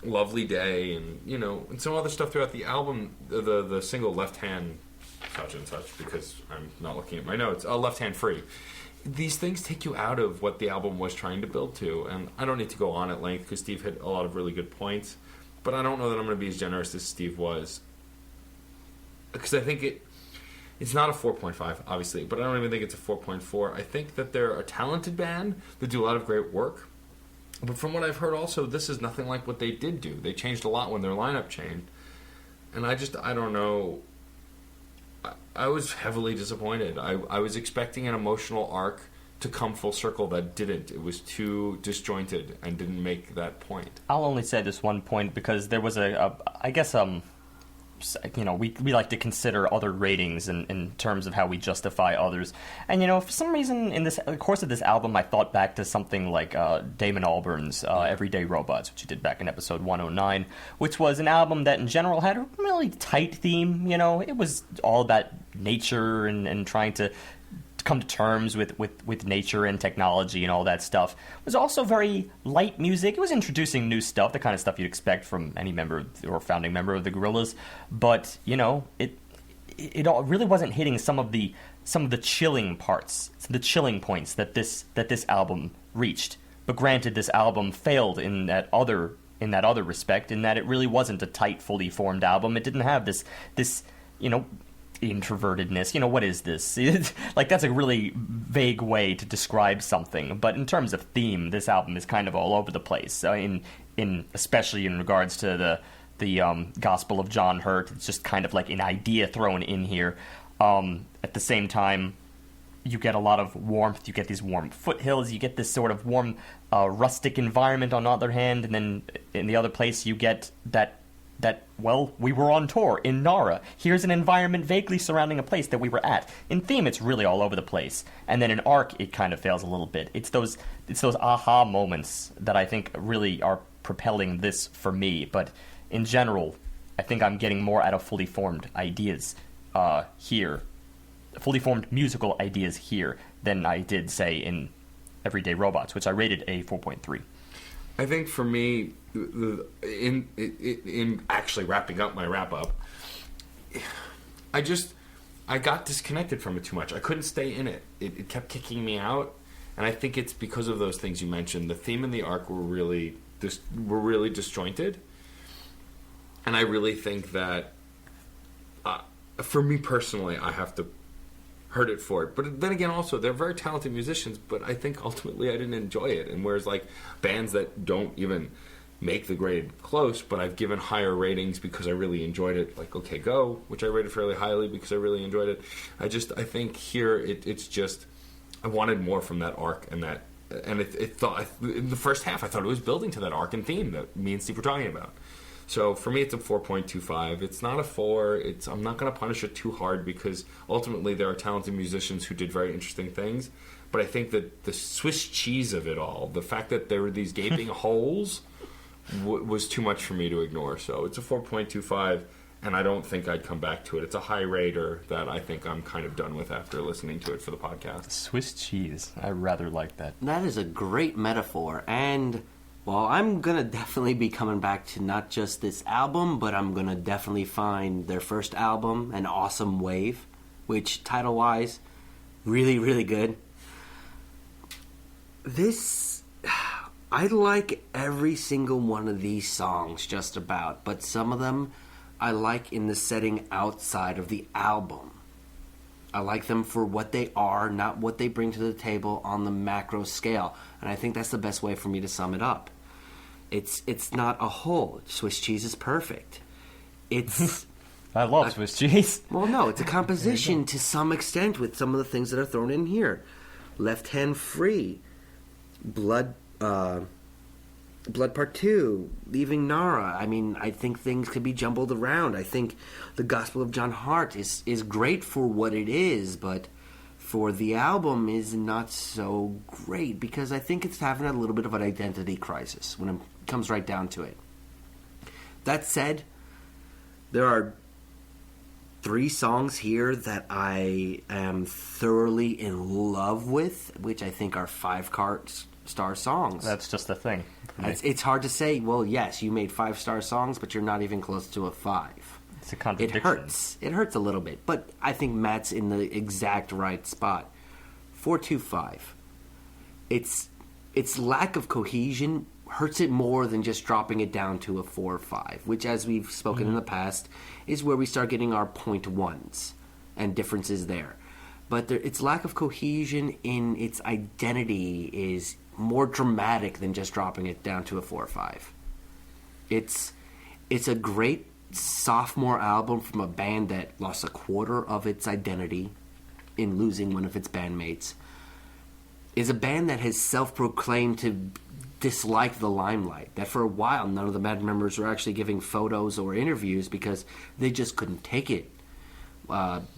Lovely Day, and some other stuff throughout the album. The single Left Hand such and such, because I'm not looking at my notes. Left Hand Free. These things take you out of what the album was trying to build to, and I don't need to go on at length because Steve hit a lot of really good points, but I don't know that I'm going to be as generous as Steve was, because I think it's not a 4.5, obviously, but I don't even think it's a 4.4. I think that they're a talented band that do a lot of great work, but from what I've heard also, this is nothing like what they did do. They changed a lot when their lineup changed, and I don't know. I was heavily disappointed. I was expecting an emotional arc to come full circle that didn't. It was too disjointed and didn't make that point. I'll only say this one point because there was we like to consider other ratings in terms of how we justify others. And, for some reason, in the course of this album, I thought back to something like Damon Albarn's Everyday Robots, which he did back in episode 109, which was an album that, in general, had a really tight theme. It was all about nature and trying to come to terms with nature and technology and all that stuff. It was also very light music. It was introducing new stuff, the kind of stuff you'd expect from any member or founding member of the Gorillaz. But it all really wasn't hitting some of the chilling parts, the chilling points that this album reached. But granted, this album failed in that other respect, in that it really wasn't a tight, fully formed album. It didn't have this introvertedness. What is this? Like, that's a really vague way to describe something. But in terms of theme, this album is kind of all over the place. In especially in regards to the Gospel of John Hurt, it's just kind of like an idea thrown in here. At the same time, you get a lot of warmth. You get these warm foothills. You get this sort of warm, rustic environment on the other hand. And then in the other place, you get that, well, we were on tour in Nara. Here's an environment vaguely surrounding a place that we were at. In theme, it's really all over the place. And then in arc, it kind of fails a little bit. It's those aha moments that I think really are propelling this for me. But in general, I think I'm getting more out of fully formed ideas here. Fully formed musical ideas here than I did, say, in Everyday Robots, which I rated a 4.3. I think for me, in actually wrapping up my wrap-up, I got disconnected from it too much. I couldn't stay in it. It kept kicking me out, and I think it's because of those things you mentioned. The theme and the arc were really disjointed, and I really think that, for me personally, I have to hurt it for it. But then again, also, they're very talented musicians, but I think ultimately I didn't enjoy it. And whereas, like, bands that don't even make the grade close, but I've given higher ratings because I really enjoyed it, like OK Go, which I rated fairly highly because I really enjoyed it. I think here it's just, I wanted more from that arc and that, and it thought, in the first half, I thought it was building to that arc and theme that me and Steve were talking about. So for me, it's a 4.25. It's not a 4. I'm not going to punish it too hard because ultimately there are talented musicians who did very interesting things. But I think that the Swiss cheese of it all, the fact that there were these gaping holes, was too much for me to ignore. So it's a 4.25, and I don't think I'd come back to it. It's a high rater that I think I'm kind of done with after listening to it for the podcast. Swiss cheese. I rather like that. That is a great metaphor, and... well, I'm going to definitely be coming back to not just this album, but I'm going to definitely find their first album, An Awesome Wave, which, title-wise, really, really good. I like every single one of these songs, just about, but some of them I like in the setting outside of the album. I like them for what they are, not what they bring to the table on the macro scale. And I think that's the best way for me to sum it up. It's not a whole. Swiss cheese is perfect. It's... I love Swiss cheese. Well, no, it's a composition to some extent with some of the things that are thrown in here. Left Hand Free, Blood Part 2, Leaving Nara. I mean, I think things could be jumbled around. I think the Gospel of John Hart is great for what it is, but for the album is not so great because I think it's having a little bit of an identity crisis when it comes right down to it. That said, there are 3 songs here that I am thoroughly in love with, which I think are 5-star songs. That's just the thing. It's hard to say, well, yes, you made 5-star songs, but you're not even close to a 5. It's a contradiction. It hurts. It hurts a little bit, but I think Matt's in the exact right spot. 4.25. Its lack of cohesion hurts it more than just dropping it down to a 4 or 5, which, as we've spoken in the past, is where we start getting our 0.1s and differences there. But its lack of cohesion in its identity is more dramatic than just dropping it down to a 4 or 5. It's a great sophomore album from a band that lost a quarter of its identity in losing one of its bandmates. Is a band that has self-proclaimed to dislike the limelight. That for a while, none of the band members were actually giving photos or interviews because they just couldn't take it.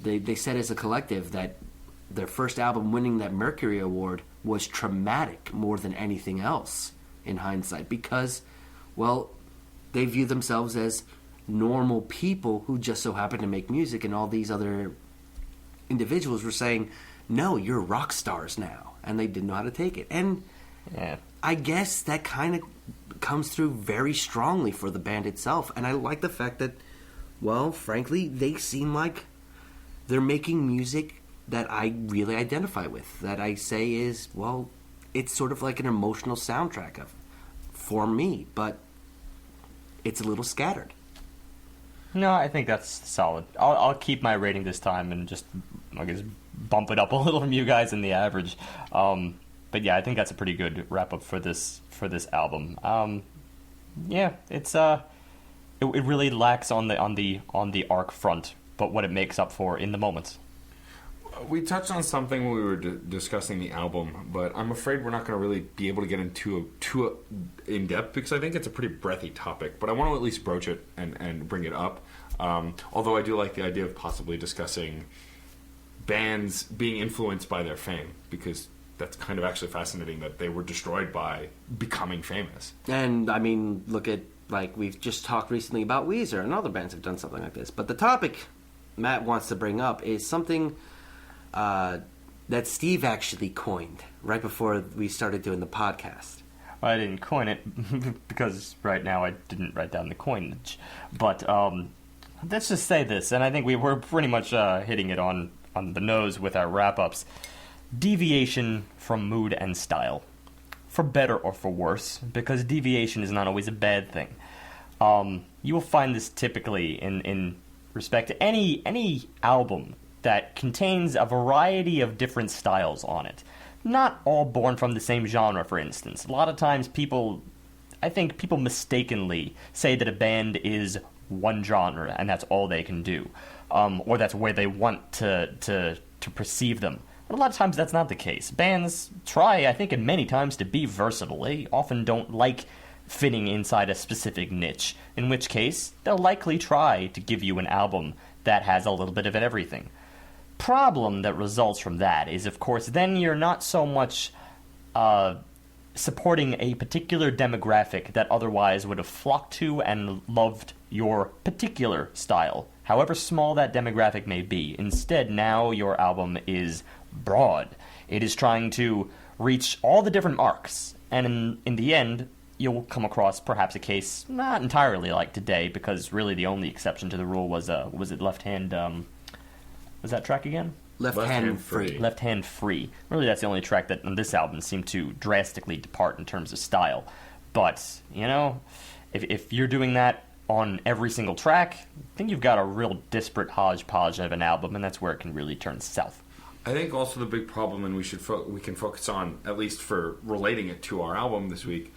They said as a collective that their first album winning that Mercury Award was traumatic more than anything else in hindsight because, well, they view themselves as normal people who just so happen to make music, and all these other individuals were saying, no, you're rock stars now, and they didn't know how to take it. And yeah. I guess that kind of comes through very strongly for the band itself, and I like the fact that, well, frankly, they seem like they're making music that I really identify with, that I say is, well, it's sort of like an emotional soundtrack for me, but it's a little scattered. No, I think that's solid. I'll keep my rating this time and just, I guess, bump it up a little from you guys in the average. But yeah, I think that's a pretty good wrap up for this album. Yeah, it's it really lacks on the arc front, but what it makes up for in the moments. We touched on something when we were discussing the album, but I'm afraid we're not going to really be able to get into too in depth because I think it's a pretty breathy topic. But I want to at least broach it and bring it up. Although I do like the idea of possibly discussing bands being influenced by their fame, because that's kind of actually fascinating that they were destroyed by becoming famous. And I mean, look at, like, we've just talked recently about Weezer, and other bands have done something like this. But the topic Matt wants to bring up is something that Steve actually coined right before we started doing the podcast. Well, I didn't coin it because right now I didn't write down the coinage. But let's just say this, and I think we were pretty much hitting it on the nose with our wrap-ups. Deviation from mood and style. For better or for worse, because deviation is not always a bad thing. You will find this typically in respect to any album that contains a variety of different styles on it. Not all born from the same genre, for instance. A lot of times I think people mistakenly say that a band is one genre and that's all they can do. Or that's where they want to perceive them. But a lot of times that's not the case. Bands try, I think, in many times to be versatile. They often don't like fitting inside a specific niche, in which case they'll likely try to give you an album that has a little bit of everything. Problem that results from that is, of course, then you're not so much supporting a particular demographic that otherwise would have flocked to and loved your particular style, however small that demographic may be. Instead, now your album is broad. It is trying to reach all the different marks, and in the end, you'll come across perhaps a case not entirely like today, because really the only exception to the rule was it Left Hand... was that track again? Left Hand Free. Left Hand Free. Really, that's the only track that on this album seemed to drastically depart in terms of style. But, you know, if you're doing that on every single track, I think you've got a real disparate hodgepodge of an album, and that's where it can really turn south. I think also the big problem, and we can focus on, at least for relating it to our album this week,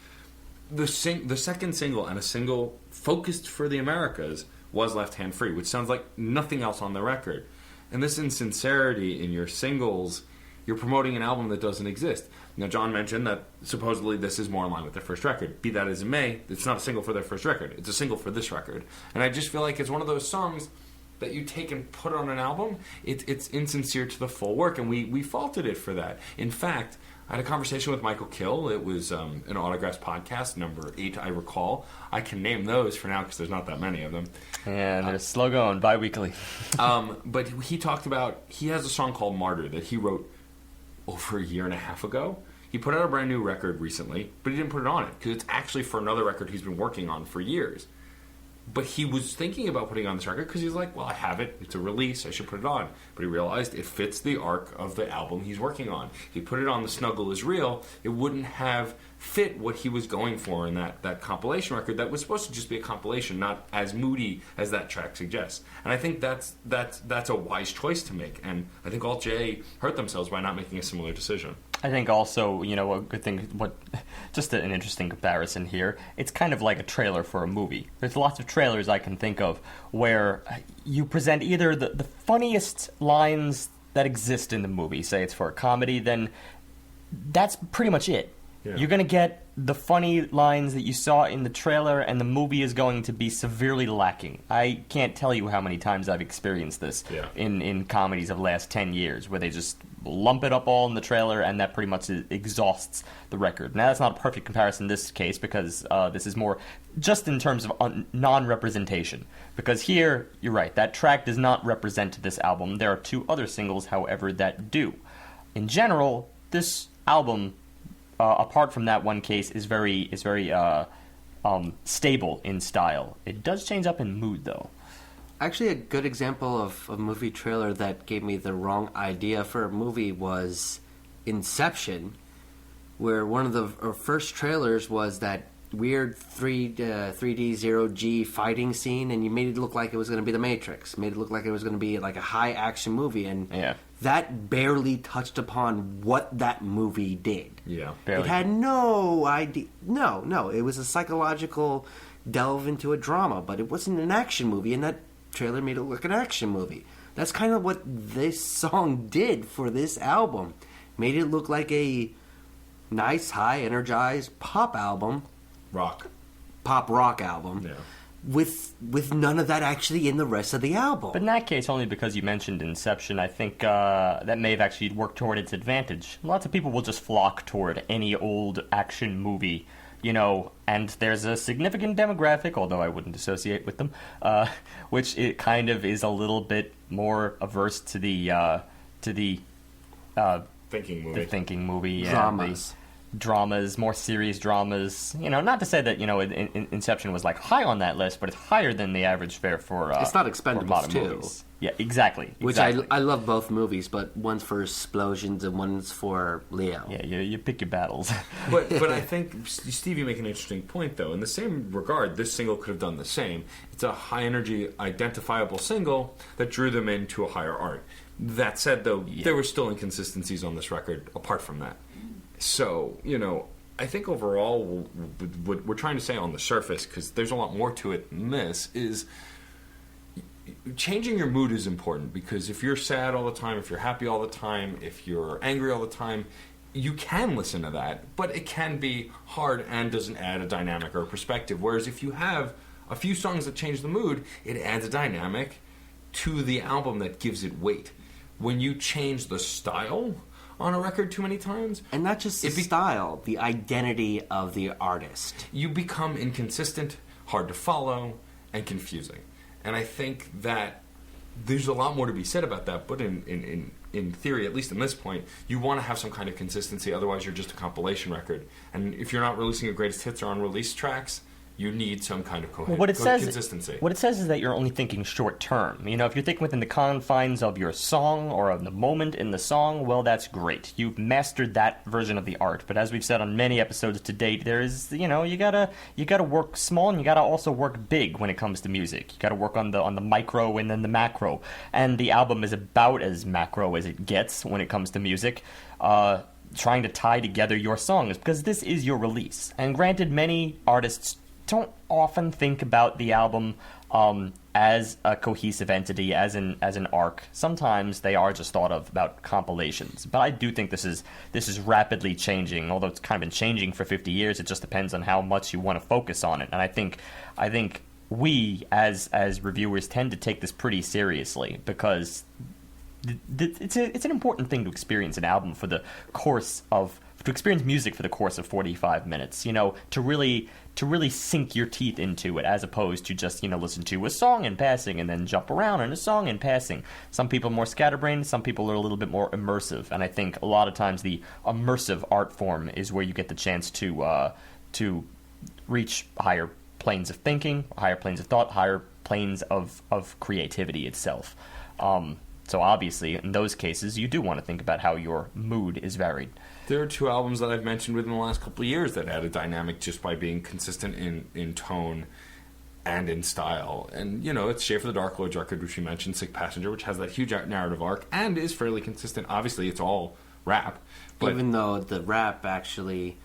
the second single, and a single focused for the Americas, was Left Hand Free, which sounds like nothing else on the record. And this insincerity in your singles, you're promoting an album that doesn't exist. Now, John mentioned that supposedly this is more in line with their first record. Be that as it may, it's not a single for their first record. It's a single for this record. And I just feel like it's one of those songs that you take and put on an album. It's insincere to the full work, and we faulted it for that. In fact, I had a conversation with Michael Kill. It was an Autographs podcast, number 8, I recall. I can name those for now because there's not that many of them. And they're slow going, bi-weekly. But he talked about, he has a song called Martyr that he wrote over a year and a half ago. He put out a brand new record recently, but he didn't put it on it because it's actually for another record he's been working on for years. But he was thinking about putting on this record because he's like, well, I have it. It's a release. I should put it on. But he realized it fits the arc of the album he's working on. If he put it on The Snuggle Is Real, it wouldn't have fit what he was going for in that compilation record that was supposed to just be a compilation, not as moody as that track suggests. And I think that's a wise choice to make. And I think Alt J hurt themselves by not making a similar decision. I think also, you know, a good thing, just an interesting comparison here, it's kind of like a trailer for a movie. There's lots of trailers I can think of where you present either the funniest lines that exist in the movie, say it's for a comedy, then that's pretty much it. Yeah. You're going to get the funny lines that you saw in the trailer, and the movie is going to be severely lacking. I can't tell you how many times I've experienced this in comedies of the last 10 years, where they just lump it up all in the trailer, and that pretty much exhausts the record. Now, that's not a perfect comparison in this case, because this is more just in terms of non-representation. Because here, you're right, that track does not represent this album. There are 2 other singles, however, that do. In general, this album... apart from that one case, is very stable in style. It does change up in mood, though. Actually, a good example of a movie trailer that gave me the wrong idea for a movie was Inception, where one of the first trailers was that weird 3D zero G fighting scene, and you made it look like it was going to be The Matrix. Made it look like it was going to be like a high action movie, and that barely touched upon what that movie did. Yeah, barely. It had no idea. No, it was a psychological delve into a drama, but it wasn't an action movie, and that trailer made it look like an action movie. That's kind of what this song did for this album. Made it look like a nice, high, energized pop album. Pop rock album. Yeah. With none of that actually in the rest of the album. But in that case, only because you mentioned Inception, I think that may have actually worked toward its advantage. Lots of people will just flock toward any old action movie, you know, and there's a significant demographic, although I wouldn't associate with them, which it kind of is a little bit more averse to the thinking movie. The thinking movie, Dramas. Dramas, more serious dramas. You know, not to say that, you know, Inception was like high on that list, but it's higher than the average fare for it's not for Expendables modern 2. movies. Yeah, exactly. Which I love both movies, but one's for explosions and one's for Leo. Yeah, you pick your battles. But I think, Steve, you make an interesting point, though. In the same regard, this single could have done the same. It's a high-energy, identifiable single that drew them into a higher art. That said, though, there were still inconsistencies on this record apart from that. So, you know, I think overall what we're trying to say on the surface, because there's a lot more to it than this, is changing your mood is important, because if you're sad all the time, if you're happy all the time, if you're angry all the time, you can listen to that, but it can be hard and doesn't add a dynamic or a perspective. Whereas if you have a few songs that change the mood, it adds a dynamic to the album that gives it weight. When you change the style on a record too many times, and not just the style, the identity of the artist, you become inconsistent, hard to follow, and confusing. And I think that there's a lot more to be said about that, but in theory, at least in this point, you want to have some kind of consistency, otherwise you're just a compilation record. And if you're not releasing your greatest hits or unreleased tracks, you need some kind of consistency. What it says is that you're only thinking short term. You know, if you're thinking within the confines of your song or of the moment in the song, well, that's great. You've mastered that version of the art. But as we've said on many episodes to date, there is, you know, you gotta work small, and you gotta also work big when it comes to music. You gotta work on the micro and then the macro. And the album is about as macro as it gets when it comes to music. Trying to tie together your songs, because this is your release. And granted, many artists don't often think about the album as a cohesive entity, as an arc. Sometimes they are just thought of about compilations. But I do think this is rapidly changing. Although it's kind of been changing for 50 years, it just depends on how much you want to focus on it. And I think we as reviewers tend to take this pretty seriously, because it's an important thing to experience an album for the course of to experience music for the course of 45 minutes, you know, to really sink your teeth into it, as opposed to just, you know, listen to a song in passing and then jump around in a song in passing. Some people are more scatterbrained, some people are a little bit more immersive, and I think a lot of times the immersive art form is where you get the chance to reach higher planes of thinking, higher planes of thought, higher planes of creativity itself. So obviously, in those cases, you do want to think about how your mood is varied. There are two albums that I've mentioned within the last couple of years that had a dynamic just by being consistent in tone and in style. And, you know, it's Shave for the Dark Lord's record, which we mentioned, Sick Passenger, which has that huge narrative arc and is fairly consistent. Obviously, it's all rap. But even though the rap actually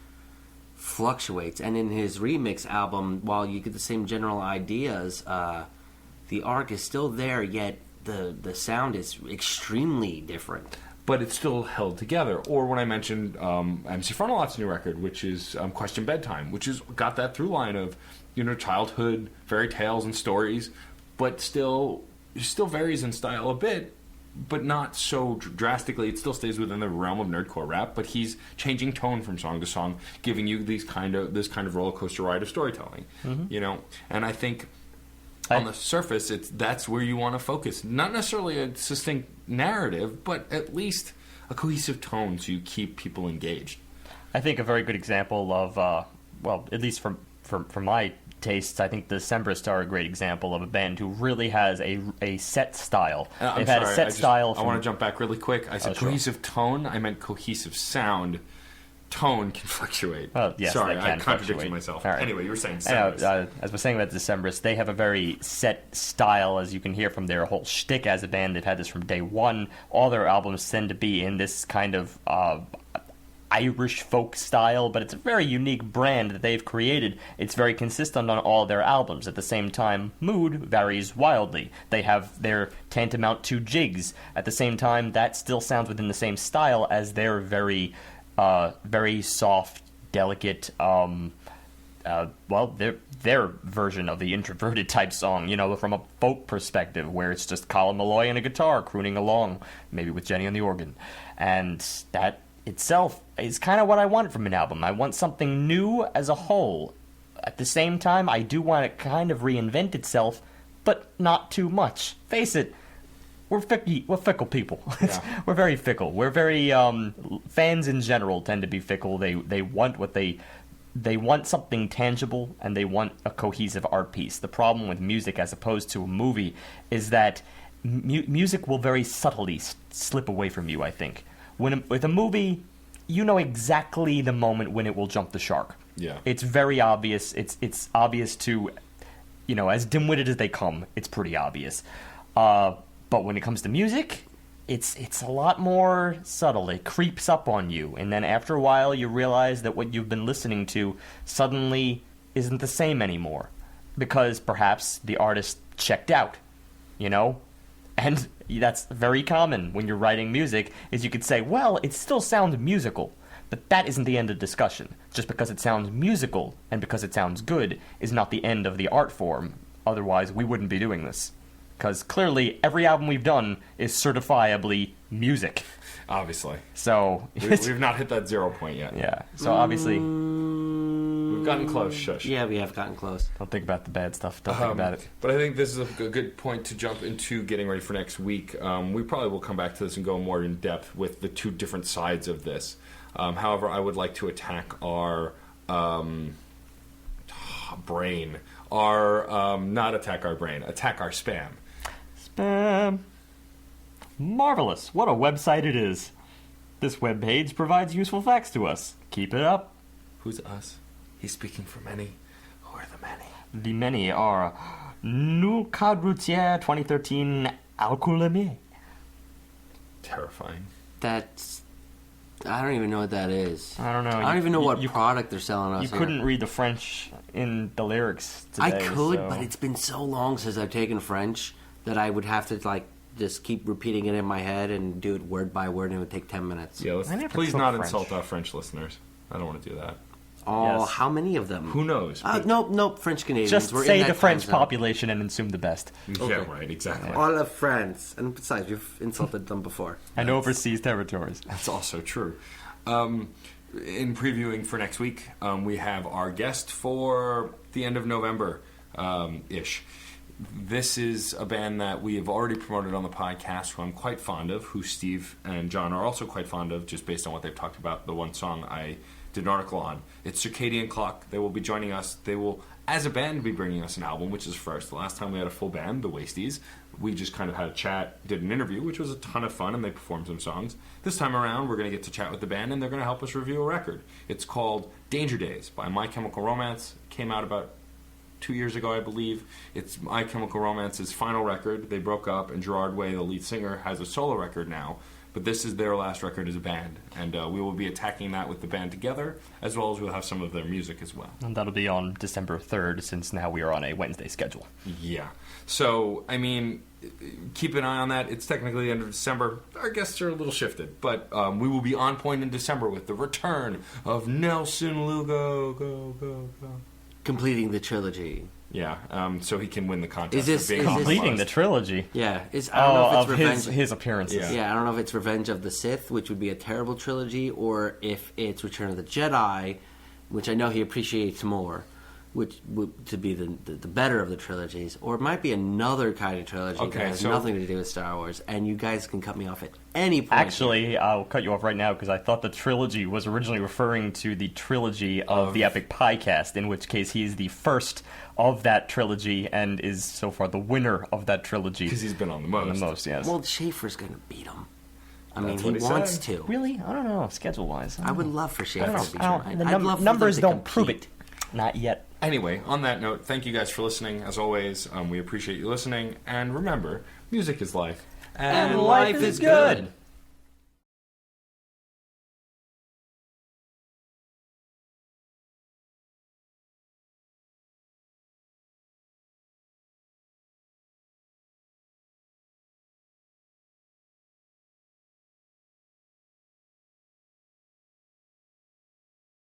fluctuates. And in his remix album, while you get the same general ideas, the arc is still there, yet the sound is extremely different. But it's still held together. Or when I mentioned MC Frontalot's new record, which is Question Bedtime, which has got that through line of, you know, childhood, fairy tales and stories, but still varies in style a bit, but not so drastically. It still stays within the realm of nerdcore rap, but he's changing tone from song to song, giving you this kind of roller coaster ride of storytelling. You know, and I think on the surface, that's where you want to focus. Not necessarily a succinct narrative, but at least a cohesive tone so you keep people engaged. I think a very good example of, well, at least from my tastes, I think the Decemberists are a great example of a band who really has a set style. They've had a set style. I want to jump back really quick. I said cohesive tone. I meant cohesive sound. tone can fluctuate. Oh, yes, Sorry, they I can contradicted fluctuate. myself. All right. Anyway, you were saying I know, Decemberists. as we're saying about Decemberists, they have a very set style, as you can hear from their whole shtick as a band. They've had this from day one. All their albums tend to be in this kind of Irish folk style, but it's a very unique brand that they've created. It's very consistent on all their albums. At the same time, mood varies wildly. They have their tantamount to jigs. At the same time, that still sounds within the same style as their very soft, delicate, their version of the introverted type song, from a folk perspective, where it's just Colin Malloy and a guitar crooning along, maybe with Jenny on the organ. And that itself is kind of what I wanted from an album. I want something new as a whole. At the same time, I do want it kind of reinvent itself, but not too much. Face it, we're fickle people. Yeah. We're very fickle. We're very fans in general tend to be fickle. They want what they want something tangible, and they want a cohesive art piece. The problem with music as opposed to a movie is that music will very subtly slip away from you, I think. With a movie, you know exactly the moment when it will jump the shark. Yeah. It's very obvious. It's obvious to, as dim-witted as they come, it's pretty obvious. But when it comes to music, it's a lot more subtle. It creeps up on you, and then after a while, you realize that what you've been listening to suddenly isn't the same anymore, because perhaps the artist checked out, And that's very common when you're writing music, is you could say, well, it still sounds musical, but that isn't the end of discussion. Just because it sounds musical and because it sounds good is not the end of the art form. Otherwise, we wouldn't be doing this. Because clearly, every album we've done is certifiably music. Obviously. So We've not hit that 0 point yet. Yeah. So obviously, We've gotten close, shush. Yeah, we have gotten close. don't think about the bad stuff. Don't think about it. But I think this is a good point to jump into getting ready for next week. We probably will come back to this and go more in depth with the two different sides of this. However, I would like to attack our brain. Not attack our brain, attack our spam. Spam. Marvelous. What a website it is. This webpage provides useful facts to us. Keep it up. Who's us? He's speaking for many. Who are the many? The many are New Code Routier 2013 Alcoolemie. Terrifying. I don't even know what that is. I don't know. I don't even know what product they're selling us. You couldn't read the French in the lyrics today. I could, so. but it's been so long since I've taken French that I would have to just keep repeating it in my head and do it word by word, and it would take 10 minutes. Yeah, I never please took not French. insult our French listeners. I don't want to do that. Oh, Yes. how many of them? Who knows? Nope, French Canadians. Just We're say in that the French time zone. population and assume the best. Yeah, right, exactly. All of France. And besides, you've insulted them before. And overseas territories. That's also true. In previewing for next week, we have our guest for the end of November ish. This is a band that we have already promoted on the podcast, who I'm quite fond of, who Steve and John are also quite fond of, just based on what they've talked about, the one song I did an article on. It's Circadian Clock. They will be joining us. They will, as a band, be bringing us an album, which is first. The last time we had a full band, the Wasties, we just kind of had a chat, did an interview, which was a ton of fun, and they performed some songs. This time around, we're going to get to chat with the band, and they're going to help us review a record. It's called Danger Days by My Chemical Romance. It came out about 2 years ago, I believe. It's My Chemical Romance's final record. They broke up, and Gerard Way, the lead singer, has a solo record now. But this is their last record as a band, and we will be attacking that with the band together, as well as we'll have some of their music as well. And that'll be on December 3rd, since now we are on a Wednesday schedule. Yeah. So, I mean, keep an eye on that. It's technically the end of December. Our guests are a little shifted, but we will be on point in December with the return of Nelson Lugo. Go. Completing the trilogy. Yeah, so he can win the contest. Is this- of being is this- Completing the honest. trilogy. Yeah. I don't know if it's of Revenge. his appearances. Yeah. Yeah, I don't know if it's Revenge of the Sith, which would be a terrible trilogy, or if it's Return of the Jedi, which I know he appreciates more, which would to be the better of the trilogies, or it might be another kind of trilogy Okay, that has so- nothing to do with Star Wars. And you guys can cut me off at any point. Actually, I'll cut you off right now because I thought the trilogy was originally referring to the trilogy of the Epic Piecast, in which case he is the first of that trilogy and is so far the winner of that trilogy. Because he's been on the The most. most, yes. Well, Schaefer's going to beat him. I mean, That's he what he wants said. to. Really? I don't know. Schedule-wise. I would love for Schaefer to be joined. The I'd love for numbers them to don't prove compete. it. Not yet. Anyway, on that note, thank you guys for listening. As always, we appreciate you listening. And remember, music is life. And life is good.